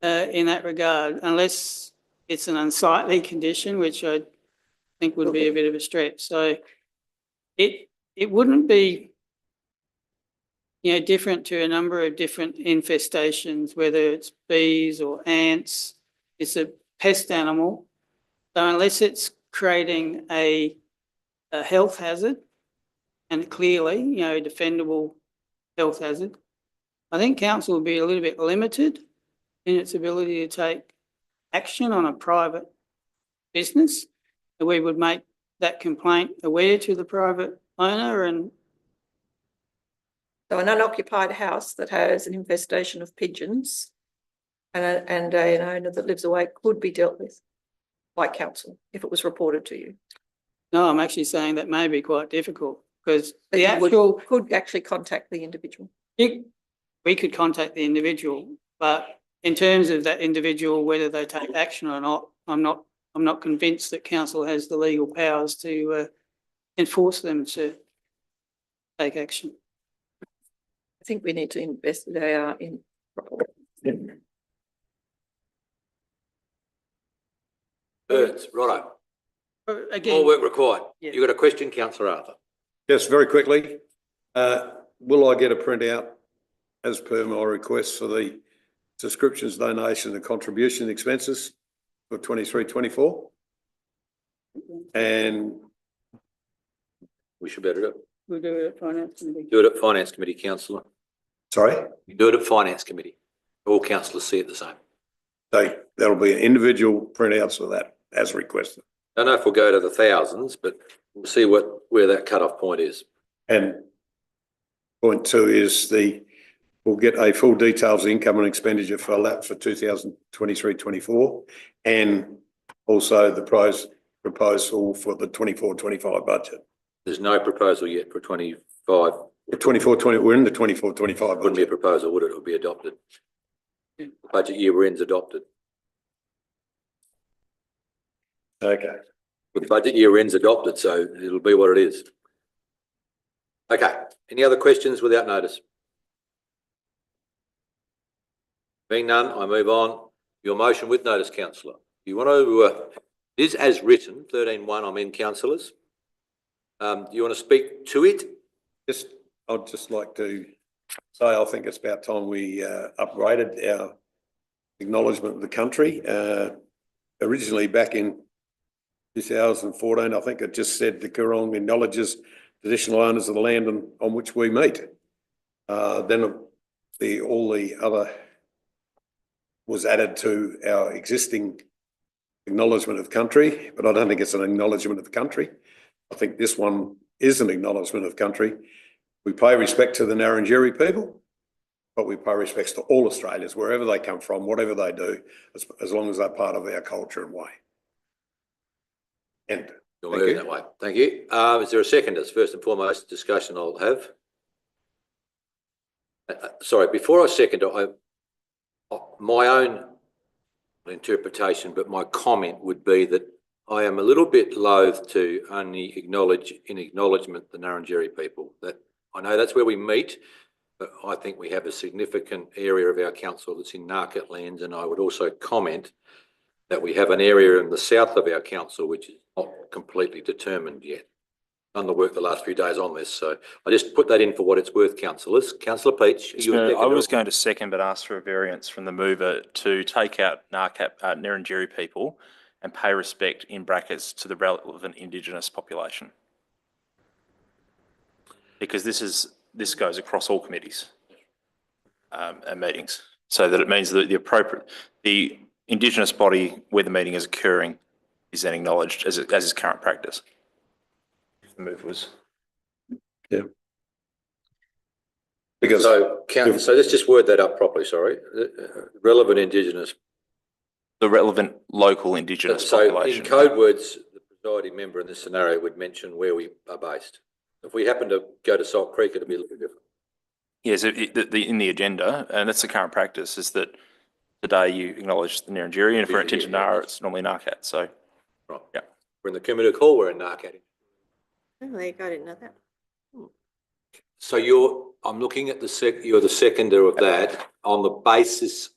in that regard, unless it's an unsightly condition, which I think would be a bit of a stretch. So it wouldn't be, different to a number of different infestations, whether it's bees or ants. It's a pest animal. So unless it's creating a health hazard, and clearly, defendable health hazard, I think council would be a little bit limited in its ability to take action on a private business. And we would make that complaint aware to the private owner. And So an unoccupied house that has an infestation of pigeons and an owner that lives away could be dealt with by council if it was reported to you. no, I'm actually saying that may be quite difficult because But the you actual, could actually contact the individual. we could contact the individual, but in terms of that individual, whether they take action or not, I'm not convinced that council has the legal powers to enforce them to take action. I think we need to investigate our in. Birds, righto. More Again, work required. Yeah. You got a question, councillor Arthur? Just very quickly, will I get a printout as per my request for the subscriptions, donation and contribution expenses for 23-24? And We should better do it. we'll do it at finance committee. Do it at finance committee, councillor. sorry, You do it at finance committee. All councillors see it the same. that'll be an individual printouts of that as requested. Don't know if we'll go to the thousands, but we'll see where that cutoff point is. And point two is we'll get a full details of income and expenditure for that for 2023-24, and also the proposal for the 24-25 budget. There's no proposal yet for 25. The 24-20, we're in the 24-25 Wouldn't be a budget. proposal, would it? It would be adopted. The budget year we're in's adopted. Okay. Well, the budget year ends adopted, so it'll be what it is. Okay, any other questions without notice? Being none, I move on. Your motion with notice, councillor. You want to, it is as written, 13.1, I'm in, councillors. Do you want to speak to it? I'd just like to say, I think it's about time we upgraded our acknowledgement of the country. Originally back in 2014, I think it just said the Coorong acknowledges traditional owners of the land on which we meet. Then all the other was added to our existing acknowledgement of country, but I don't think it's an acknowledgement of country. I think this one is an acknowledgement of country. We pay respect to the Ngarrindjeri people, but we pay respects to all Australians, wherever they come from, whatever they do, as long as they're part of our culture and way. And You'll move it that way. Thank you. Is there a second? As first and foremost discussion I'll have. Sorry, before I second, my own interpretation, but my comment would be that I am a little bit loath to only acknowledge in acknowledgement the Ngarrindjeri people. That I know that's where we meet, but I think we have a significant area of our council that's in Ngarrkat lands, and I would also comment that we have an area in the south of our council which is not completely determined yet. Done the work the last few days on this, so I just put that in for what it's worth, councillors. Councillor Peach, I was going to second but ask for a variance from the mover to take out Ngarrindjeri people and pay respect in brackets to the relevant Indigenous population. Because this goes across all committees and meetings, so that it means that the Indigenous body where the meeting is occurring is then acknowledged as is current practice. The move was. Yeah. Because so let's just word that up properly. Sorry, relevant Indigenous. The relevant local Indigenous population. In code words, the presiding member in this scenario would mention where we are based. If we happen to go to Salt Creek, it'll be a little different. Yes, in the agenda, and that's the current practice, is that today you acknowledge the Ngarrindjeri, and for Tintinara, it's normally Ngarrkat. So, right, yeah, we're in the Kumuduk Hall. We're in Ngarrkat. Oh, there you go. I didn't know that. So I'm looking at you're the seconder of that on the basis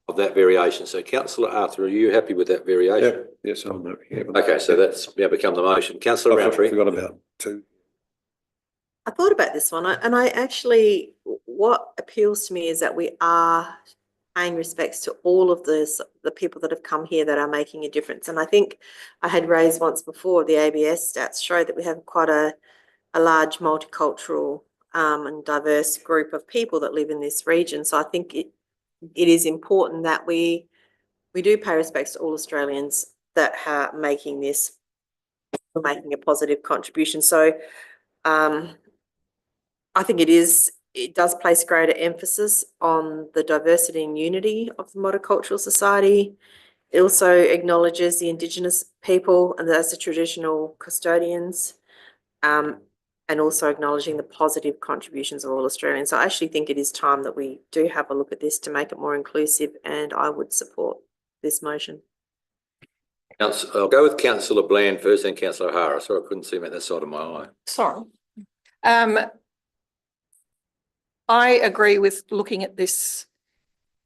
of that variation. So, Councillor Arthur, are you happy with that variation? Yeah, yes, I'm happy. Yeah, okay, so that's now become the motion. Councillor Roundtree. I forgot about two. I thought about this one, and I actually, what appeals to me is that we are paying respects to all of the people that have come here that are making a difference. And I think I had raised once before, the ABS stats show that we have quite a large multicultural and diverse group of people that live in this region. So I think it is important that we do pay respects to all Australians that are making a positive contribution. So I think it does place greater emphasis on the diversity and unity of the multicultural society. It also acknowledges the Indigenous people and as the traditional custodians. And and also acknowledging the positive contributions of all Australians. So I actually think it is time that we do have a look at this to make it more inclusive, and I would support this motion. I'll go with councillor Bland first, then councillor O'Hara. Sorry, I couldn't see him at that side of my eye. Sorry. I agree with looking at this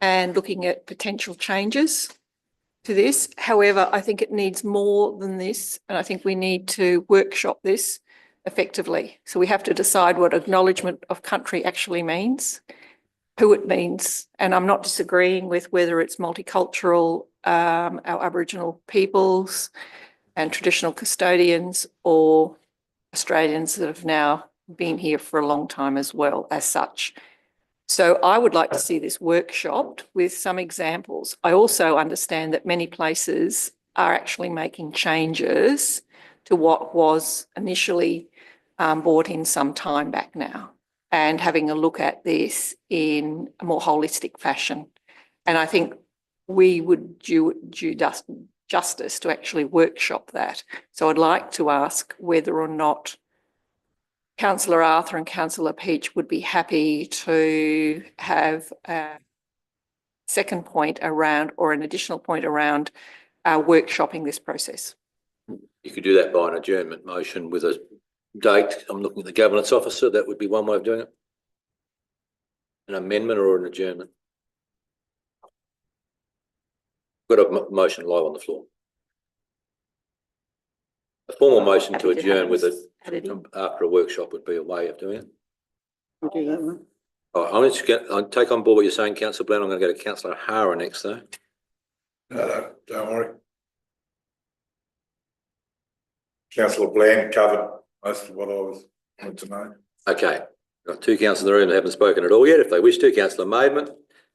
and looking at potential changes to this. However, I think it needs more than this, and I think we need to workshop this effectively. So we have to decide what acknowledgement of country actually means, who it means, and I'm not disagreeing with whether it's multicultural, our Aboriginal peoples and traditional custodians, or Australians that have now been here for a long time as well as such. So I would like to see this workshopped with some examples. I also understand that many places are actually making changes to what was initially brought in some time back now, and having a look at this in a more holistic fashion. And I think we would do justice to actually workshop that. So I'd like to ask whether or not Councillor Arthur and Councillor Peach would be happy to have a second point around, or an additional point around, workshopping this process. You could do that by an adjournment motion with a date. I'm looking at the governance officer. That would be one way of doing it. An amendment or an adjournment. Got a motion live on the floor. A formal motion to adjourn with it after a workshop would be a way of doing it. We'll do that one. I'll take on board what you're saying, Councillor Bland. I'm going to go to Councillor O'Hara next, though. No, don't worry. Councillor Bland covered most of what I was wanting to know. Okay. Got two councillors in the room that haven't spoken at all yet. If they wish to, Councillor Maidment.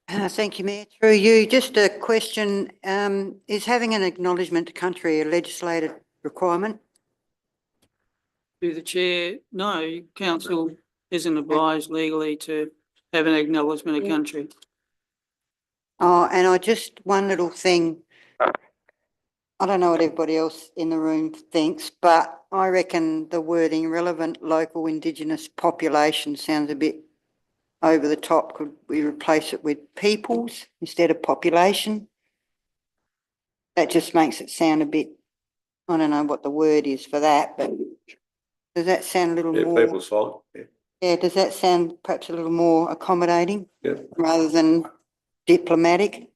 Thank you, Mayor. Through you, just a question. Is having an acknowledgement to country a legislated requirement? To the chair, no, council isn't obliged legally to have an acknowledgement of country. Oh, and I just, one little thing. I don't know what everybody else in the room thinks, but I reckon the wording relevant local Indigenous population sounds a bit over the top. Could we replace it with peoples instead of population? That just makes it sound a bit, I don't know what the word is for that, but does that sound a little more? People's fine. Yeah. Yeah, does that sound perhaps a little more accommodating? Yeah. Rather than diplomatic?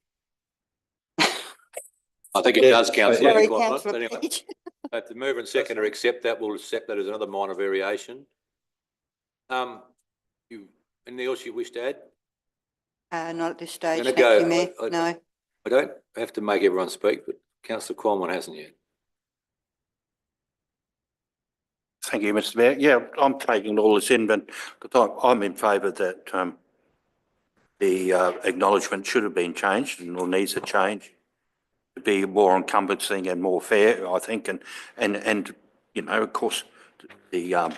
I think it does, Councillor. Sorry, Quite right. Councillor But anyway, Peach. if the mover and seconder accept that, we'll accept that as another minor variation. Anything else you wish to add? Not at this stage, I'm gonna thank you, go- Mayor. I- No. I don't have to make everyone speak, but Councillor Cornwall hasn't yet. Thank you, Mr Mayor. Yeah, I'm taking all this in, but I'm in favour that the acknowledgement should have been changed and or needs a change to be more encompassing and more fair, I think, and you know, of course, the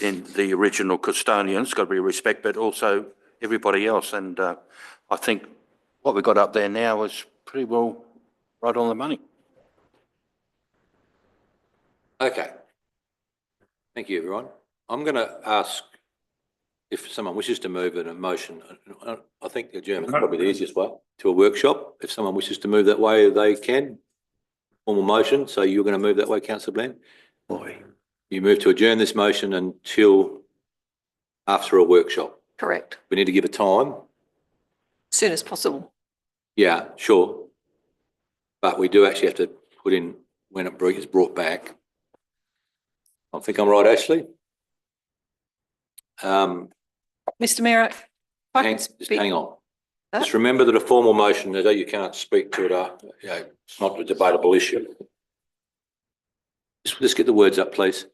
in the original custodians got to be respect, but also everybody else. And I think what we've got up there now is pretty well right on the money. Okay. Thank you, everyone. I'm going to ask if someone wishes to move a motion. I think the adjournment is probably the easiest way to a workshop. If someone wishes to move that way, they can. Formal motion. So you're going to move that way, Councillor Bland? Why? You move to adjourn this motion until after a workshop. Correct. We need to give a time. As soon as possible. Yeah, sure. But we do actually have to put in when it is brought back. I think I'm right, Ashley. Mr Mayor, if I can Just speak. hang on. Huh? Just remember that a formal motion, although you can't speak to it, it's not a debatable issue. Just get the words up, please.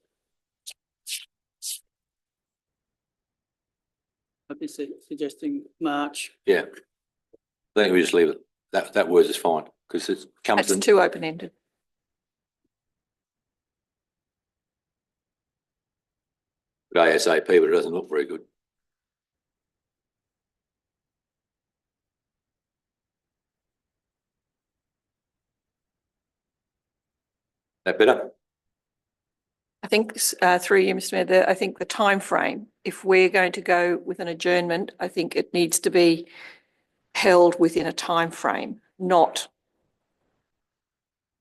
I'd be suggesting March. Yeah. I think we just leave it. That words is fine because it comes It's in. too open-ended. ASAP, but it doesn't look very good. That better? think, through you, Mr. Mayor, I think the timeframe, if we're going to go with an adjournment, I think it needs to be held within a timeframe, not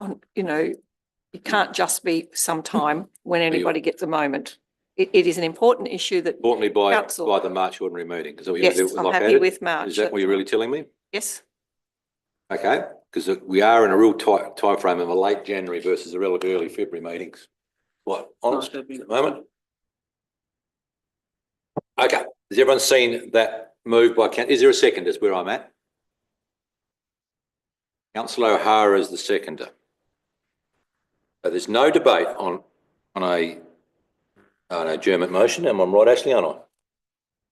on, it can't just be sometime when anybody gets a moment. It is an important issue that Importantly, by council. the March ordinary meeting. Is that what you're Yes, going to do? I'm lock happy at it? with March. Is that what you're really telling me? Yes, Okay, because we are in a real tight timeframe of a late January versus a relatively early February meetings. What, honest at the moment? Okay, has everyone seen that move by, is there a second is where I'm at? Councillor O'Hara is the seconder. So there's no debate on an adjournment motion. Am I right, Ashley, or not?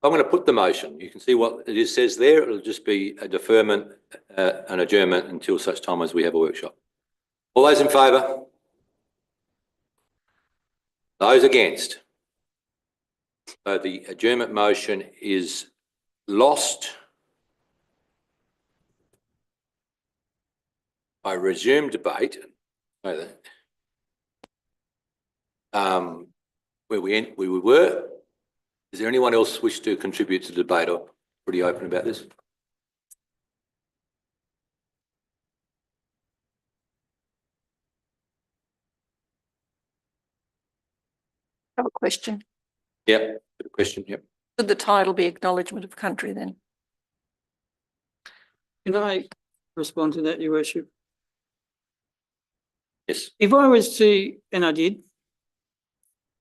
I'm going to put the motion. You can see what it is, says there. It'll just be a deferment, an adjournment until such time as we have a workshop. All those in favour? Those against? So the adjournment motion is lost. I resume debate. Where we were. Is there anyone else wish to contribute to the debate? I'm pretty open about this. I have a question. Yep, good question, yep. Should the title be acknowledgement of country then? Can I respond to that, Your Worship? Yes. If I was to, and I did,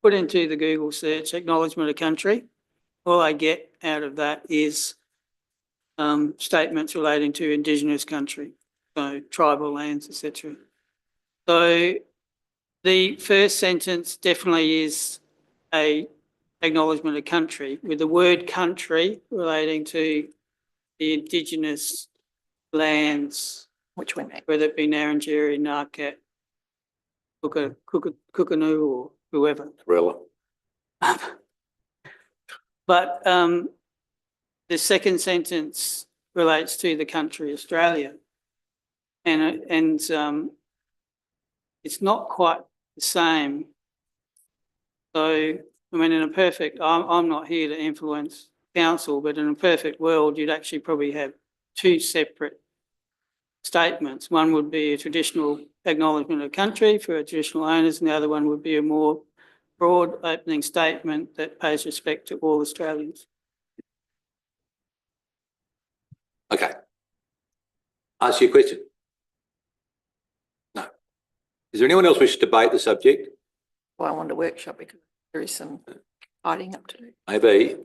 put into the Google search acknowledgement of country, all I get out of that is statements relating to Indigenous country, so tribal lands, etc. So the first sentence definitely is a acknowledgement of country, with the word country relating to the Indigenous lands, Which we make. whether it be Narrandjeri, Narkat, Kukanoo or whoever. Rilla. But the second sentence relates to the country Australia, and it's not quite the same. So, I mean, in a perfect, I'm not here to influence council, but in a perfect world, you'd actually probably have two separate statements. One would be a traditional acknowledgement of country for traditional owners, and the other one would be a more broad opening statement that pays respect to all Australians. Okay. Answer your question. No. Is there anyone else wish to debate the subject? Well, I want a workshop because there is some hiding up to do. Maybe.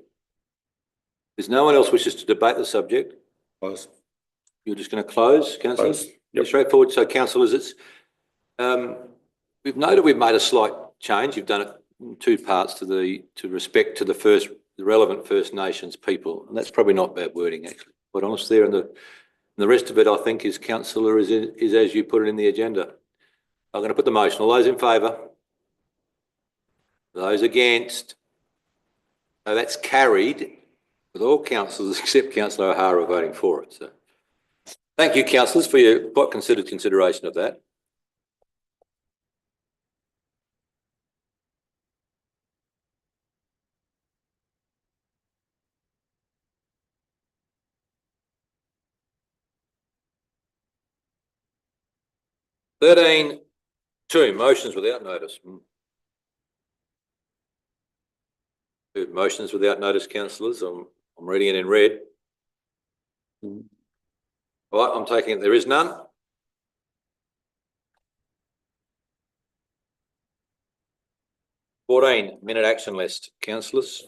There's no one else wishes to debate the subject? Close. You're just going to close, councillors? Yep. Straightforward. So, councillors, it's we've noted we've made a slight change. You've done it in two parts to respect to the relevant First Nations people, and that's probably not bad wording, actually. Quite honest there, and the rest of it, I think, is councillor is as you put it in the agenda. I'm going to put the motion. All those in favour? Those against? So that's carried with all councillors except Councillor O'Hara voting for it. So, thank you, councillors, for your quite considered consideration of that. (13)(2) motions without notice. Good. Motions without notice, councillors. I'm reading it in red. All right, I'm taking it there is none. (14) minute action list, councillors.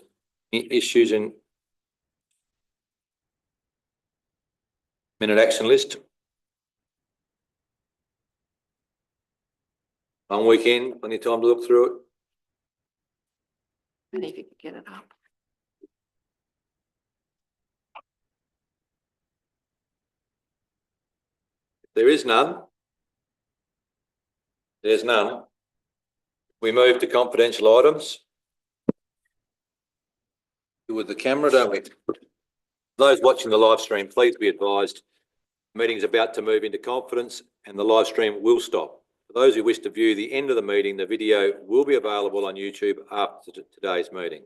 Issues in minute action list. Long weekend, plenty of time to look through it. And if you could get it up. There is none. There's none. We move to confidential items. With the camera, don't we? Those watching the live stream, please be advised, the meeting's about to move into confidence and the live stream will stop. For For those who wish to view the end of the meeting, the video will be available on YouTube after today's meeting.